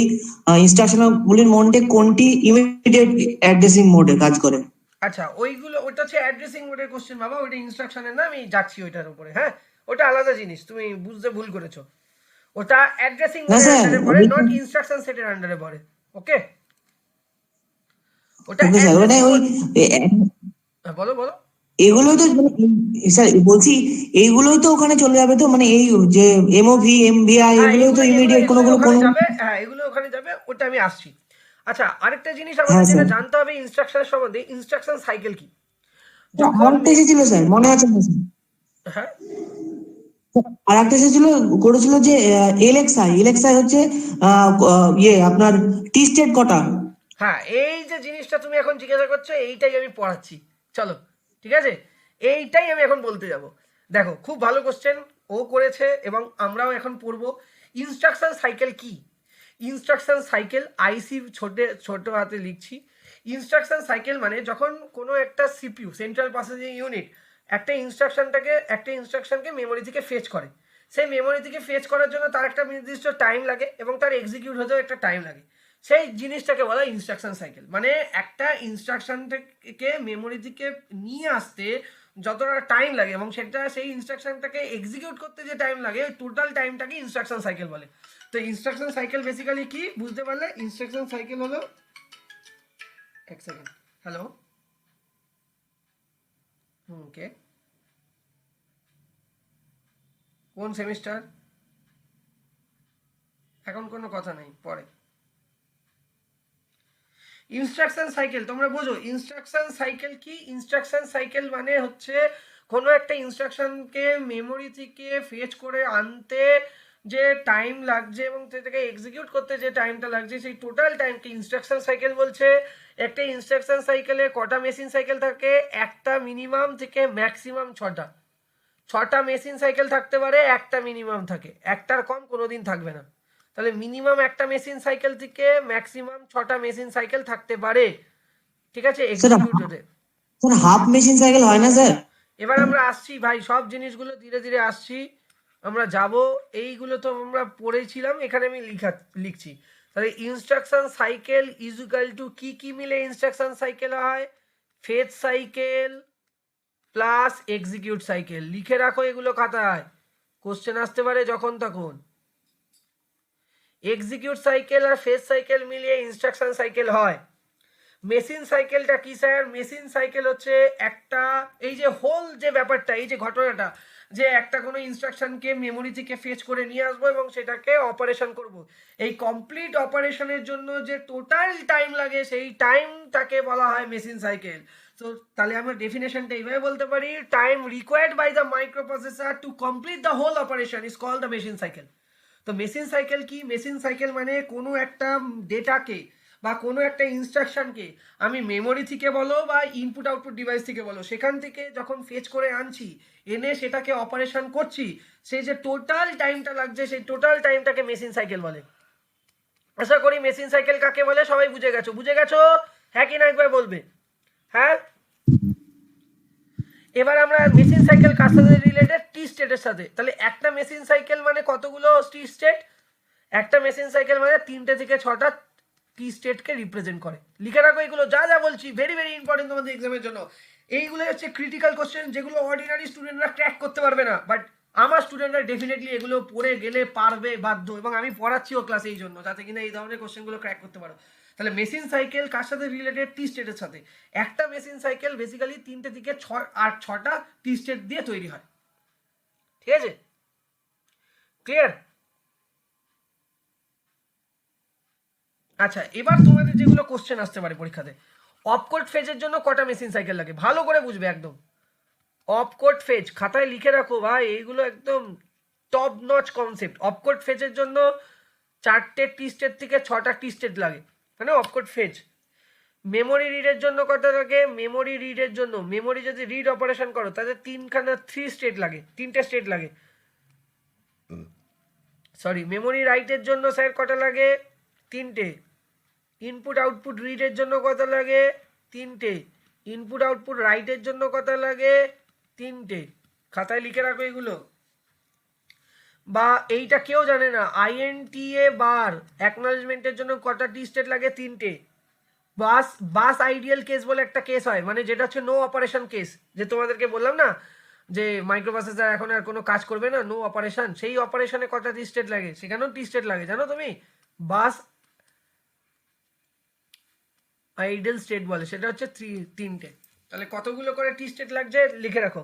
ইনস্ট্রাকশন গুলির মধ্যে কোনটি ইমিডিয়েট অ্যাড্রেসিং মোডে কাজ করে। আচ্ছা ওইগুলো, ওটা হচ্ছে অ্যাড্রেসিং মোডের কোশ্চেন বাবা, ওইটা ইনস্ট্রাকশনের না, আমি যাচ্ছি ওইটার উপরে। হ্যাঁ ওটা আলাদা জিনিস, তুমি বুঝতে ভুল করেছো। ওটা অ্যাড্রেসিং না মোডের স্যার, আন্ডারে পড়ে, নট ইনস্ট্রাকশন সেটের আন্ডারে পড়ে। ওকে ওটা ওকে স্যার, মানে ওই বলো বলো। এগুলোই তো স্যার বলছি, এইগুলোই তো ওখানে চলে যাবে তো, মানে এই যে এমওভি এমভিআই হ্যাঁ এগুলোই তো ইমিডিয়েট এগুলো ওখানে কোনো। যাবে, হ্যাঁ এগুলো ওখানে যাবে, ওটা আমি আসছি। আচ্ছা আরেকটা জিনিস আমাদের হ্যাঁ যেটা স্যার, জানতে হবে ইনস্ট্রাকশনের সম্বন্ধে, ইনস্ট্রাকশন সাইকেল কি। আর একটা এসেছিল স্যার, মনে আছে না স্যার? হ্যাঁ আর একটা এসেছিল, করেছিল যে এলএক্সআই হচ্ছে আপনার টি স্টেট কটা। হ্যাঁ এই যে জিনিসটা তুমি এখন জিজ্ঞাসা করছো, এইটাই আমি পড়াচ্ছি। চলো ঠিক আছে, এইটাই আমি এখন বলতে যাব। দেখো খুব ভালো কোশ্চেন ও করেছে এবং আমরাও এখন পড়বো। ইনস্ট্রাকশন সাইকেল কি? ইনস্ট্রাকশন সাইকেল আইসি ছোট হাতে লিখছি। ইনস্ট্রাকশন সাইকেল মানে যখন কোনো একটা সিপিইউ, সেন্ট্রাল প্রসেসিং ইউনিট, একটা ইনস্ট্রাকশনকে মেমোরি থেকে ফেচ করে। সেই মেমোরি থেকে ফেচ করার জন্য তার একটা নির্দিষ্ট টাইম লাগে এবং তার এক্সিকিউট হতেও একটা টাইম লাগে। সেই জিনিসটাকে বলা ইনস্ট্রাকশন সাইকেল। মানে একটা ইনস্ট্রাকশনটাকে মেমোরি থেকে নিয়ে আসতে যতটা টাইম লাগে এবং সেটা সেই ইনস্ট্রাকশনটাকে এক্সিকিউট করতে যে টাইম লাগে, ওই টোটাল টাইমটাকে ইনস্ট্রাকশন সাইকেল বলে। তো ইনস্ট্রাকশন সাইকেল বেসিক্যালি কি বুঝতে পারলে? ইনস্ট্রাকশন সাইকেল হলো, এক সেকেন্ড, হ্যালো, ওকে, কোন সেমিস্টার? এখন কোনো কথা নেই, পরে। ইনস্ট্রাকশন সাইকেল তোমরা বোঝো। ইনস্ট্রাকশন সাইকেল কি? ইনস্ট্রাকশন সাইকেল মানে হচ্ছে কোনো একটা ইনস্ট্রাকশনকে মেমোরি থেকে ফেচ করে আনতে যে টাইম লাগছে এবং সেটাকে এক্সিকিউট করতে যে টাইমটা লাগছে, সেই টোটাল টাইমকে ইনস্ট্রাকশন সাইকেল বলছে। একটা ইনস্ট্রাকশন সাইকেলে কটা মেশিন সাইকেল থাকে? একটা মিনিমাম থেকে ম্যাক্সিমাম ছটা মেশিন সাইকেল থাকতে পারে, একটা মিনিমাম থাকে, একটার কম কোনোদিন থাকবে না। তাহলে মিনিমাম একটা মেশিন সাইকেল থেকে ম্যাক্সিমাম 6টা মেশিন সাইকেল থাকতে পারে, ঠিক আছে, এক্সিকিউট হতে। স্যার হাফ মেশিন সাইকেল হয় না স্যার? এবার আমরা আসছি ভাই, সব জিনিসগুলো ধীরে ধীরে আসছি, আমরা যাব। এইগুলো তো আমরা পড়েছিলাম, এখানে আমি লিখছি। তাহলে instruction cycle is equal to কি মিলে ইনস্ট্রাকশন সাইকেল হয়? Fetch cycle plus execute cycle. লিখে রাখো এগুলো খাতায়, কোশ্চেন আসতে পারে যখন তখন। এক্সিকিউট সাইকেল আর ফেজ সাইকেল মিলিয়ে ইনস্ট্রাকশন সাইকেল হয়। মেশিন সাইকেলটা কি স্যার? মেশিন সাইকেল হচ্ছে একটা, এই যে হোল যে ব্যাপারটা, এই যে ঘটনাটা, যে একটা কোনো ইনস্ট্রাকশনকে মেমোরি থেকে ফেচ করে নিয়ে আসবো এবং সেটাকে অপারেশন করব, এই কমপ্লিট অপারেশনের জন্য যে টোটাল টাইম লাগে সেই টাইমটাকে বলা হয় মেশিন সাইকেল। তো তাহলে আমরা ডেফিনেশনটা এইভাবে বলতে পারি, time required by the microprocessor to complete the whole operation is called the machine cycle. তো মেশিন সাইকেল কি? মেশিন সাইকেল মানে কোনো একটা ডেটাকে বা কোনো একটা ইনস্ট্রাকশনকে আমি মেমোরি থেকে বলো বা ইনপুট আউটপুট ডিভাইস থেকে বলো, সেখান থেকে যখন ফেচ করে আনছি, এনে সেটাকে অপারেশন করছি, সেই যে টোটাল টাইমটা লাগছে সেই টোটাল টাইমটাকে মেশিন সাইকেল বলে। আশা করি মেশিন সাইকেল কাকে বলে সবাই বুঝে গেছো। বুঝে গেছো? হ্যাঁ কি না একবার বলবে? হ্যাঁ। এবার আমরা মেশিন সাইকেল কার সাথে রিলেটেড? টি স্টেটের সাথে। তাহলে একটা মেশিন সাইকেল মানে কতগুলো টি স্টেট? একটা মেশিন সাইকেল মানে 3টে থেকে 6টা টি স্টেটকে রিপ্রেজেন্ট করে। লিখে রাখো এগুলো, যা যা বলছি ভেরি ভেরি ইম্পর্টেন্ট তোমাদের এক্সামের জন্য। এইগুলো হচ্ছে ক্রিটিক্যাল কোশ্চেন, যেগুলো অর্ডিনারি স্টুডেন্টরা ক্র্যাক করতে পারবে না, বাট আমার স্টুডেন্টরা ডেফিনেটলি এগুলো পড়ে গেলে পারবে, বাধ্য, এবং আমি পড়াচ্ছিও ক্লাসে এই জন্য, যাতে কিনা এই ধরনের কোশ্চেনগুলো ক্র্যাক করতে পারো। তাহলে মেশিন সাইকেল কার সাথে রিলেটেড? টি স্টেটের সাথে। একটা মেশিন সাইকেল বেসিক্যালি 3টে থেকে 6টা টি স্টেট দিয়ে তৈরি হয়, ঠিক আছে? ক্লিয়ার? আচ্ছা এবার তোমাদের যেগুলো কোশ্চেন আসতে পারে পরীক্ষাতে, অপকোড ফেজের জন্য কটা মেশিন সাইকেল লাগে? ভালো করে বুঝবে একদম। অপকোড ফেজ খাতায় লিখে রাখো ভাই, এইগুলো একদম টপ নচ কনসেপ্ট। অপকোড ফেজের জন্য 4টে টি স্টেট থেকে 6টা টি স্টেট লাগে, মানে অপকোড ফেজ। মেমোরি রিডের জন্য কটা লাগে? মেমোরি রিডের জন্য, মেমোরি যদি রিড অপারেশন করো তাহলে 3টে স্টেট লাগে। সরি মেমোরি রাইটের জন্য স্যার কটা লাগে? 3টে। ইনপুট আউটপুট রিডের জন্য কত লাগে? 3টে। ইনপুট আউটপুট রাইটের জন্য কত লাগে? 3টে। খাতায় লিখে রাখো এগুলো। বা এইটা কেউ জানে না, আইএনটিএ বার অ্যাকনলেজমেন্টের জন্য কটা টি স্টেট লাগে? 3টে। বাস আইডিয়াল কেস বলে একটা কেস হয়, মানে যেটা হচ্ছে নো অপারেশন কেস, যে তোমাদেরকে বললাম না যে মাইক্রোপ্রসেসর এখন আর কোনো কাজ করবে না, নো অপারেশন, সেই অপারেশনে কটা টি স্টেট লাগে? সেখানেও টি স্টেট লাগে, জানো তুমি? বাস আইডিয়াল স্টেট বলে, সেটা হচ্ছে 3টে। তাহলে কতগুলো করে টি স্টেট লাগছে লিখে রাখো।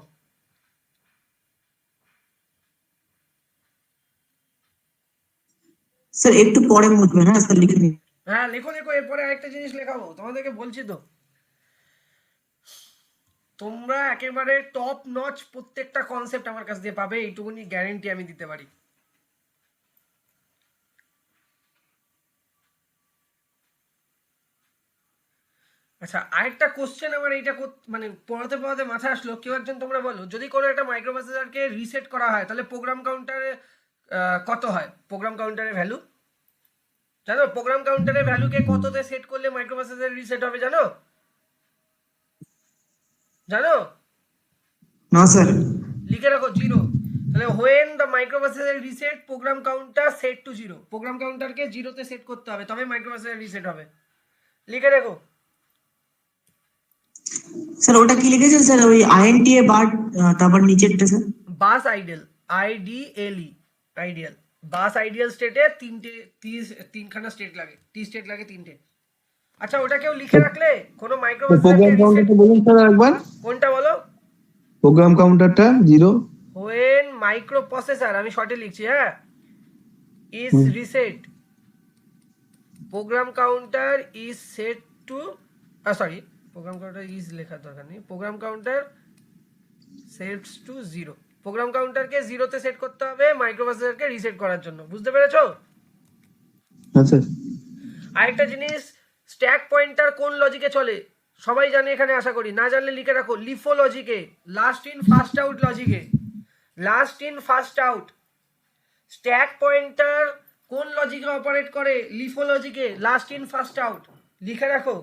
স্যার একটু পরে মুছবেন, হ্যাঁ স্যার লিখে নিন। হ্যাঁ লেখো লেখো, এরপরে আরেকটা জিনিস লেখাবো তোমাদেরকে, বলছি তো। তোমরা একেবারে টপ নচ প্রত্যেকটা কনসেপ্ট আমার কাছ দিয়ে পাবে, এইটুকুনি গ্যারেন্টি আমি দিতে পারি। আচ্ছা, আরেকটা কোশ্চেন আমার এইটা মানে পড়াতে পড়াতে মাথায় আসলো। কেউ একজন তোমরা বলো, যদি কোনো একটা মাইক্রোপ্রসেসরকে রিসেট করা হয় তাহলে প্রোগ্রাম কাউন্টারে কত হয়? প্রোগ্রাম কাউন্টারের ভ্যালু জানো? প্রোগ্রাম কাউন্টারের ভ্যালুকে কততে সেট করলে মাইক্রোপ্রসেসর রিসেট হবে জানো? জানো? না স্যার। লিখে রাখো 0। তাহলে when the microprocessor reset program counter set to 0, program কাউন্টারকে 0তে সেট করতে হবে তবে মাইক্রোপ্রসেসর রিসেট হবে। লিখে রাখো। স্যার ওটা কি লিখেছেন স্যার? ওই আইএনটিএ বার, তারপর নিচেরটা স্যার? বাস আইডিয়াল, আইডিএলই, আইডিয়াল বাস আইডিয়াল স্টেটে তিনখানা স্টেট লাগে, টি স্টেট লাগে 3টে। আচ্ছা, ওটা কেউ লিখে রাখলে কোনো মাইক্রোপ্রসেসরকে রিসেট, বলুন স্যার একবার, কোনটা বলো? প্রোগ্রাম কাউন্টারটা 0। হোয়েন মাইক্রোপ্রসেসর, আমি শর্টে লিখছি, হ্যাঁ, is reset program counter is set to, sorry program counter is লেখার দরকার নেই, program counter sets to 0, program কাউন্টারকে 0তে সেট করতে হবে মাইক্রোপ্রসেসরকে রিসেট করার জন্য। বুঝতে পেরেছো? হ্যাঁ স্যার। আরেকটা জিনিস, স্ট্যাক পয়েন্টার কোন লজিকে চলে সবাই জানে এখানে আশা করি, না জানলে লিখে রাখো। লিফো লজিকে, লাস্ট ইন ফার্স্ট আউট লজিকে, last in first out. Stack pointer কোন লজিকে অপারেট করে? লিফো লজিকে, লাস্ট ইন ফার্স্ট আউট। লিখে রাখো।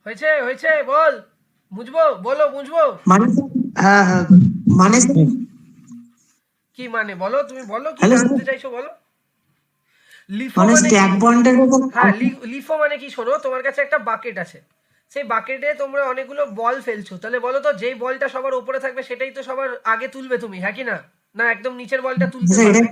হয়েছে হয়েছে, বল বুঝবো, বলো বুঝবো। মানে হ্যাঁ হ্যাঁ মানে কি মানে বলো, তুমি বলো কি Hello, জানতে sir. চাইছো বলো। লিফো মানে মানে স্ট্যাক কি? পয়েন্টার হ্যাঁ, লিফো মানে কি? শোনো, তোমার কাছে একটা বাকেট আছে, সেই বাকেটে তোমরা অনেকগুলো বল ফেলছো, তাহলে বলো তো যেই বলটা সবার উপরে থাকবে সেটাই তো সবার আগে তুলবে তুমি, হ্যাঁ কি না? না একদম নিচের বলটা তুলতে স্যার পারবে? এটাই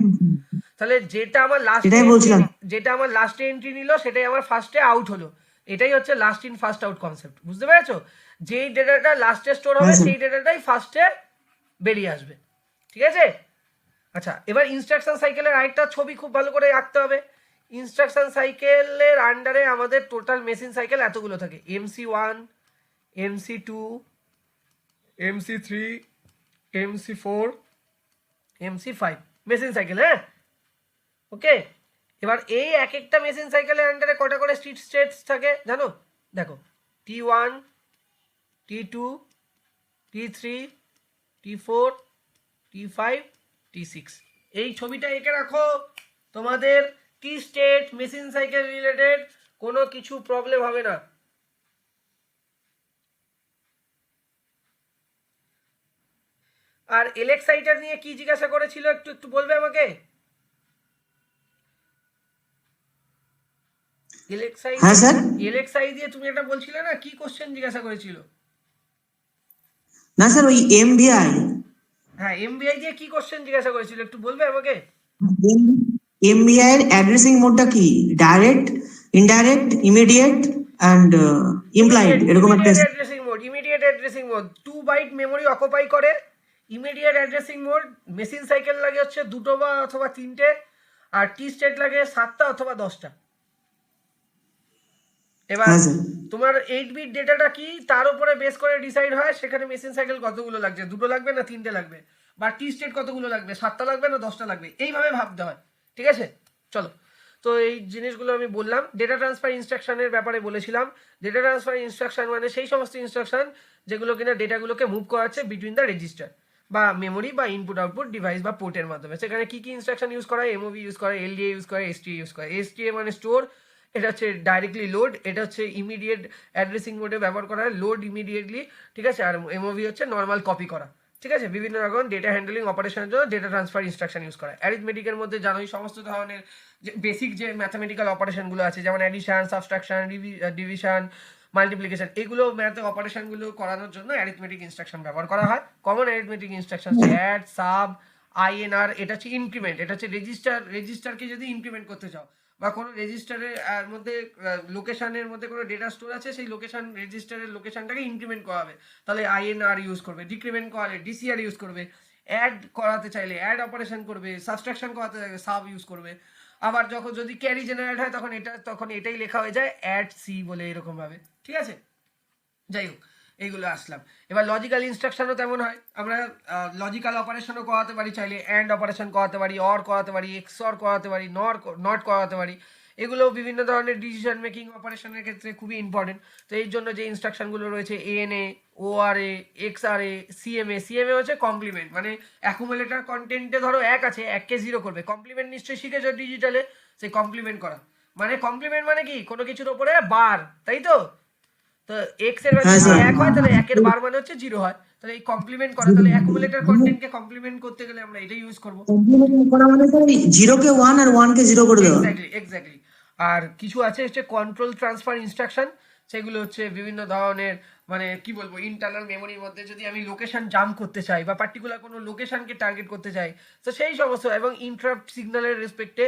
তাহলে যেটা আমার লাস্টে এটাই বলছিলাম। যেটা আমার লাস্টে এন্ট্রি নিল সেটাই আমার ফার্স্টে আউট হলো, এটাই হচ্ছে last in first out concept. বুঝতে পেরেছো? যেই ডেটাটা লাস্টে স্টোর হবে হ্যাঁ, স্যার। সেই ডেটাটাই ফার্স্টে বেরিয়ে আসবে। ঠিক আছে? আচ্ছা, এবার ইনস্ট্রাকশন সাইকেলের আরেকটা ছবি খুব ভালো করে রাখতে হবে। ইনস্ট্রাকশন সাইকেলের আন্ডারে আমাদের টোটাল মেশিন সাইকেল এতগুলো থাকে: MC1, MC2, MC3, MC4, MC5 machine cycle. হ্যাঁ, ওকে। এবার এই এক একটা মেশিন সাইকেলের আন্ডারে কটা করে স্টেটস থাকে জানো? দেখো, T1, T2, T3, T4, T5, T6। এই ছবিটা এঁকে রাখো, তোমাদের টি স্টেট মেশিন সাইকেল রিলেটেড কোনো কিছু প্রবলেম হবে না। আর এলএক্সাইটার নিয়ে কি জিজ্ঞাসা করেছিল একটু একটু বলবে আমাকে? হ্যাঁ স্যার। এলএক্সআই দিয়ে তুমি একটা বলছিলে না, কি কোশ্চেন জিজ্ঞাসা করেছিল? না স্যার ওই এমভিআই, হ্যাঁ, এমবিআই দিয়ে কি কোশ্চেন জিজ্ঞাসা করেছিল একটু বলবে আমাকে? এমভিআই এর অ্যাড্রেসিং মোডটা কি? Direct, indirect, immediate and implied, এরকম একটা। Immediate addressing mode 2 byte memory occupy করে, immediate addressing mode machine cycle লাগে হচ্ছে 2টো বা অথবা 3টে, আর টি স্টেট লাগে 7টা অথবা 10টা। এবার হ্যাঁ স্যার। তোমার 8 বিট ডেটাটা কি তার উপরে বেস করে ডিসাইড হয় সেখানে মেশিন সাইকেল কতগুলো লাগছে, 2টো লাগবে না 3টে লাগবে, বা টি স্টেট কতগুলো লাগবে, 7টা লাগবে না 10টা লাগবে, এইভাবে ভাবতে হয়। ঠিক আছে, চলো। তো এই জিনিসগুলো আমি বললাম। ডেটা ট্রান্সফার ইনস্ট্রাকশনের ব্যাপারে বলেছিলাম। ডেটা ট্রান্সফার ইনস্ট্রাকশন মানে সেই সমস্ত ইনস্ট্রাকশন যেগুলো কিনা ডেটাগুলোকে মুভ করাচ্ছে বিটুইন দ্য রেজিস্টার বা মেমোরি বা ইনপুট আউটপুট ডিভাইস বা পোর্টের মাধ্যমে। সেখানে কি কি ইনস্ট্রাকশন ইউজ করা হয়? এমওভি ইউজ করে, এলডিএ ইউজ করে, এসটিএ ইউজ করে। এসটিএ মানে স্টোর, এটা হচ্ছে ডাইরেক্টলি লোড, এটা হচ্ছে ইমিডিয়েট অ্যাড্রেসিং মোডে ব্যবহার করা হয়, লোড ইমিডিয়েটলি। ঠিক আছে, আর এমওভি হচ্ছে নর্মাল কপি করা। ঠিক আছে, বিভিন্ন রকম ডেটা হ্যান্ডলিং অপারেশনের জন্য ডেটা ট্রান্সফার ইনস্ট্রাকশন ইউজ করা। অ্যারিথমেটিকের মধ্যে জানোই সমস্ত ধরনের যে বেসিক যে ম্যাথামেটিক্যাল অপারেশনগুলো আছে, যেমন অ্যাডিশন, সাবট্রাকশন, ডিভিশন, মাল্টিপ্লিকেশন, এগুলো ম্যাথ অপারেশনগুলো করানোর জন্য অ্যারিথমেটিক ইনস্ট্রাকশন ব্যবহার করা হয়। Common arithmetic instruction add, sub, INR, এটা হচ্ছে ইনক্রিমেন্ট, এটা হচ্ছে রেজিস্টারকে যদি ইনক্রিমেন্ট করতে চাও বা কোনো রেজিস্টারের মধ্যে লোকেশনের মধ্যে কোনো ডেটা স্টোর আছে, সেই লোকেশন রেজিস্টারের লোকেশনটাকে ইনক্রিমেন্ট করা হবে, তাহলে আইএনআর ইউজ করবে। ডিক্রিমেন্ট করালে ডিসিআর ইউজ করবে। অ্যাড করাতে চাইলে অ্যাড অপারেশন করবে। সাবট্রাকশন করাতে চাইলে সাব ইউজ করবে। আবার যখন যদি ক্যারি জেনারেট হয় তখন এটাই লেখা হয়ে যায় অ্যাড সি বলে, এরকম ভাবে। ঠিক আছে, যাই হোক, এইগুলো আসলাম। এবার লজিক্যাল ইনস্ট্রাকশনও তেমন হয়। আমরা লজিক্যাল অপারেশনও করাতে পারি, চাইলে অ্যান্ড অপারেশন করাতে পারি, অর করাতে পারি, এক্সঅর করাতে পারি, নট করাতে পারি। এগুলো বিভিন্ন ধরনের ডিসিশন মেকিং অপারেশনের ক্ষেত্রে খুবই ইম্পর্টেন্ট। তো এই জন্য যে ইনস্ট্রাকশনগুলো রয়েছে এএনএ, ওআরএ, এক্সআরএ, সিএমএ হচ্ছে কমপ্লিমেন্ট, মানে অ্যাকুমুলেটর কন্টেন্টে ধরো 1 আছে, 1কে 0 করবে। কমপ্লিমেন্ট নিশ্চয়ই শিখেছো ডিজিটালে, সেই কমপ্লিমেন্ট করা মানে কমপ্লিমেন্ট মানে কি, কোনো কিছুর ওপরে বার, তাই তো? তো এক্স এর ভ্যালু যদি 1 হয় তাহলে 1 এর বার মানে হচ্ছে 0 হয়, তাহলে এই কমপ্লিমেন্ট করা, তাহলে অ্যাকুমুলেটর কন্টেন্টকে কমপ্লিমেন্ট করতে গেলে আমরা এটা ইউজ করব। কমপ্লিমেন্ট করা মানে স্যার 0 কে 1 আর 1 কে 0 করে দেওয়া। এক্স্যাক্টলি। আর কিছু আছে হচ্ছে কন্ট্রোল ট্রান্সফার ইনস্ট্রাকশন, সেগুলো হচ্ছে বিভিন্ন ধরনের, মানে কি বলবো, ইন্টারনাল মেমোরির মধ্যে যদি আমি লোকেশন জাম্প করতে চাই বা পার্টিকুলার কোনো লোকেশনকে টার্গেট করতে চাই, তো সেই সমস্ত, এবং ইন্টারাপ্ট সিগন্যালের রেসপেক্টে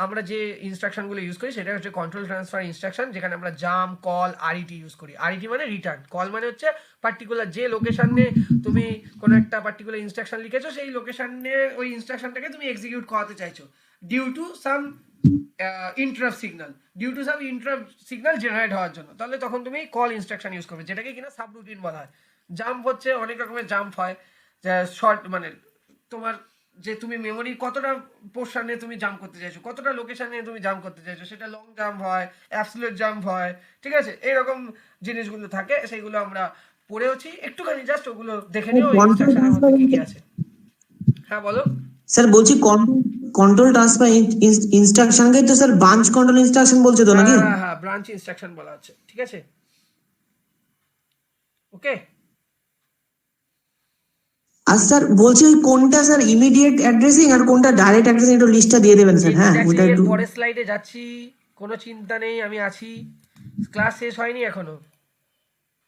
আমরা যে ইনস্ট্রাকশনগুলো ইউজ করি সেটা হচ্ছে কন্ট্রোল ট্রান্সফার ইনস্ট্রাকশন, যেখানে আমরা জাম্প, কল, আরইটি ইউজ করি। আরইটি মানে রিটার্ন, কল মানে হচ্ছে পার্টিকুলার যে লোকেশনে তুমি কোনো একটা পার্টিকুলার ইনস্ট্রাকশন লিখেছো, সেই লোকেশনে ওই ইনস্ট্রাকশনটাকে তুমি এক্সিকিউট করাতে চাইছো due to some interrupt signal generate হওয়ার জন্য, তাহলে তখন তুমি কল ইনস্ট্রাকশন ইউজ করবে, যেটাকে কিনা সাবরুটিন বলা হয়। জাম্প হচ্ছে অনেক রকমের জাম্প হয়, শর্ট মানে তোমার যে তুমি মেমোরির কতটা পোর্শনে তুমি জাম্প করতে চাইছো, কতটা লোকেশনে তুমি জাম্প করতে চাইছো, সেটা লং জাম্প হয়, অ্যাবসলিউট জাম্প হয়। ঠিক আছে, এইরকম জিনিসগুলো থাকে, সেইগুলো আমরা পড়েওছি একটুখানি, জাস্ট ওগুলো দেখে নিও ইনস্ট্রাকশনের মধ্যে কি কি আছে। হ্যাঁ বলো। স্যার বলছি কন্ট্রোল ট্রান্সফার ইনস্ট্রাকশনকে তো স্যার ব্রাঞ্চ কন্ট্রোল ইনস্ট্রাকশন বলছে তো নাকি? হ্যাঁ হ্যাঁ, ব্রাঞ্চ ইনস্ট্রাকশন বলা আছে। ঠিক আছে, ওকে। আর স্যার বলছি ওই কোনটা স্যার ইমিডিয়েট অ্যাড্রেসিং আর কোনটা ডাইরেক্ট অ্যাড্রেসিং, একটু লিস্টটা দিয়ে দেবেন স্যার। হ্যাঁ ওটা এর একটু। পরের স্লাইডে যাচ্ছি, কোনো চিন্তা নেই, আমি আছি। ক্লাস শেষ হয়নি এখনো,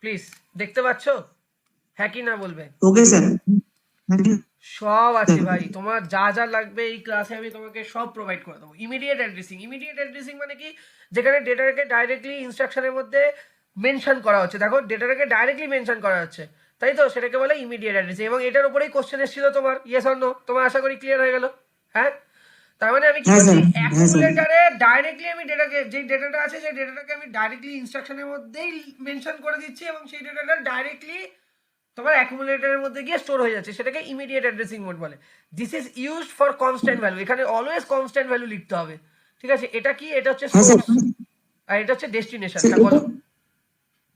প্লিজ। দেখতে পাচ্ছ? হ্যাঁ কি না বলবে? Okay sir. সব আছে ভাই, তোমার যা যা লাগবে এই ক্লাসে আমি তোমাকে সব প্রোভাইড করে দেবো। ইমিডিয়েট অ্যাড্রেসিং মানে কি, যেখানে ডেটাটাকে ডাইরেক্টলি ইনস্ট্রাকশনের মধ্যে মেনশন করা হচ্ছে। দেখো, ডেটাটাকে ডাইরেক্টলি মেনশন করা হচ্ছে, তাই তো? সেটাকে বলে ইমিডিয়েট অ্যাড্রেসিং। এবং এটার উপরেই কোশ্চেন এসেছিল তোমার, ইয়েস অর নো, তোমার আশা করি ক্লিয়ার হয়ে গেল। হ্যাঁ, তার মানে আমি কি বলছি, অ্যাকুমুলেটরে ডাইরেক্টলি আমি ডেটাকে, যে ডেটাটা আছে সেই ডেটাটাকে আমি ডাইরেক্টলি ইনস্ট্রাকশনের মধ্যেই মেনশন করে দিচ্ছি, এবং সেই ডেটাটা ডাইরেক্টলি তোমার অ্যাকুমুলেটরের মধ্যে গিয়ে স্টোর হয়ে যাচ্ছে, সেটাকে ইমিডিয়েট অ্যাড্রেসিং মোড বলে। This is used for constant value, এখানে অলওয়েজ কনস্ট্যান্ট ভ্যালু লিখতে হবে। ঠিক আছে, এটা কি, এটা হচ্ছে সোর্স আর এটা হচ্ছে ডেস্টিনেশন। বলো।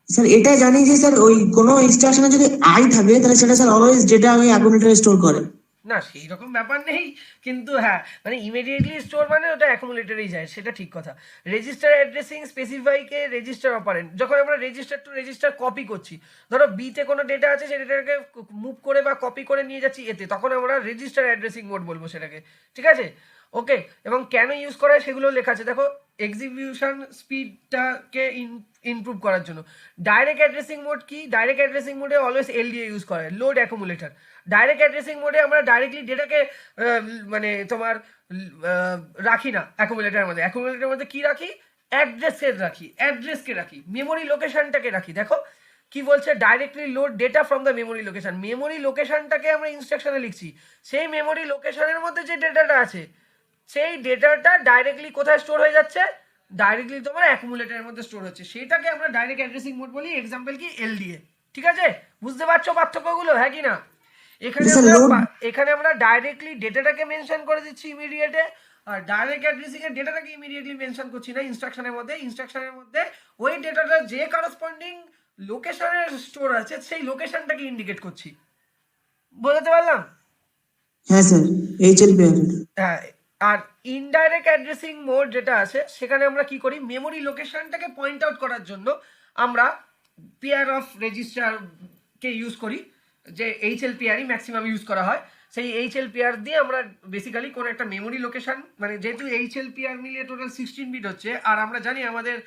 স্যার এটা জানি যে স্যার ওই কোনো ইনস্ট্রাকশনে যদি আই থাকে তাহলে সেটা স্যার অলওয়েজ ডেটা ওই অ্যাকুমুলেটরে স্টোর করে। না, সেই রকম ব্যাপার নেই, কিন্তু হ্যাঁ, মানে ইমিডিয়েটলি স্টোর মানে ওটা অ্যাকুমুলেটরেই যায়, সেটা ঠিক কথা। রেজিস্টার অ্যাড্রেসিং স্পেসিফাইকে রেজিস্টার অপারেন্ট, যখন আমরা রেজিস্টার টু রেজিস্টার কপি করছি, ধরো বিতে কোনো ডেটা আছে, সেই ডেটাটাকে মুভ করে বা কপি করে নিয়ে যাচ্ছি এতে, তখন আমরা রেজিস্টার অ্যাড্রেসিং মোড বলবো সেটাকে। ঠিক আছে, ওকে। এবং কেন ইউজ করা হয় সেগুলো লেখা আছে, দেখো, এক্সিকিউশন স্পিডটাকে ইমপ্রুভ করার জন্য। ডাইরেক্ট অ্যাড্রেসিং মোড কি, ডাইরেক্ট অ্যাড্রেসিং মোডে অলওয়েজ এলডিএ ইউজ করে, লোড অ্যাকুমুলেটর। ডাইরেক্ট অ্যাড্রেসিং মোডে আমরা ডাইরেক্টলি ডেটাকে মানে তোমার রাখি না অ্যাকুমুলেটরের মধ্যে। অ্যাকুমুলেটরের মধ্যে কি রাখি? অ্যাড্রেসকে রাখি, মেমোরি লোকেশনটাকে রাখি। দেখো, কি বলছে, directly load data from the memory location. Memory লোকেশনটাকে আমরা ইনস্ট্রাকশনে লিখছি, সেই মেমোরি লোকেশনের মধ্যে যে ডেটাটা আছে সেই ডেটাটা ডাইরেক্টলি কোথায় স্টোর হয়ে যাচ্ছে, ডাইরেক্টলি তোমার অ্যাকুমুলেটরের মধ্যে স্টোর হচ্ছে, সেটাকে আমরা ডাইরেক্ট অ্যাড্রেসিং মোড বলি। এক্সাম্পল কি, এলডিএ। ঠিক আছে, বুঝতে পারছো পার্থক্যগুলো, হ্যাঁ কি না? এখানে Sir, আমরা load- এখানে আমরা ডাইরেক্টলি ডেটাটাকে মেনশন করে দিচ্ছি ইমিডিয়েটে, আর ডাইরেক্ট অ্যাড্রেসিং এর ডেটাটাকে ইমিডিয়েটলি মেনশন করছি না ইনস্ট্রাকশনের মধ্যে। ইনস্ট্রাকশনের মধ্যে ওই ডেটাটা যে করসপন্ডিং লোকেশনের স্টোর আছে সেই লোকেশনটাকে ইন্ডিকেট করছি। বোঝাতে পারলাম? হ্যাঁ স্যার, HLP হ্যাঁ। আর ইনডাইরেক্ট অ্যাড্রেসিং মোড যেটা আছে সেখানে আমরা কি করি, মেমোরি লোকেশনটাকে পয়েন্ট আউট করার জন্য আমরা পেয়ার অফ রেজিস্টারকে ইউজ করি, যে HLPRই ম্যাক্সিমাম ইউজ করা হয়। সেই HLPR দিয়ে আমরা বেসিক্যালি কোনো একটা মেমোরি লোকেশন, মানে যেহেতু HLPR মিলিয়ে টোটাল 16 বিট হচ্ছে, আর আমরা জানি আমাদের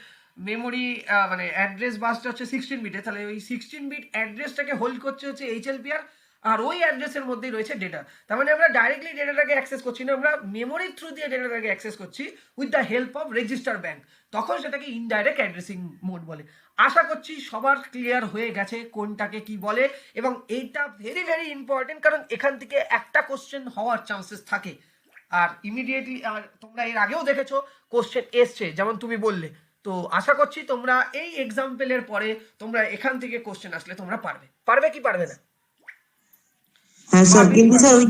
মেমোরি মানে অ্যাড্রেস বাসটা হচ্ছে 16 বিটে, তাহলে ওই 16 বিট অ্যাড্রেসটাকে হোল্ড করছে হচ্ছে HLPR, আর ওই অ্যাড্রেসের মধ্যেই রয়েছে ডেটা। তার মানে আমরা ডাইরেক্টলি ডেটাটাকে অ্যাক্সেস করছি না, আমরা মেমোরির থ্রু দিয়ে ডেটাটাকে অ্যাক্সেস করছি with the help of register bank, তখন সেটাকে ইনডাইরেক্ট অ্যাড্রেসিং মোড বলে। আশা করছি সবার ক্লিয়ার হয়ে গেছে কোনটাকে কি বলে, এবং এইটা ভেরি ভেরি ইম্পর্টেন্ট, কারণ এখান থেকে একটা কোশ্চেন হওয়ার চান্সেস থাকে। আর ইমিডিয়েটলি, আর তোমরা এর আগেও দেখেছো কোশ্চেন এসছে, যেমন তুমি বললে। তো আশা করছি তোমরা এই এক্সাম্পলের পরে তোমরা এখান থেকে কোশ্চেন আসলে তোমরা পারবে, পারবে কি পারবে না? হ্যাঁ স্যার, কিন্তু স্যার ওই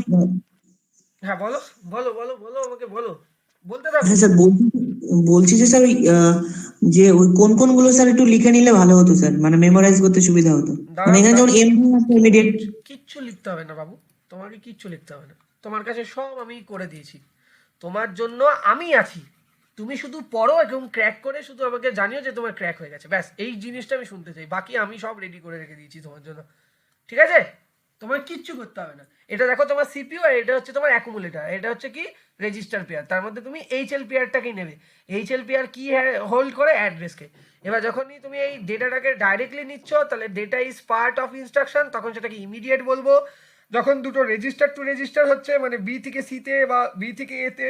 হ্যাঁ বলো বলো বলো বলো, আমাকে বলো, বলতে থাকো। হ্যাঁ স্যার বলছি যে স্যার ওই যে ওই কোন কোন গুলো স্যার একটু লিখে নিলে ভালো হতো স্যার, মানে মেমোরাইজ করতে সুবিধা হতো। মানে এখানে যেমন এমবি আছে ইমিডিয়েট। কিচ্ছু লিখতে হবে না বাবু, তোমাকে কিচ্ছু লিখতে হবে না, তোমার কাছে সব আমি করে দিয়েছি, তোমার জন্য আমি আছি। তুমি শুধু পড়ো এবং ক্র্যাক করে শুধু আমাকে জানিও যে তোমার ক্র্যাক হয়ে গেছে, ব্যাস এই জিনিসটা আমি শুনতে চাই। বাকি আমি সব রেডি করে রেখে দিয়েছি তোমার জন্য, ঠিক আছে? তোমার কিচ্ছু করতে হবে না। এটা দেখো তোমার সিপিইউ, আর এটা হচ্ছে তোমার অ্যাকুমুলেটর, এটা হচ্ছে কি রেজিস্টার পেয়ার। তার মধ্যে তুমি HLPRটাকেই নেবে। HLPR কি হোল্ড করে, অ্যাড্রেসকে। এবার যখনই তুমি এই ডেটাটাকে ডাইরেক্টলি নিচ্ছ, তাহলে data is part of instruction, তখন সেটাকে ইমিডিয়েট বলবো। যখন দুটো রেজিস্টার টু রেজিস্টার হচ্ছে, মানে বি থেকে সিতে বা বি থেকে এতে,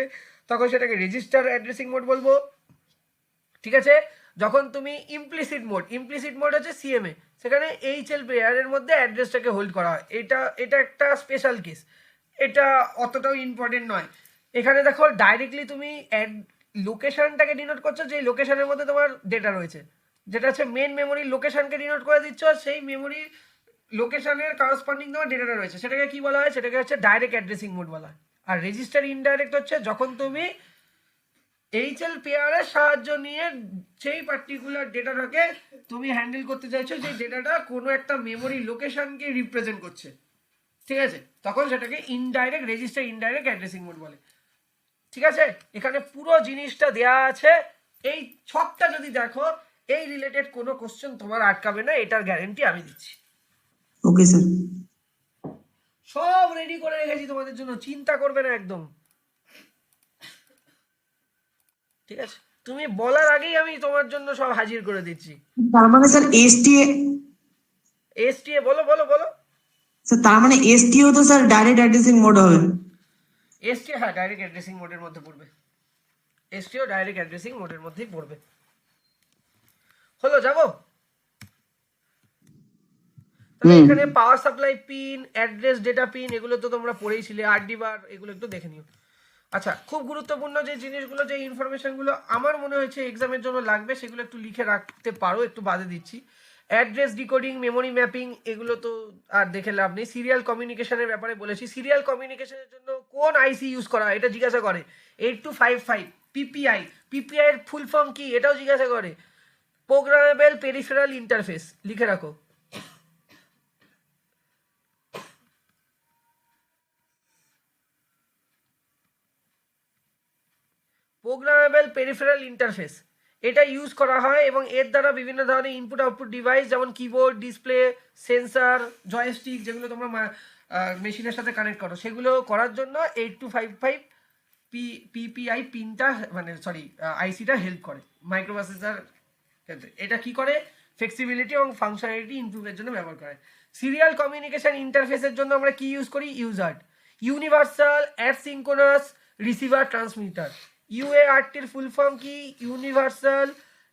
তখন সেটাকে রেজিস্টার অ্যাড্রেসিং মোড বলবো, ঠিক আছে? যখন তুমি ইমপ্লিসিট মোড হচ্ছে সিএমএ, সেখানে HLPR এর মধ্যে অ্যাড্রেসটাকে হোল্ড করা হয়। এটা একটা স্পেশাল কেস, এটা অতটাও ইম্পর্টেন্ট নয়। এখানে দেখো ডাইরেক্টলি তুমি লোকেশনটাকে ডিনোট করছো, যে লোকেশনের মধ্যে তোমার ডেটা রয়েছে, যেটা হচ্ছে মেন মেমোরির লোকেশনকে ডিনোট করে দিচ্ছ, সেই মেমোরি লোকেশনের করসপন্ডিং তোমার ডেটাটা রয়েছে, সেটাকে কি বলা হয়, সেটাকে হচ্ছে ডাইরেক্ট অ্যাড্রেসিং মোড বলা হয়। আর রেজিস্টার ইনডাইরেক্ট হচ্ছে যখন তুমি HLPR এর সাহায্য নিয়ে সেই পার্টিকুলার ডেটাটাকে তুমি হ্যান্ডেল করতে চাইছো, যে ডেটাটা কোনো একটা মেমোরি লোকেশনকে রিপ্রেজেন্ট করছে, ঠিক আছে? তখন সেটাকে indirect register indirect addressing mode বলে, ঠিক আছে? এখানে পুরো জিনিসটা দেয়া আছে। এই ছকটা যদি দেখো, এই রিলেটেড কোনো কোশ্চেন তোমার আটকাবে না, এটার গ্যারেন্টি আমি দিচ্ছি। Okay sir. সব রেডি করে রেখেছি তোমাদের জন্য, চিন্তা করবে না একদম, ঠিক আছে? তুমি বলার আগেই আমি তোমার জন্য সব হাজির করে দিচ্ছি। তার মানে স্যার STA বলো বলো বলো। স্যার তার মানে এসটিও তো স্যার ডাইরেক্ট অ্যাড্রেসিং মোড হবে। STA হ্যাঁ ডাইরেক্ট অ্যাড্রেসিং মোডের মধ্যে পড়বে, STO ডাইরেক্ট অ্যাড্রেসিং মোডের মধ্যেই পড়বে। হলো, যাবো? তাহলে এখানে power supply pin, address data pin, এগুলো তো তোমরা পড়েইছিলে। আরডি বার এগুলো একটু দেখে নিও। আচ্ছা, খুব গুরুত্বপূর্ণ যে জিনিসগুলো, যে ইনফরমেশনগুলো আমার মনে হয়েছে এক্সামের জন্য লাগবে, সেগুলো একটু লিখে রাখতে পারো, একটু বাদে দিচ্ছি। অ্যাড্রেস ডিকোডিং, মেমোরি ম্যাপিং, এগুলো তো আর দেখে লাভ নেই। সিরিয়াল কমিউনিকেশনের ব্যাপারে বলেছি। সিরিয়াল কমিউনিকেশনের জন্য কোন আইসি ইউজ করা হয় এটা জিজ্ঞাসা করে। 8255 পিপিআই, পিপিআই এর ফুল ফর্ম কি এটাও জিজ্ঞাসা করে। প্রোগ্রামেবল পেরিফেরাল ইন্টারফেস লিখে রাখো। প্রোগ্রামেবল পেরিফেরাল ইন্টারফেস এটা ইউজ করা হয়, এবং এর দ্বারা বিভিন্ন ধরনের ইনপুট আউটপুট ডিভাইস, যেমন কিবোর্ড, ডিসপ্লে, সেন্সার, জয়স্টিক, যেগুলো তোমরা মেশিনের সাথে কানেক্ট করো, সেগুলো করার জন্য 8255 পিপিআই পিনটা, মানে সরি আইসিটা হেল্প করে মাইক্রোপ্রসেসর ক্ষেত্রে। এটা কি করে, ফ্লেক্সিবিলিটি এবং ফাংশনালিটি ইমপ্রুভের জন্য ব্যবহার করে। সিরিয়াল কমিউনিকেশন ইন্টারফেসের জন্য আমরা কি ইউজ করি, UART. Universal asynchronous receiver transmitter, ইউএআরটির ফুল ফর্ম কি, ইউনিভার্সাল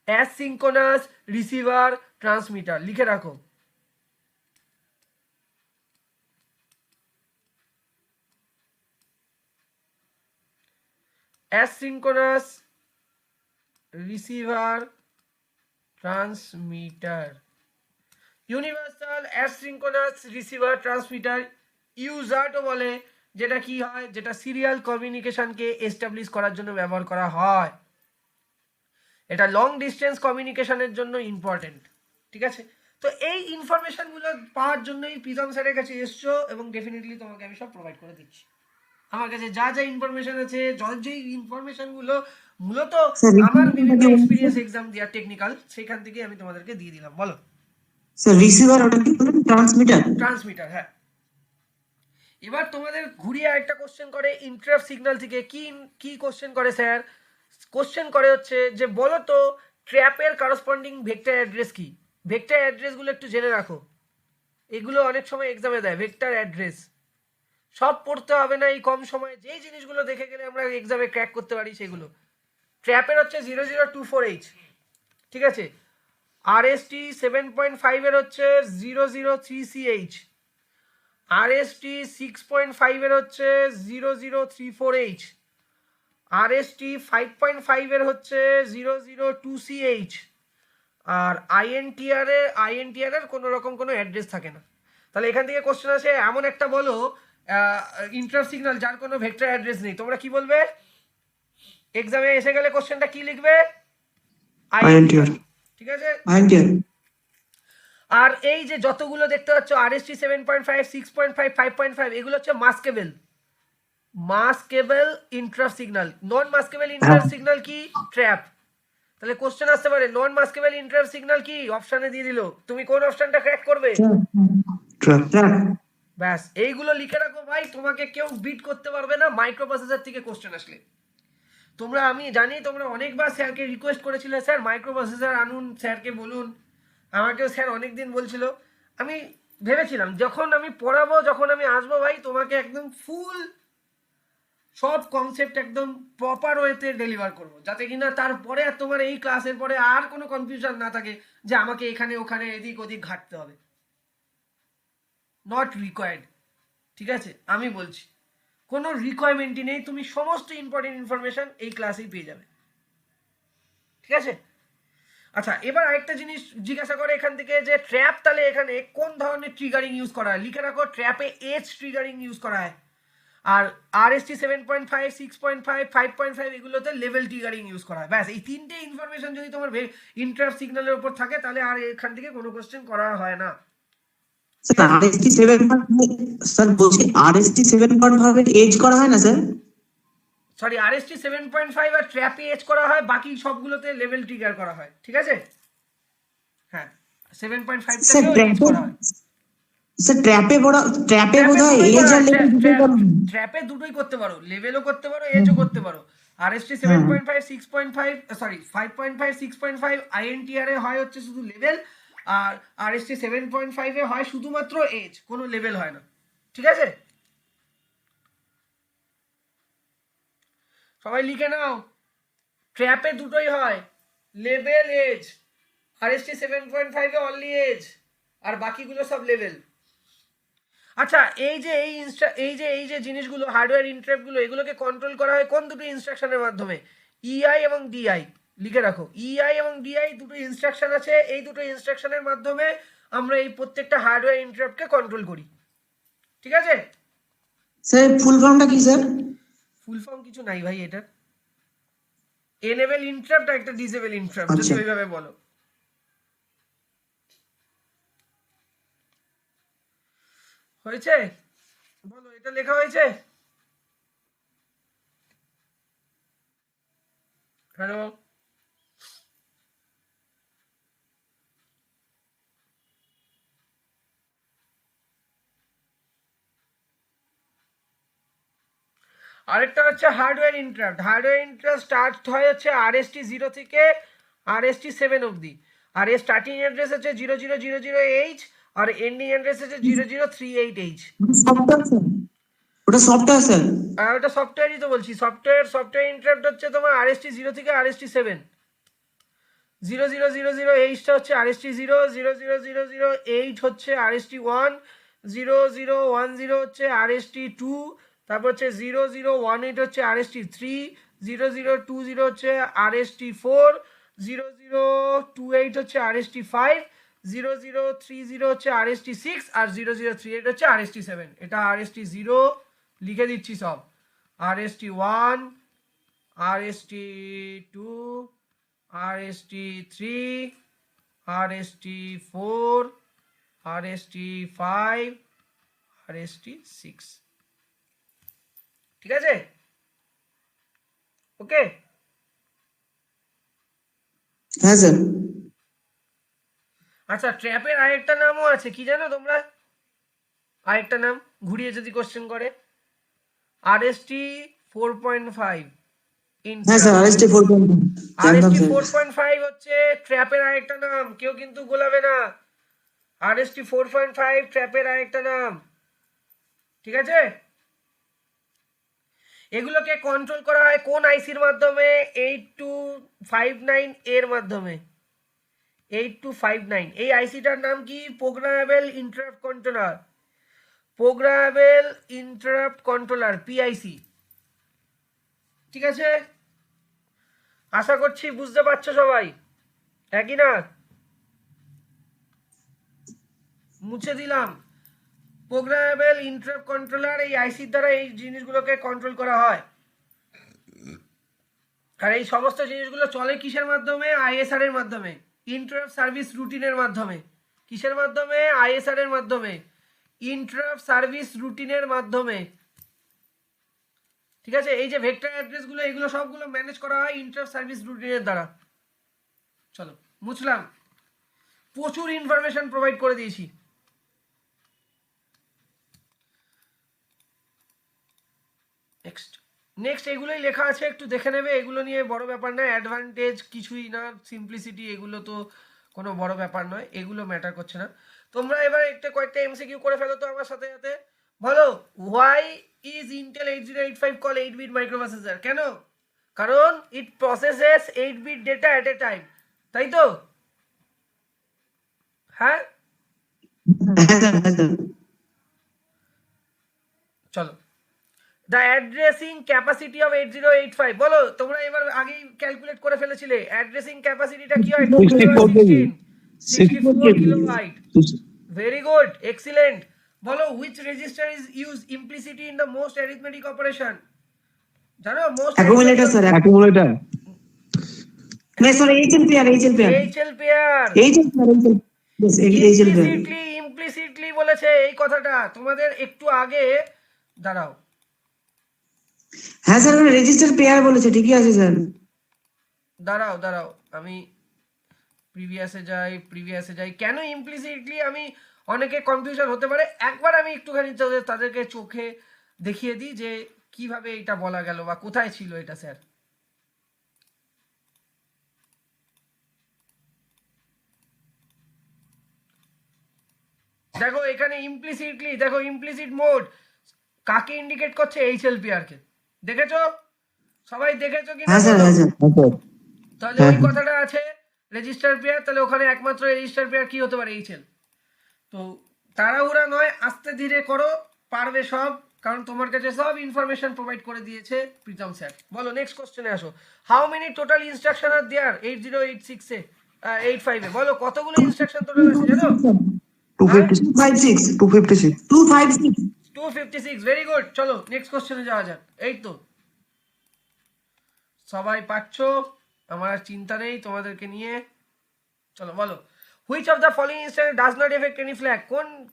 অ্যাসিঙ্ক্রোনাস রিসিভার ট্রান্সমিটার, লিখে রাখো। Asynchronous receiver transmitter, universal asynchronous receiver transmitter, ইউজার্টও বলে, যেটা কি হয়, যেটা সিরিয়াল কমিউনিকেশনকে এস্টাবলিশ করার জন্য ব্যবহার করা হয়। এটা লং ডিস্টেন্স কমিউনিকেশনের জন্য ইম্পর্টেন্ট, ঠিক আছে? তো এই ইনফরমেশনগুলো পাওয়ার জন্যই প্রীতম স্যারের কাছে এসছো, এবং ডেফিনেটলি তোমাকে আমি সব প্রোভাইড করে দিচ্ছি। আমার কাছে যা যা ইনফরমেশন আছে, যেই ইনফরমেশনগুলো মূলত স্যার আমার বিভিন্ন এক্সপিরিয়েন্স এক্সাম দেওয়ার টেকনিক্যাল, সেখান থেকে আমি তোমাদেরকে দিয়ে দিলাম। বলো। স্যার রিসিভার ওটা কি বলেন? ট্রান্সমিটার। ট্রান্সমিটার, হ্যাঁ। এবার তোমাদের ঘুরিয়ে একটা কোশ্চেন করে ইন্টারাপ্ট সিগন্যাল থেকে। কি কোশ্চেন করে স্যার? কোশ্চেন করে হচ্ছে যে বলো তো ট্র্যাপের করসপন্ডিং ভেক্টর অ্যাড্রেস কি? ভেক্টর অ্যাড্রেসগুলো একটু জেনে রাখো, এগুলো অনেক সময় এক্সামে দেয়। ভেক্টর অ্যাড্রেস সব পড়তে হবে না এই কম সময়ে, যেই জিনিসগুলো দেখে গেলে আমরা এক্সামে ক্র্যাক করতে পারি সেগুলো। ট্র্যাপের হচ্ছে 0024H, ঠিক আছে? RST 7.5 এর হচ্ছে 003CH, RST 6.5 এর হচ্ছে 0034H, RST 5.5 এর হচ্ছে 002CH, আর INTR এর কোনো রকম কোনো অ্যাড্রেস থাকে না। তাহলে এখান থেকে কোশ্চেন আছে এমন একটা বলো ইন্টারাপ্ট সিগন্যাল যার কোনো ভেক্টর অ্যাড্রেস নেই, তোমরা কি বলবে? এক্সামে এসে গেলে কোশ্চেনটা কি লিখবে? INTR। ঠিক আছে? আইএনটিআর। আর এই যে যতগুলো দেখতে পাচ্ছ RST 7.5, 6.5, 5.5, এগুলো হচ্ছে মাস্কেবল ইন্টারাপ্ট সিগন্যাল। নন মাস্কেবল ইন্টারাপ্ট সিগন্যাল কি? ট্র্যাপ। তাহলে কোশ্চেন আসতে পারে নন মাস্কেবল ইন্টারাপ্ট সিগন্যাল কি? অপশনে দিয়ে দিল, তুমি কোন অপশনটা ক্র্যাক করবে? ট্র্যাপ। ব্যাস, এইগুলো লিখে রাখো ভাই, তোমাকে কেউ বিট করতে পারবে না মাইক্রো প্রসেসর থেকে কোশ্চেন আসলে। তোমরা, আমি জানি তোমরা অনেকবার স্যারকে রিকোয়েস্ট করেছিলে, স্যার মাইক্রো প্রসেসর আনুন, স্যারকে বলুন। আমাকেও স্যার অনেকদিন বলছিল। আমি ভেবেছিলাম যখন আমি পড়াবো, যখন আমি আসবো ভাই, তোমাকে একদম ফুল সব কনসেপ্ট একদম প্রপার ওয়েতে ডেলিভার করবো, যাতে কিনা তারপরে আর তোমার এই ক্লাসের পরে আর কোনো কনফিউশন না থাকে যে আমাকে এখানে ওখানে এদিক ওদিক ঘাটতে হবে। নট রিকোয়ার্ড, ঠিক আছে? আমি বলছি কোনো রিকোয়ারমেন্টই নেই, তুমি সমস্ত ইম্পর্টেন্ট ইনফরমেশন এই ক্লাসেই পেয়ে যাবে, ঠিক আছে? আচ্ছা, এবার আরেকটা জিনিস জিজ্ঞাসা করে এখান থেকে যে ট্র্যাপ, তাহলে এখানে কোন ধরনের ট্রিগারিং ইউজ করা হয়? লিখে রাখো, ট্র্যাপে এজ ট্রিগারিং ইউজ করা হয়, আর RST 7.5, 6.5, 5.5 এগুলোতে লেভেল ট্রিগারিং ইউজ করা হয়। ব্যাস, এই তিনটে ইনফরমেশন যদি তোমার ইন্টারাপ্ট সিগন্যালের উপর থাকে, তাহলে আর এখান থেকে কোনো কোশ্চেন করা হয় না। স্যার RST 7.5, স্যার বলছি RST 7.5 এর এজ করা হয় না স্যার? সরি, RST 7.5 আর ট্র্যাপে এজ করা হয়, বাকি সবগুলোতে লেভেল ট্রিগার করা হয়, ঠিক আছে? হ্যাঁ, 7.5 স্যার টাকেও এজ করা হয়। স্যার ট্র্যাপে বোধহয় এজ আর লেভেল দুটোই করা হয়। ট্র্যাপে দুটোই করতে পারো, লেভেলও করতে পারো, এজও করতে পারো। RST 7.5, 6.5, সরি 5.5, 6.5 INTR এ হয় হচ্ছে শুধু লেভেল, আর RST 7.5 এ হয় শুধুমাত্র এজ, কোনো লেভেল হয় না, ঠিক আছে? সবাই লিখে নাও, ট্র্যাপে দুটোই হয়, level age. RST 7.5 A only age, আর বাকিগুলো সব লেভেল। আচ্ছা, এই যে জিনিসগুলো, হার্ডওয়্যার ইন্টারাপ্টগুলো, এগুলোকে কন্ট্রোল করা হয় কোন দুটো ইনস্ট্রাকশনের মাধ্যমে? EI এবং DI। লিখে রাখো, EI এবং DI দুটো ইনস্ট্রাকশন আছে, এই দুটো ইনস্ট্রাকশনের মাধ্যমে আমরা এই প্রত্যেকটা হার্ডওয়্যার ইন্টারাপ্টকে কন্ট্রোল করি, ঠিক আছে? স্যার ফুল ফর্মটা কি স্যার? ফুল ফর্ম কিছু নাই ভাই, এটা এনেবল ইন্টারাপ্ট আর একটা ডিসেবল ইন্টারাপ্ট, যদি আচ্ছা। ওইভাবে বলো। হয়েছে? বলো, এটা লেখা হয়েছে? হ্যালো? আরেকটা হচ্ছে hardware interrupt. Hardware interrupt start হয় হচ্ছে RST 0 থেকে RST 7 অবধি, আর এর স্টার্টিং অ্যাড্রেস হচ্ছে 0000H, আর এন্ডিং অ্যাড্রেস হচ্ছে 0038H। ওটা সফটওয়্যার স্যার। ওটা সফটওয়্যারই তো বলছি, সফটওয়্যার ইন্টারাপ্ট হচ্ছে তোমার RST 0 থেকে RST 7। 0000H হচ্ছে RST 0, 0000H হচ্ছে RST 1, 0010 হচ্ছে RST 2, তারপর হচ্ছে 0018 হচ্ছে RST 3, 0020 হচ্ছে RST4, 0028 হচ্ছে RST5, 0030 হচ্ছে RST6 আর 0038 হচ্ছে RST7। এটা RST0 লিখে দিচ্ছি সব, RST1, RST2, RST3, RST4, RST5, RST6। ঠিক আছে, ওকে। হ্যাঁ স্যার। আচ্ছা, ট্র্যাপের আরেকটা নামও আছে, কি জানো তোমরা? আরেকটা নাম ঘুরিয়ে যদি কোশ্চেন করে, RST 4.5। হ্যাঁ স্যার, আরএসটি 4.5 জানতাম RST স্যার। 4.5 হচ্ছে ট্র্যাপের আরেকটা নাম, কেউ কিন্তু গোলাবে না। RST 4.5 ট্র্যাপের আরেকটা নাম, ঠিক আছে? এগুলোকে কন্ট্রোল করা হয় কোন আইসির মাধ্যমে? 8259 এর মাধ্যমে। 8259 এই আইসিটার নাম কি? Programmable interrupt controller. Programmable interrupt controller, PIC. ঠিক আছে, আশা করছি বুঝতে পারছো সবাই, একই না? মুছে দিলাম। প্রোগ্রামেবল ইন্টারাপ্ট কন্ট্রোলার, এই আইসির দ্বারা এই জিনিসগুলোকে কন্ট্রোল করা হয়। আর এই সমস্ত জিনিসগুলো চলে কিসের মাধ্যমে? আইএসআর এর মাধ্যমে, ইন্টারাপ্ট সার্ভিস রুটিনের মাধ্যমে। কিসের মাধ্যমে? আইএসআর এর মাধ্যমে, ইন্টারাপ্ট সার্ভিস রুটিনের মাধ্যমে। ঠিক আছে, এই যে ভেক্টর অ্যাড্রেসগুলো, এগুলো সবগুলো ম্যানেজ করা হয় ইন্টারাপ্ট সার্ভিস রুটিনের দ্বারা। চলো মুছলাম, প্রচুর ইনফরমেশন প্রোভাইড করে দিয়েছি। নেক্সট এগুলোই লেখা আছে, একটু দেখে নেবে। এগুলো নিয়ে বড় ব্যাপার নয়, অ্যাডভান্টেজ কিছুই না, সিম্পলিসিটি, এগুলো তো কোনো বড় ব্যাপার নয়, এগুলো ম্যাটার করছে না। তোমরা এবার একটা কয়েকটা এমসিকিউ করে ফেলো তো আমার সাথে সাথে। বলো, why is Intel 8085 call 8-bit microprocessor? কেন? কারণ it processes 8-bit data at a time, তাই তো? হ্যাঁ, হ্যাঁ স্যার, হ্যাঁ স্যার। চলো, দ্য অ্যাড্রেসিং ক্যাপাসিটি অফ 8085, বলো তোমরা এবার আগেই ক্যালকুলেট করে ফেলেছিলে। অ্যাড্রেসিং ক্যাপাসিটিটা কি হয়? 64 কিলোবাইট। Very good, excellent. বলো, which register is use implicitly in the most arithmetic operation? জানো মোস্ট অ্যাকুমুলেটর স্যার, অ্যাকুমুলেটর। না sir, HLPR, HLPR, HLPR. HLPR. Implicitly বলেছে এই কথাটা তোমাদের একটু আগে। দাঁড়াও, হ্যাঁ স্যার, রেজিস্টার পেয়ার বলেছে, ঠিকই আছে স্যার। দাঁড়াও, আমি প্রিভিয়াসে যাই। কেন ইমপ্লিসিটলি? আমি অনেকে কনফিউশন হতে পারে, একবার আমি একটুখানি তাদেরকে চোখে দেখিয়ে দিই যে কিভাবে এটা বলা গেল বা কোথায় ছিল এটা। স্যার, দেখো এখানে ইমপ্লিসিটলি, দেখো ইমপ্লিসিট মোড কাকে ইন্ডিকেট করছে? এইচএলপিআর কে। দেখেছো সবাই? দেখেছো কি না? হ্যাঁ স্যার, হ্যাঁ স্যার। তাহলে ওই কথাটা আছে রেজিস্টার পেয়ার, তাহলে ওখানে একমাত্র রেজিস্টার পেয়ার কি হতে পারে? এইচএল। তো তাড়াহুড়া নয়, আস্তে ধীরে করো, পারবে সব, কারণ তোমার কাছে সব ইনফরমেশন প্রোভাইড করে দিয়েছে প্রীতম স্যার। বলো নেক্সট কোশ্চেনে আসো। হাউ মেনি টোটাল ইনস্ট্রাকশন আর দেয়ার 8086 এ 85 এ? বলো কতগুলো ইনস্ট্রাকশন টোটাল আছে জানো? 256. 256। ভেরি গুড, চলো নেক্সট কোশ্চেনে যাওয়া যাক। এই তো সবাই পাচ্ছো, আমার আর চিন্তা নেই তোমাদেরকে নিয়ে। চলো বলো, which of the following instruction does not affect any flag?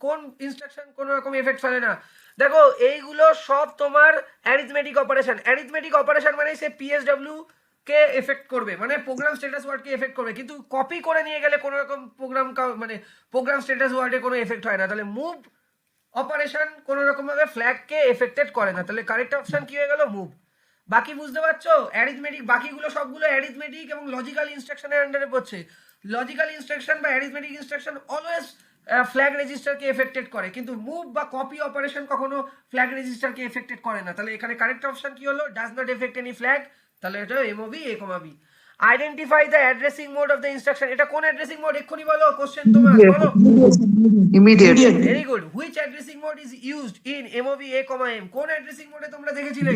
কোন ইনস্ট্রাকশন কোনো রকম এফেক্ট ফেলে না? দেখো এইগুলো সব তোমার অ্যারিথমেটিক অপারেশন। অ্যারিথমেটিক অপারেশন মানে সে পিএসডব্লিউ কে এফেক্ট করবে, মানে প্রোগ্রাম স্ট্যাটাস ওয়ার্ডকে এফেক্ট করবে, কিন্তু কপি করে নিয়ে গেলে কোনো রকম প্রোগ্রাম স্ট্যাটাস ওয়ার্ডে কোনো এফেক্ট হয় না। তাহলে মুভ অপারেশন কোনো রকম ভাবে ফ্ল্যাগকে এফেক্টেড করে না। তাহলে কারেক্ট অপশন কি হয়ে গেল? মুভ। বাকি বুঝতে পারছো? অ্যারিথমেটিক বাকিগুলো সবগুলো অ্যারিথমেটিক এবং লজিক্যাল ইনস্ট্রাকশনের আন্ডারে পড়ছে। লজিক্যাল ইনস্ট্রাকশন বা অ্যারিথমেটিক ইনস্ট্রাকশন অলওয়েজ ফ্ল্যাগ রেজিস্টারকে এফেক্টেড করে, কিন্তু মুভ বা কপি অপারেশন কখনো ফ্ল্যাগ রেজিস্টারকে এফেক্টেড করে না। তাহলে এখানে কারেক্ট অপশন কি হলো? Does not affect any flag. তাহলে এটা MOV A comma B. Identify the addressing mode of the instruction. এটা কোন অ্যাড্রেসিং মোড? এক্ষুনি বলো, কোশ্চেন তোমার, বলো। Immediate. Very good. Which addressing mode is used in MOB A comma M? কোন addressing মোডে তোমরা দেখেছিলে?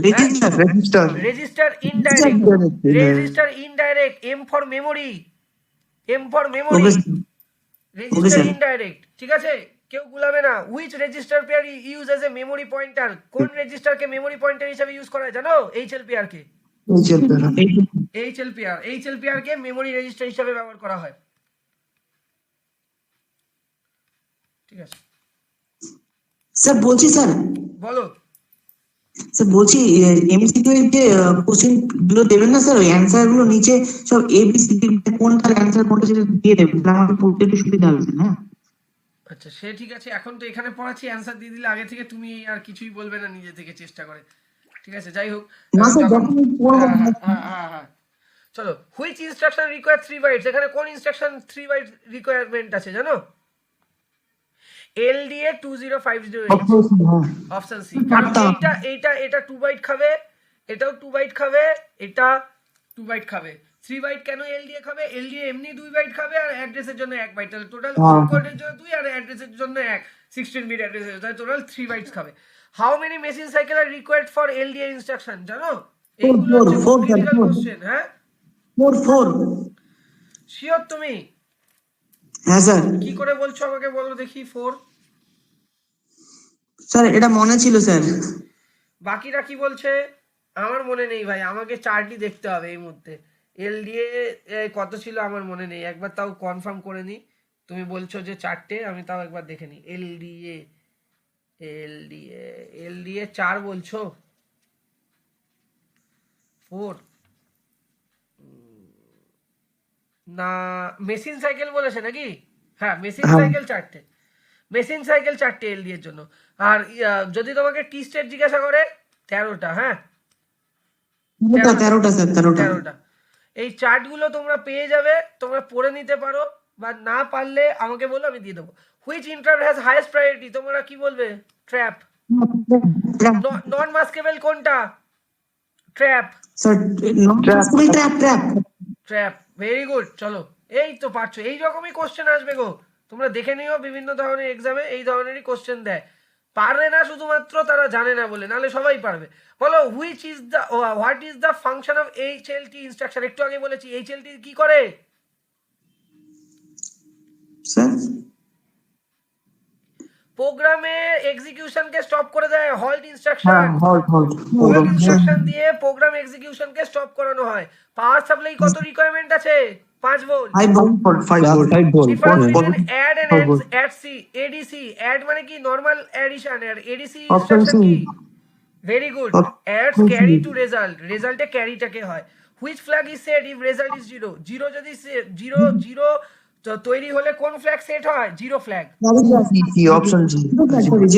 Register. Register indirect, register indirect, M for memory, M for memory, okay register sir indirect, ঠিক আছে? কেউ গুলাবে না। Which register pair use as a memory pointer, কোন রেজিস্টারকে মেমোরি পয়েন্টার হিসেবে ইউজ করা হয় জানো? এইচএলপিআর কে, এইচএলপিআর কে মেমোরি রেজিস্টার হিসেবে ব্যবহার করা হয়, ঠিক আছে? স্যার বলছি স্যার বলো। স্যার বলছি এমসিকিউ এর যে কোশ্চেন গুলো দেবেন না স্যার, ওই অ্যান্সার গুলো নিচে সব এবিসিডি কোনটার অ্যান্সার কোনটা সেটা দিয়ে দেবেন, তাহলে আমাকে পড়তে একটু সুবিধা হবে স্যার। হ্যাঁ আচ্ছা সে ঠিক আছে, এখন তো এখানে পড়াচ্ছি, অ্যান্সার দিয়ে দিলে আগে থেকে তুমি আর কিছুই বলবে না নিজে থেকে চেষ্টা করে, ঠিক আছে? যাই হোক, না স্যার তখন যখন পড়বো হ্যাঁ চলো। হুইচ ইনস্ট্রাকশন রিকোয়ার 3 বাইটস, এখানে কোন ইনস্ট্রাকশন 3 বাইট রিকোয়ারমেন্ট আছে জানো? LDA 2050H, option C. কারণ এটা 2 বাইট খাবে, এটাও 2 বাইট খাবে, এটা 2 বাইট খাবে। 3 বাইট কেন LDA খাবে? LDA এমনি 2 বাইট খাবে আর অ্যাড্রেসের জন্য 1 বাইট, তাহলে টোটাল কোডের জন্য 2 আর অ্যাড্রেসের জন্য 1, 16 বিট অ্যাড্রেসের, তাহলে টোটাল 3 বাইটস খাবে। How many machine cycle R required for LDA instruction জানো? এইগুলো হচ্ছে খুব ক্রিটিক্যাল কোশ্চেন। হ্যাঁ 4 শিওর তুমি? হ্যাঁ স্যার। কি করে বলছো আমাকে বলো দেখি? 4? স্যার এটা মনে ছিল স্যার। বাকিরা কি বলছে? আমার মনে নেই ভাই, আমাকে চার্টই দেখতে হবে এই মুহূর্তে। LDA কত ছিল আমার মনে নেই, একবার তাও কনফার্ম করে নি। তুমি বলছো যে 4টে, আমি তাও একবার দেখে নিই। LDA 4 বলছো? 4 না, মেশিন সাইকেল বলেছে নাকি? হ্যাঁ মেশিন সাইকেল 4টে, মেশিন সাইকেল 4টে LD এর জন্য। আর যদি তোমাকে টি স্টেট জিজ্ঞাসা করে 13টা। হ্যাঁ 13টা স্যার, 13টা। এই চার্টগুলো তোমরা পেয়ে যাবে, তোমরা পড়ে নিতে পারো, বা না পারলে আমাকে বলো, আমি দিয়ে দেবো। Which inter has highest priority, তোমরা কি বলবে? ট্র্যাপ। নন মাস্কেবল কোনটা? Trap. Sir trap, very good. চলো এই তো পারছো, এই রকমই কোশ্চেন আসবে গো, তোমরা দেখে নিও বিভিন্ন ধরনের এক্সামে এই ধরনেরই কোশ্চেন দেয়। পারে না শুধুমাত্র তারা জানে না বলে, নাহলে সবাই পারবে। বলো which is the what is the function of HLT instruction, একটু আগে বলেছি HLT কি করে? স্যার প্রোগ্রামের এক্সিকিউশনকে স্টপ করে দেয়, halt instruction. Hold. Halt instruction দিয়ে প্রোগ্রাম এক্সিকিউশনকে স্টপ করানো হয়। পাওয়ার সাপ্লাই কত রিকোয়ারমেন্ট আছে? 5 volt. 5 volt. Difference between add and ADC, add মানে কি নরমাল অ্যাডিশন, আর ADC ইনস্ট্রাকশন কি? Very good, adds carry to result, রেজাল্টে ক্যারিটাকে হয়। Which flag is set if result is 0, 0 যদি 0 তৈরি হলে কোন ফ্ল্যাগ সেট হয়? 0 flag. Option G.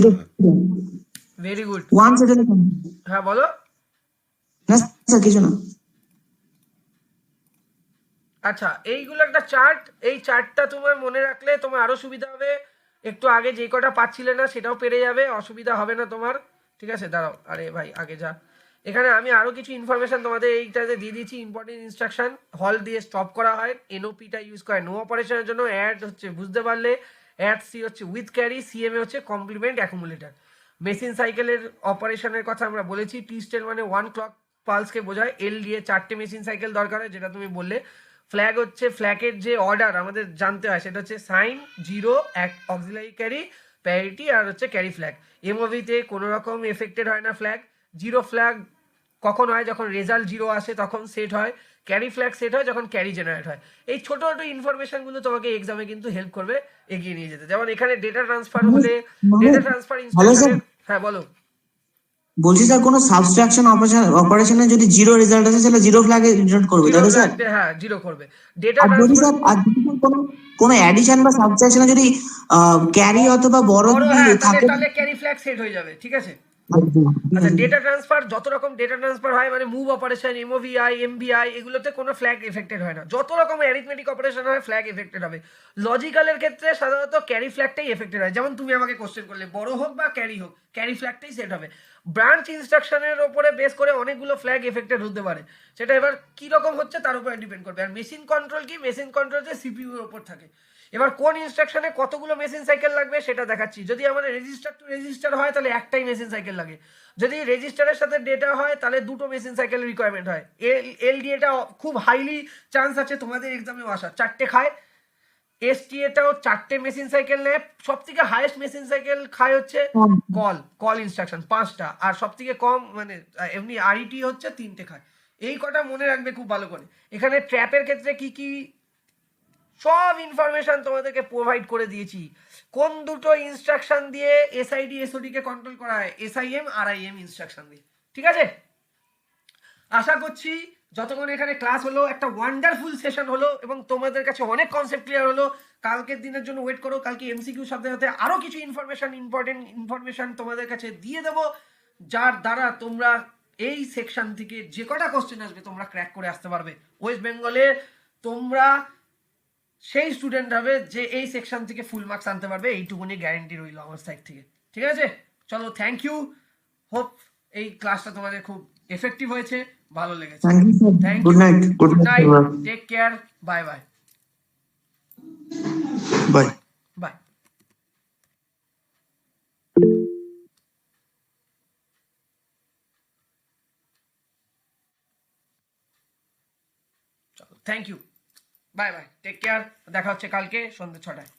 Very good. 1 second. হ্যাঁ বলো। না স্যার কিছু না। আচ্ছা এইগুলো একটা চার্ট, এই চার্টটা তোমার মনে রাখলে তোমার আরো সুবিধা হবে। একটু আগে যে কটা পাচ্ছিলে না সেটাও পেরে যাবে, অসুবিধা হবে না তোমার, ঠিক আছে? দাঁড়াও, আরে ভাই আগে যা। এখানে আমি আরো কিছু ইনফরমেশন তোমাদের এইটাতে দিয়ে দিচ্ছি। ইম্পর্টেন্ট ইনস্ট্রাকশন, হল দিয়ে স্টপ করা হয়, NOPটা ইউজ করে নো অপারেশনের জন্য, অ্যাড হচ্ছে বুঝতে পারলে, অ্যাড সি হচ্ছে উইথ ক্যারি, CMA হচ্ছে কমপ্লিমেন্ট অ্যাকুমুলেটর। মেশিন সাইকেলের অপারেশনের কথা আমরা বলেছি, টি স্টেট মানে 1 ক্লক পালসকে বোঝায়। LDA 4টে মেশিন সাইকেল দরকার হয়, যেটা তুমি বললে। ফ্ল্যাগ হচ্ছে, ফ্ল্যাগের যে অর্ডার আমাদের জানতে হয় সেটা হচ্ছে সাইন, 0, অক্সিলারি ক্যারি, প্যারিটি, আর হচ্ছে ক্যারি ফ্ল্যাগ। MOVতে কোনো রকম এফেক্টেড হয় না ফ্ল্যাগ। 0 ফ্ল্যাগ কখন হয়? যখন রেজাল্ট 0 আসে তখন সেট হয়। ক্যারি ফ্ল্যাগ সেট হয় যখন ক্যারি জেনারেট হয়। এই ছোট ছোট ইনফরমেশনগুলো তোমাকে এক্সামে কিন্তু হেল্প করবে এগিয়ে নিয়ে যেতে। যেমন এখানে ডেটা ট্রান্সফার হলে, ডেটা ট্রান্সফার ইনস্ট্রাকশনের, হ্যাঁ বলো। বলছি স্যার কোনো সাবট্রাকশন অপারেশনে যদি 0 রেজাল্ট আসে তাহলে 0 ফ্ল্যাগে রিটার্ন করবে, তাই তো স্যার? হ্যাঁ 0 করবে। ডেটা আর যদি স্যার কোনো অ্যাডিশন বা সাবট্রাকশনে যদি ক্যারি অথবা বড় হ্যাঁ থাকে তাহলে ক্যারি ফ্ল্যাগ সেট হয়ে যাবে, ঠিক আছে? আচ্ছা ডেটা ট্রান্সফার, যত রকম ডেটা ট্রান্সফার হয় মানে মুভ অপারেশন, MOVI, MVI, এগুলোতে কোনো ফ্ল্যাগ এফেক্টেড হয় না। যত রকম অ্যারিথমেটিক অপারেশন হয় ফ্ল্যাগ এফেক্টেড হবে। লজিক্যালের ক্ষেত্রে সাধারণত ক্যারি ফ্ল্যাগটাই এফেক্টেড হয়। যেমন তুমি আমাকে কোশ্চেন করলে, বড় হোক বা ক্যারি হোক, ক্যারি ফ্ল্যাগটাই সেট হবে। ব্রাঞ্চ ইনস্ট্রাকশনের উপরে বেস করে অনেকগুলো ফ্ল্যাগ এফেক্টেড হতে পারে, সেটা এবার কি রকম হচ্ছে তার উপরে ডিপেন্ড করবে। আর মেশিন কন্ট্রোল কি? মেশিন কন্ট্রোল যে CPU এর উপর থাকে। এবার কোন ইনস্ট্রাকশনে কতগুলো মেশিন সাইকেল লাগবে সেটা দেখাচ্ছি। যদি আমাদের রেজিস্টার টু রেজিস্টার হয় তাহলে একটাই মেশিন সাইকেল লাগে, যদি রেজিস্টারের সাথে ডেটা হয় তাহলে দুটো মেশিন সাইকেল রিকোয়ারমেন্ট হয়। এলডিএটা খুব হাইলি চান্স আছে তোমাদের এক্সামেও আসার, 4টে খায়। এসটিএটাও 4টে মেশিন সাইকেল নেয়, সব থেকে হাইয়েস্ট মেশিন সাইকেল খায় হচ্ছে কল ইনস্ট্রাকশন 5টা, আর সব থেকে কম মানে এমনি আরইটি হচ্ছে 3টে খায়। এই কটা মনে রাখবে খুব ভালো করে। এখানে ট্র্যাপের ক্ষেত্রে কি কি সব ইনফরমেশন তোমাদেরকে প্রোভাইড করে দিয়েছি। কোন দুটো ইনস্ট্রাকশন দিয়ে এসআইডি এসওডি কে কন্ট্রোল করা হয়, এসআইএম আরআইএম ইনস্ট্রাকশন দিয়ে। ঠিক আছে, আশা করছি যতক্ষণ এখানে ক্লাস হলো একটা ওয়ান্ডারফুল সেশন হলো এবং তোমাদের কাছে অনেক কনসেপ্ট ক্লিয়ার হলো। কালকের দিনের জন্য ওয়েট করো, কালকে এমসিকিউর সাথে সাথে আরো কিছু ইম্পর্টেন্ট ইনফরমেশন তোমাদের কাছে দিয়ে দেবো, যার দ্বারা তোমরা এই সেকশন থেকে যে কটা কোশ্চেন আসবে তোমরা ক্র্যাক করে আসতে পারবে। ওয়েস্ট বেঙ্গলে তোমরা সেই স্টুডেন্ট হবে যে এই সেকশন থেকে ফুল মার্কস আনতে পারবে, এইটুকুনি গ্যারেন্টি রইল আমার সাইড থেকে। ঠিক আছে, চলো, থ্যাংক ইউ। হোপ এই ক্লাসটা তোমাদের খুব এফেক্টিভ হয়েছে, ভালো লেগেছে। Thank you sir, thank good you, night, good night, take care, bye bye bye. Bye. চলো, thank you, bye bye, take care. দেখা হচ্ছে কালকে সন্ধ্যে 6টায়।